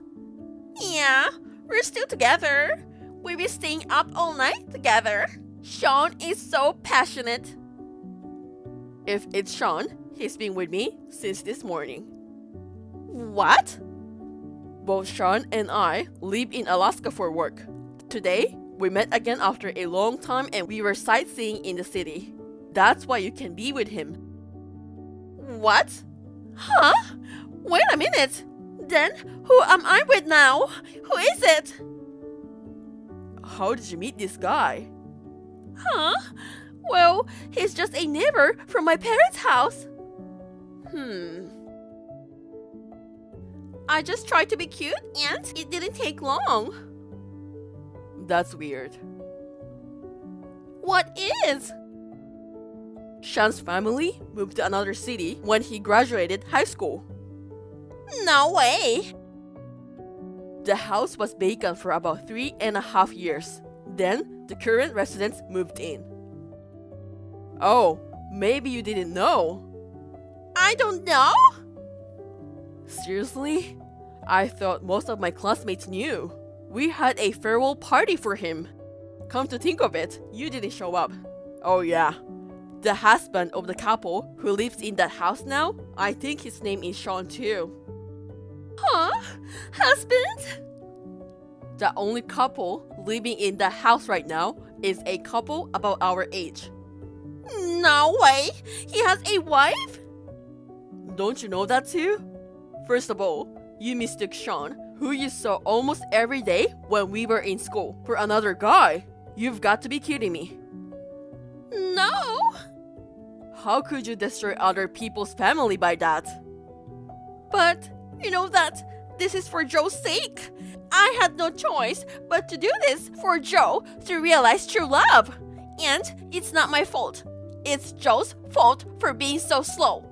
Yeah, we're still together. We've been staying up all night together. Sean is so passionate. If it's Sean, he's been with me since this morning. What? Both Sean and I live in Alaska for work. Today, we met again after a long time and we were sightseeing in the city. That's why you can be with him. What? Huh? Wait a minute. Then, who am I with now? Who is it? How did you meet this guy? Huh? Well, he's just a neighbor from my parents' house. I just tried to be cute and it didn't take long. That's weird. What is? Sean's family moved to another city when he graduated high school. No way. The house was vacant for about 3.5 years. Then, the current residents moved in. Oh, maybe you didn't know. I don't know. Seriously? I thought most of my classmates knew. We had a farewell party for him. Come to think of it, you didn't show up. Oh yeah. The husband of the couple who lives in that house now, I think his name is Sean too. Huh? Husband? The only couple living in the house right now is a couple about our age. No way! He has a wife? Don't you know that too? First of all, you mistook Sean, who you saw almost every day when we were in school, for another guy. You've got to be kidding me. No! How could you destroy other people's family by that? But you know that this is for Joe's sake. I had no choice but to do this for Joe to realize true love. And it's not my fault. It's Joe's fault for being so slow.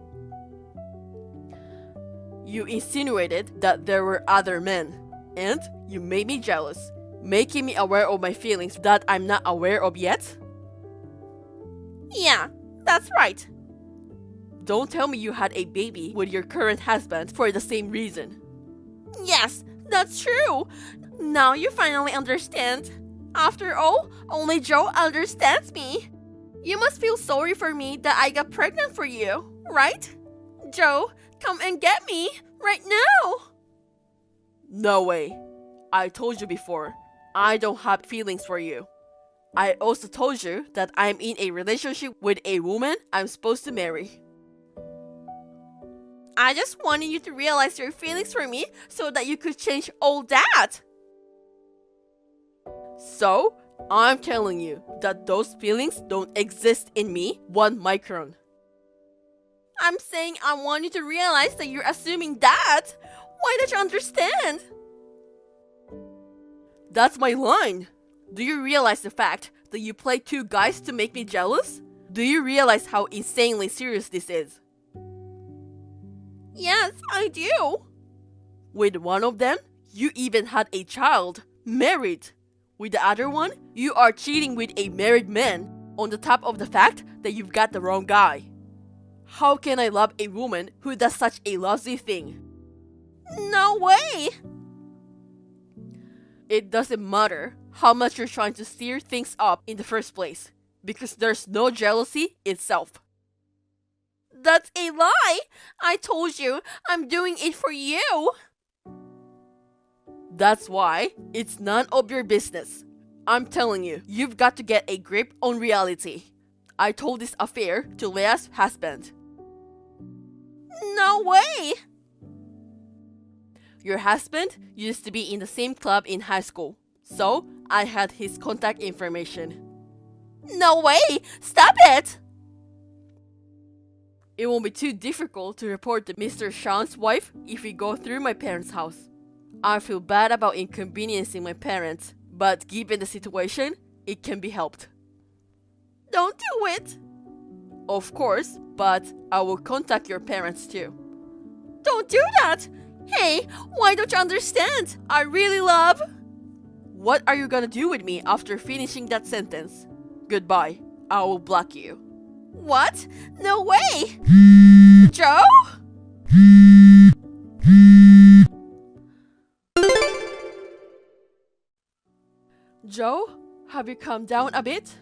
You insinuated that there were other men, and you made me jealous, making me aware of my feelings that I'm not aware of yet? Yeah, that's right. Don't tell me you had a baby with your current husband for the same reason. Yes, that's true. Now you finally understand. After all, only Joe understands me. You must feel sorry for me that I got pregnant for you, right? Joe, come and get me right now. No way. I told you before, I don't have feelings for you. I also told you that I'm in a relationship with a woman I'm supposed to marry. I just wanted you to realize your feelings for me so that you could change all that. So, I'm telling you that those feelings don't exist in me 1 micron. I'm saying I want you to realize that you're assuming that. Why don't you understand? That's my line. Do you realize the fact that you played two guys to make me jealous? Do you realize how insanely serious this is? Yes, I do. With one of them, you even had a child, married. With the other one, you are cheating with a married man, on the top of the fact that you've got the wrong guy. How can I love a woman who does such a lousy thing? No way! It doesn't matter how much you're trying to steer things up in the first place, because there's no jealousy itself. That's a lie! I told you, I'm doing it for you! That's why it's none of your business. I'm telling you, you've got to get a grip on reality. I told this affair to Leah's husband. No way! Your husband used to be in the same club in high school, so I had his contact information. No way! Stop it! It won't be too difficult to report to Mr. Sean's wife if we go through my parents' house. I feel bad about inconveniencing my parents, but given the situation, it can be helped. Don't do it! Of course, but I will contact your parents too. Don't do that! Hey, why don't you understand? I really love... What are you gonna do with me after finishing that sentence? Goodbye. I will block you. What? No way! Joe? Joe, have you calmed down a bit?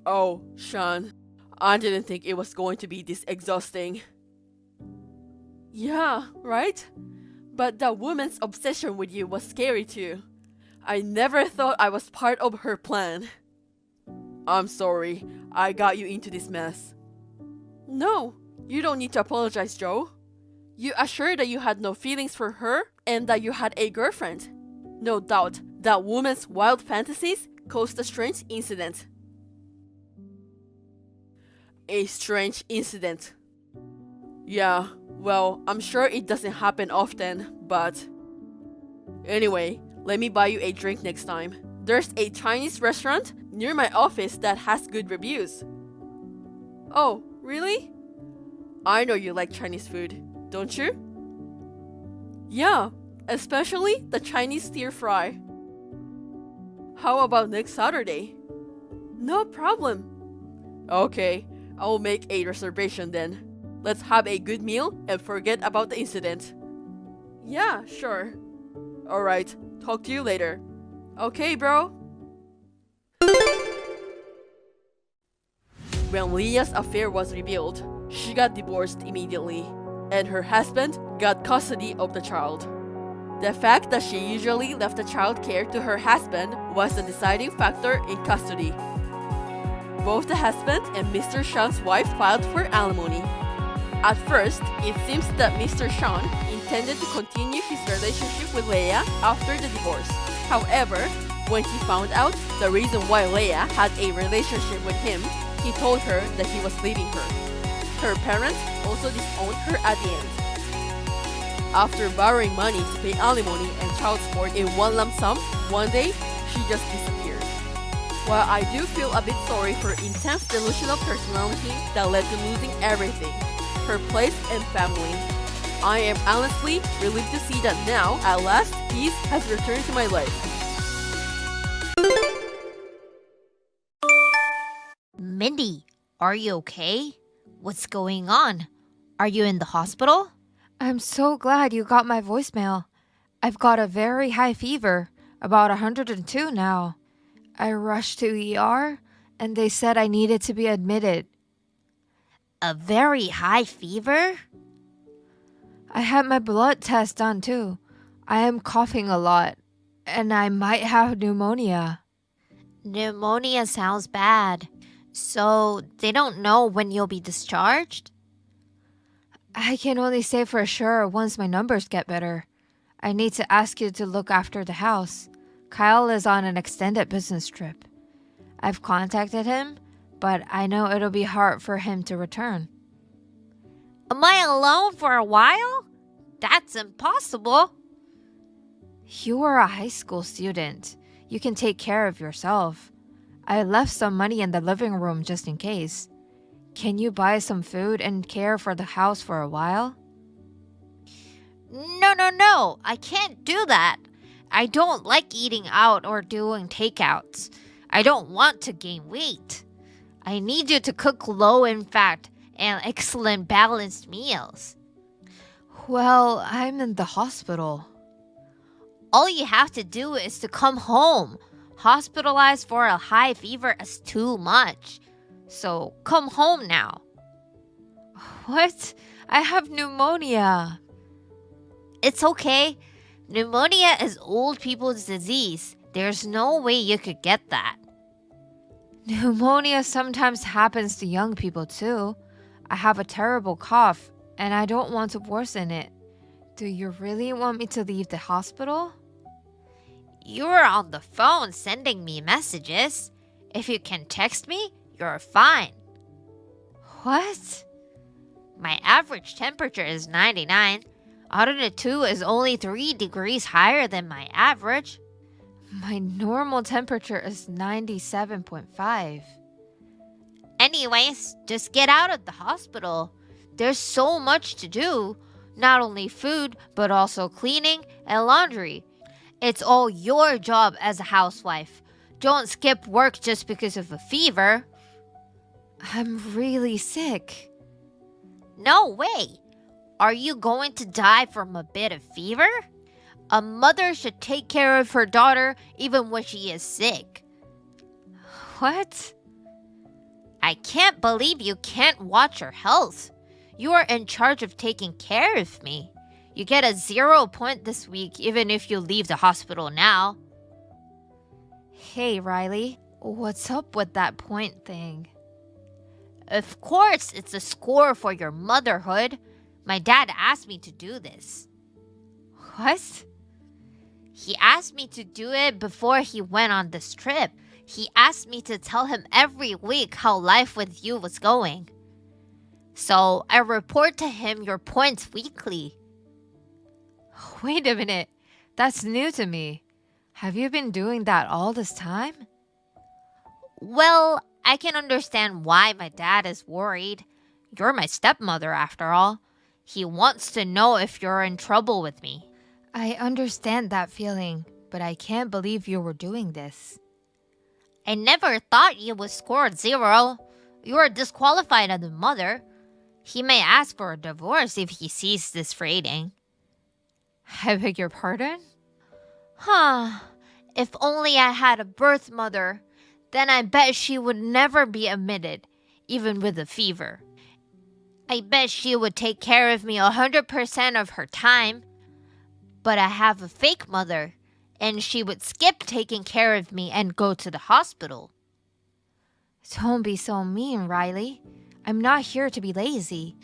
Oh, Sean, I didn't think it was going to be this exhausting. Yeah, right? But that woman's obsession with you was scary too. I never thought I was part of her plan. I'm sorry, I got you into this mess. No, you don't need to apologize, Joe. You assured that you had no feelings for her and that you had a girlfriend. No doubt, that woman's wild fantasies caused a strange incident. A strange incident. Yeah, well, I'm sure it doesn't happen often, but... Anyway, let me buy you a drink next time. There's a Chinese restaurant near my office that has good reviews. Oh, really? I know you like Chinese food, don't you? Yeah, especially the Chinese stir fry. How about next Saturday? No problem. Okay, I will make a reservation then. Let's have a good meal and forget about the incident. Yeah, sure. Alright, talk to you later. Okay, bro? When Leah's affair was revealed, she got divorced immediately, and her husband got custody of the child. The fact that she usually left the child care to her husband was the deciding factor in custody. Both the husband and Mr. Sean's wife filed for alimony. At first, it seems that Mr. Sean intended to continue his relationship with Leah after the divorce. However, when he found out the reason why Leah had a relationship with him, he told her that he was leaving her. Her parents also disowned her at the end. After borrowing money to pay alimony and child support in one lump sum, one day, she just disappeared. While I do feel a bit sorry for her intense delusional personality that led to losing everything, her place and family, I am honestly relieved to see that now, at last, peace has returned to my life. Mindy, are you okay? What's going on? Are you in the hospital? I'm so glad you got my voicemail. I've got a very high fever, about 102 now. I rushed to ER, and they said I needed to be admitted. A very high fever? I had my blood test done too. I am coughing a lot, and I might have pneumonia. Pneumonia sounds bad. So they don't know when you'll be discharged? I can only say for sure once my numbers get better. I need to ask you to look after the house. Kyle is on an extended business trip. I've contacted him, but I know it'll be hard for him to return. Am I alone for a while? That's impossible. You are a high school student. You can take care of yourself. I left some money in the living room just in case. Can you buy some food and care for the house for a while? No. I can't do that. I don't like eating out or doing takeouts. I don't want to gain weight. I need you to cook low in fat and excellent balanced meals. Well, I'm in the hospital. All you have to do is to come home. Hospitalized for a high fever is too much. So come home now. What? I have pneumonia. It's okay. Pneumonia is old people's disease. There's no way you could get that. Pneumonia sometimes happens to young people too. I have a terrible cough, and I don't want to worsen it. Do you really want me to leave the hospital? You were on the phone sending me messages. If you can text me, you're fine. What? My average temperature is 99. 102 is only 3 degrees higher than my average. My normal temperature is 97.5. Anyways, just get out of the hospital. There's so much to do. Not only food, but also cleaning and laundry. It's all your job as a housewife. Don't skip work just because of a fever. I'm really sick. No way. Are you going to die from a bit of fever? A mother should take care of her daughter even when she is sick. What? I can't believe you can't watch your health. You are in charge of taking care of me. You get a 0 point this week even if you leave the hospital now. Hey, Riley, what's up with that point thing? Of course, it's a score for your motherhood. My dad asked me to do this. What? He asked me to do it before he went on this trip. He asked me to tell him every week how life with you was going. So I report to him your points weekly. Wait a minute. That's new to me. Have you been doing that all this time? Well, I can understand why my dad is worried. You're my stepmother after all. He wants to know if you're in trouble with me. I understand that feeling, but I can't believe you were doing this. I never thought you would score 0. You are disqualified as a mother. He may ask for a divorce if he sees this rating. I beg your pardon? If only I had a birth mother, then I bet she would never be admitted, even with a fever. I bet she would take care of me 100% of her time. But I have a fake mother, and she would skip taking care of me and go to the hospital. Don't be so mean, Riley. I'm not here to be lazy.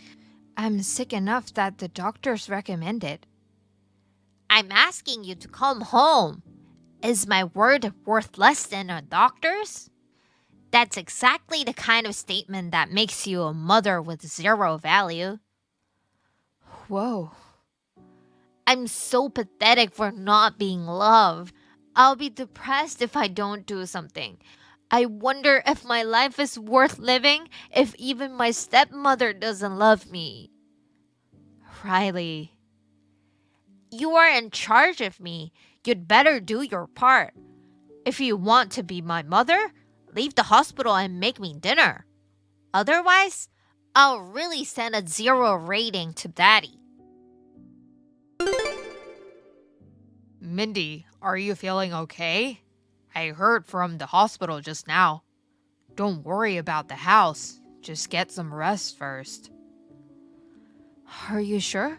I'm sick enough that the doctors recommend it. I'm asking you to come home. Is my word worth less than a doctor's? That's exactly the kind of statement that makes you a mother with 0 value. Whoa. I'm so pathetic for not being loved. I'll be depressed if I don't do something. I wonder if my life is worth living if even my stepmother doesn't love me. Riley, you are in charge of me. You'd better do your part. If you want to be my mother, leave the hospital and make me dinner. Otherwise, I'll really send a 0 rating to Daddy. Mindy, are you feeling okay? I heard from the hospital just now. Don't worry about the house. Just get some rest first. Are you sure?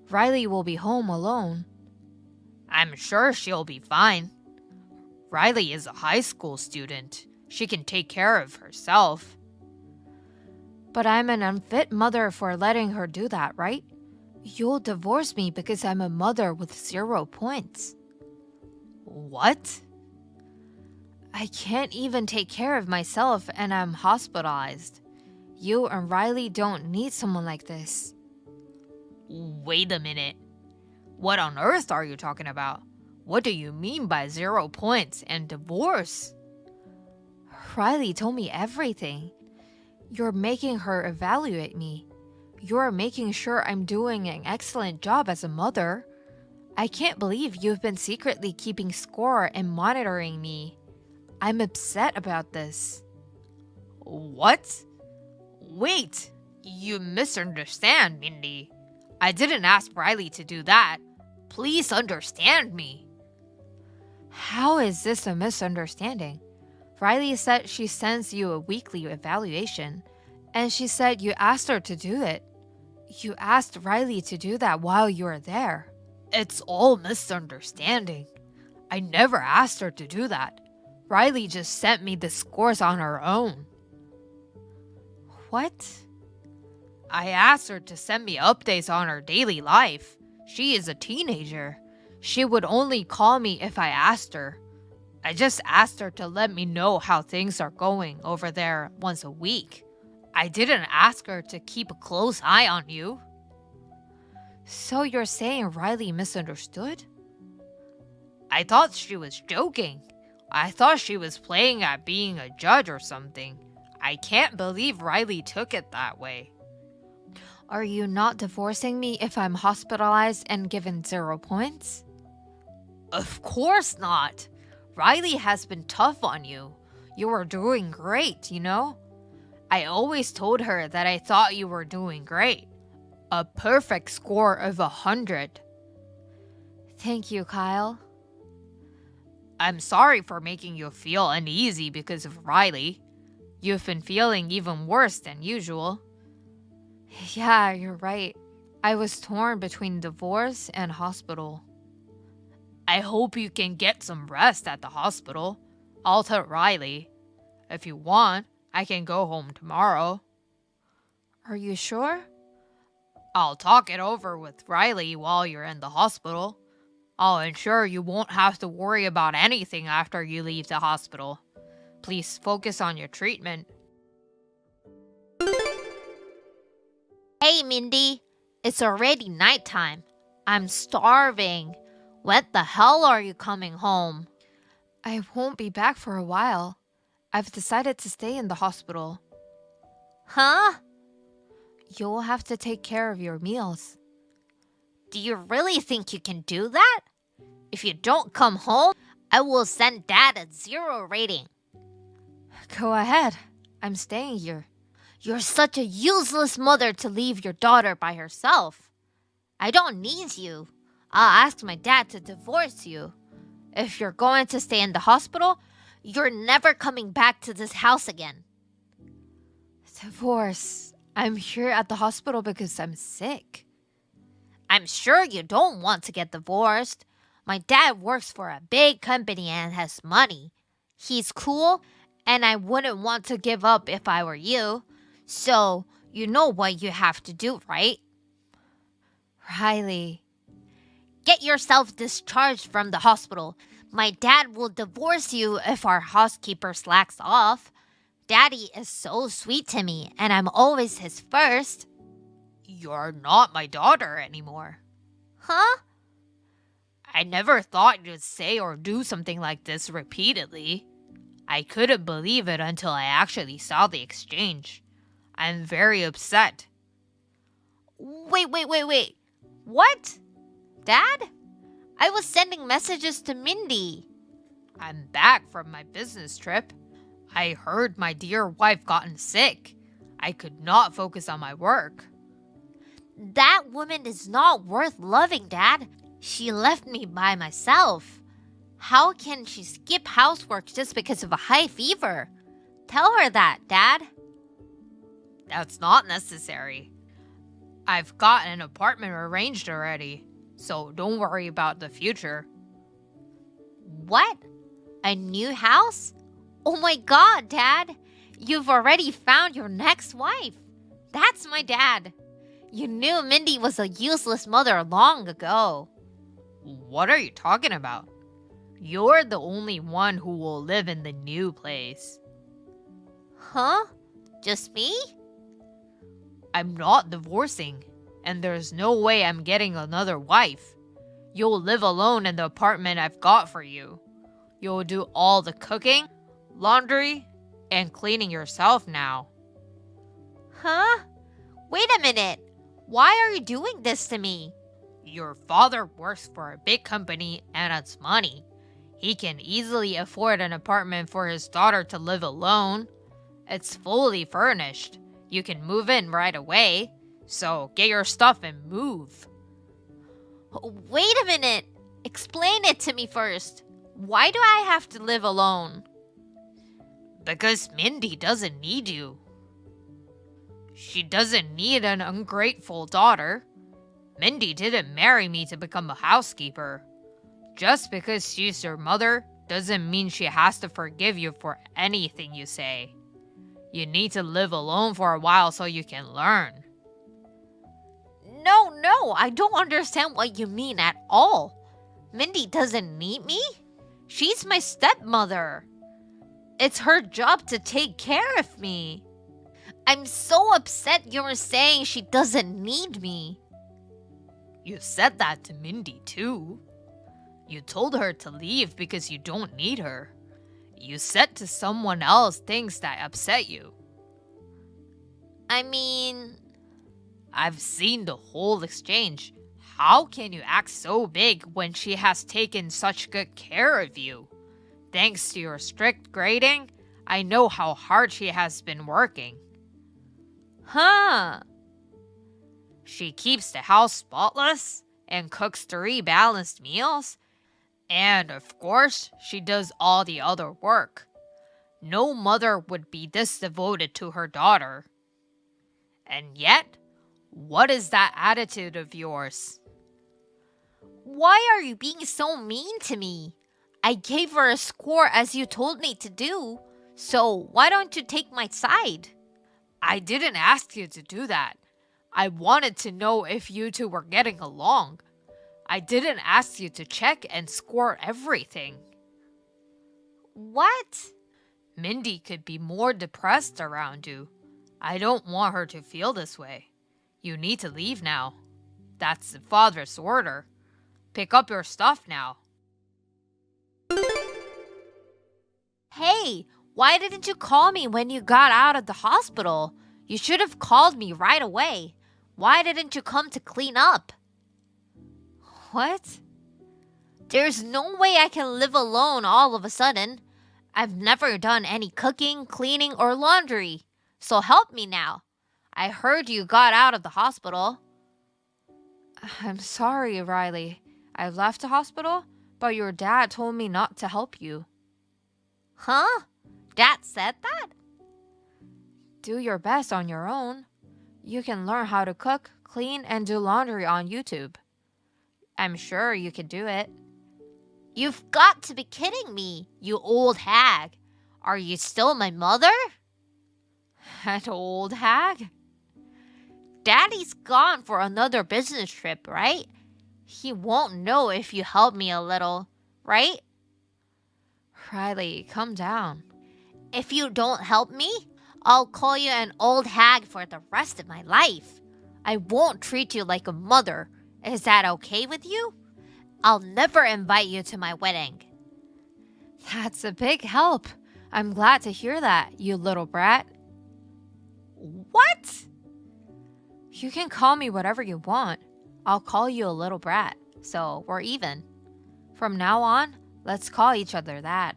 Riley will be home alone. I'm sure she'll be fine. Riley is a high school student. She can take care of herself. But I'm an unfit mother for letting her do that, right? You'll divorce me because I'm a mother with 0 points. What? I can't even take care of myself and I'm hospitalized. You and Riley don't need someone like this. Wait a minute. What on earth are you talking about? What do you mean by 0 points and divorce? Riley told me everything. You're making her evaluate me. You're making sure I'm doing an excellent job as a mother. I can't believe you've been secretly keeping score and monitoring me. I'm upset about this. What? Wait, you misunderstand, Mindy. I didn't ask Riley to do that. Please understand me. How is this a misunderstanding? Riley said she sends you a weekly evaluation, and she said you asked her to do it. You asked Riley to do that while you were there. It's all misunderstanding. I never asked her to do that. Riley just sent me the scores on her own. What? I asked her to send me updates on her daily life. She is a teenager. She would only call me if I asked her. I just asked her to let me know how things are going over there once a week. I didn't ask her to keep a close eye on you. So you're saying Riley misunderstood? I thought she was joking. I thought she was playing at being a judge or something. I can't believe Riley took it that way. Are you not divorcing me if I'm hospitalized and given 0 points? Of course not. Riley has been tough on you. You were doing great, you know? I always told her that I thought you were doing great. A perfect score of 100. Thank you, Kyle. I'm sorry for making you feel uneasy because of Riley. You've been feeling even worse than usual. Yeah, you're right. I was torn between divorce and hospital. I hope you can get some rest at the hospital. I'll tell Riley. If you want, I can go home tomorrow. Are you sure? I'll talk it over with Riley while you're in the hospital. I'll ensure you won't have to worry about anything after you leave the hospital. Please focus on your treatment. Hey, Mindy. It's already nighttime. I'm starving. When the hell are you coming home? I won't be back for a while. I've decided to stay in the hospital. Huh? You'll have to take care of your meals. Do you really think you can do that? If you don't come home, I will send Dad a 0 rating. Go ahead. I'm staying here. You're such a useless mother to leave your daughter by herself. I don't need you. I'll ask my dad to divorce you. If you're going to stay in the hospital, you're never coming back to this house again. Divorce. I'm here at the hospital because I'm sick. I'm sure you don't want to get divorced. My dad works for a big company and has money. He's cool, and I wouldn't want to give up if I were you. So, you know what you have to do, right? Riley. Get yourself discharged from the hospital. My dad will divorce you if our housekeeper slacks off. Daddy is so sweet to me, and I'm always his first. You're not my daughter anymore. Huh? I never thought you'd say or do something like this repeatedly. I couldn't believe it until I actually saw the exchange. I'm very upset. Wait. What? Dad? I was sending messages to Mindy. I'm back from my business trip. I heard my dear wife gotten sick. I could not focus on my work. That woman is not worth loving, Dad. She left me by myself. How can she skip housework just because of a high fever? Tell her that, Dad. That's not necessary. I've got an apartment arranged already, so don't worry about the future. What? A new house? Oh my god, Dad! You've already found your next wife. That's my dad. You knew Mindy was a useless mother long ago. What are you talking about? You're the only one who will live in the new place. Huh? Just me? I'm not divorcing. and there's no way I'm getting another wife. You'll live alone in the apartment I've got for you. You'll do all the cooking, laundry, and cleaning yourself now. Huh? Wait a minute. Why are you doing this to me? Your father works for a big company and it's money. He can easily afford an apartment for his daughter to live alone. It's fully furnished. You can move in right away. So get your stuff and move. Wait a minute. Explain it to me first. Why do I have to live alone? Because Mindy doesn't need you. She doesn't need an ungrateful daughter. Mindy didn't marry me to become a housekeeper. Just because she's your mother doesn't mean she has to forgive you for anything you say. You need to live alone for a while so you can learn. No, I don't understand what you mean at all. Mindy doesn't need me. She's my stepmother. It's her job to take care of me. I'm so upset you're saying she doesn't need me. You said that to Mindy too. You told her to leave because you don't need her. You said to someone else things that upset you. I mean, I've seen the whole exchange. How can you act so big when she has taken such good care of you? Thanks to your strict grading, I know how hard she has been working. huh? She keeps the house spotless and cooks 3 balanced meals. And of course, she does all the other work. No mother would be this devoted to her daughter. And yet, what is that attitude of yours? Why are you being so mean to me? I gave her a score as you told me to do, so why don't you take my side? I didn't ask you to do that. I wanted to know if you two were getting along. I didn't ask you to check and score everything. What? Mindy could be more depressed around you. I don't want her to feel this way. You need to leave now. That's the father's order. Pick up your stuff now. Hey, why didn't you call me when you got out of the hospital? You should have called me right away. Why didn't you come to clean up? What? There's no way I can live alone all of a sudden. I've never done any cooking, cleaning, or laundry. So help me now. I heard you got out of the hospital. I'm sorry, Riley. I left the hospital, but your dad told me not to help you. Huh? Dad said that? Do your best on your own. You can learn how to cook, clean, and do laundry on YouTube. I'm sure you can do it. You've got to be kidding me, you old hag. Are you still my mother? An old hag? Daddy's gone for another business trip, right? He won't know if you help me a little, right? Riley, calm down. If you don't help me, I'll call you an old hag for the rest of my life. I won't treat you like a mother. Is that okay with you? I'll never invite you to my wedding. That's a big help. I'm glad to hear that, you little brat. What? You can call me whatever you want. I'll call you a little brat, so we're even. From now on, let's call each other that.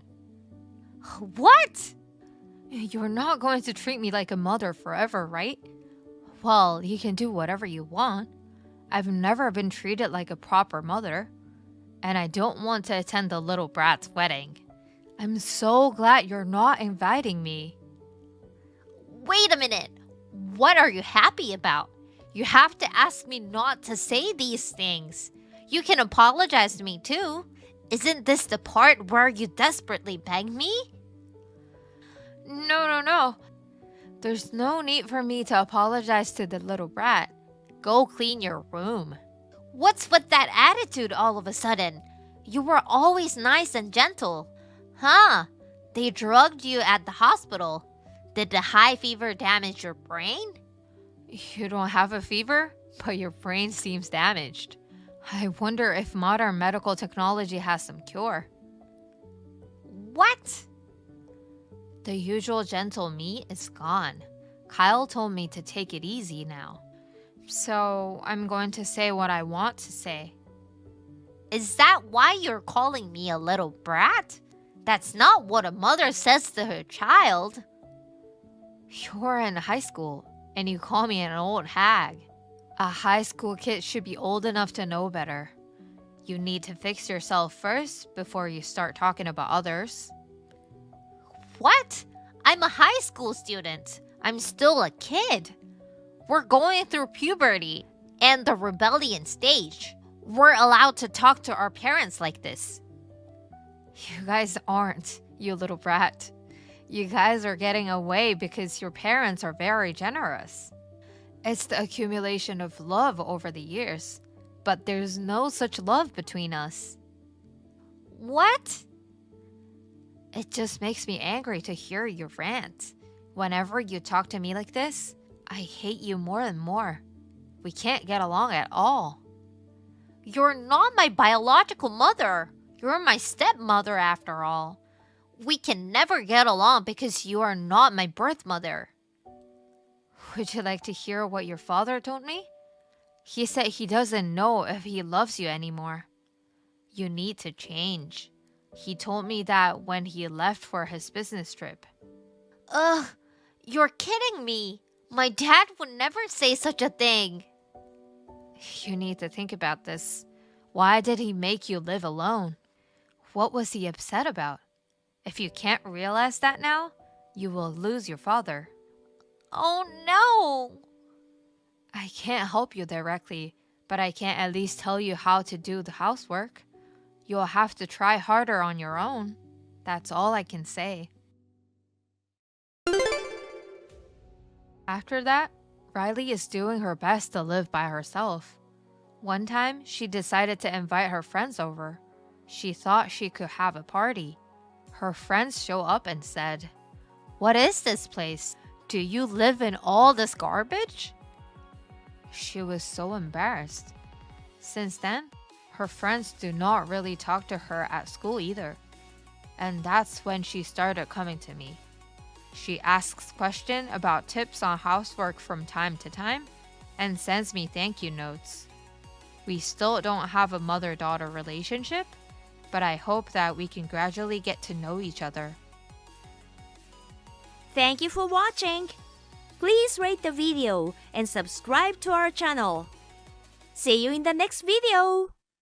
What? You're not going to treat me like a mother forever, right? Well, you can do whatever you want. I've never been treated like a proper mother. And I don't want to attend the little brat's wedding. I'm so glad you're not inviting me. Wait a minute. What are you happy about? You have to ask me not to say these things. You can apologize to me too. Isn't this the part where you desperately beg me? No. There's no need for me to apologize to the little brat. Go clean your room. What's with that attitude all of a sudden? You were always nice and gentle. Huh? They drugged you at the hospital. Did the high fever damage your brain? You don't have a fever? but your brain seems damaged. I wonder if modern medical technology has some cure. What? The usual gentle me is gone. Kyle told me to take it easy now. So I'm going to say what I want to say. Is that why you're calling me a little brat? That's not what a mother says to her child. You're in high school, and you call me an old hag. A high school kid should be old enough to know better. You need to fix yourself first before you start talking about others. What? I'm a high school student. I'm still a kid. We're going through puberty and the rebellion stage. We're allowed to talk to our parents like this. You guys aren't, you little brat. You guys are getting away because your parents are very generous. It's the accumulation of love over the years, but there's no such love between us. What? It just makes me angry to hear your rant. Whenever you talk to me like this, I hate you more and more. We can't get along at all. You're not my biological mother. You're my stepmother after all. We can never get along because you are not my birth mother. Would you like to hear what your father told me? He said he doesn't know if he loves you anymore. You need to change. He told me that when he left for his business trip. Ugh, you're kidding me. My dad would never say such a thing. You need to think about this. Why did he make you live alone? What was he upset about? If you can't realize that now, you will lose your father. Oh no! I can't help you directly, but I can at least tell you how to do the housework. You'll have to try harder on your own. That's all I can say. After that, Riley is doing her best to live by herself. One time, she decided to invite her friends over. She thought she could have a party. Her friends show up and said, "What is this place? Do you live in all this garbage?" She was so embarrassed. Since then, her friends do not really talk to her at school either. And that's when she started coming to me. She asks questions about tips on housework from time to time and sends me thank you notes. We still don't have a mother-daughter relationship, but I hope that we can gradually get to know each other. Thank you for watching. Please rate the video and subscribe to our channel. See you in the next video.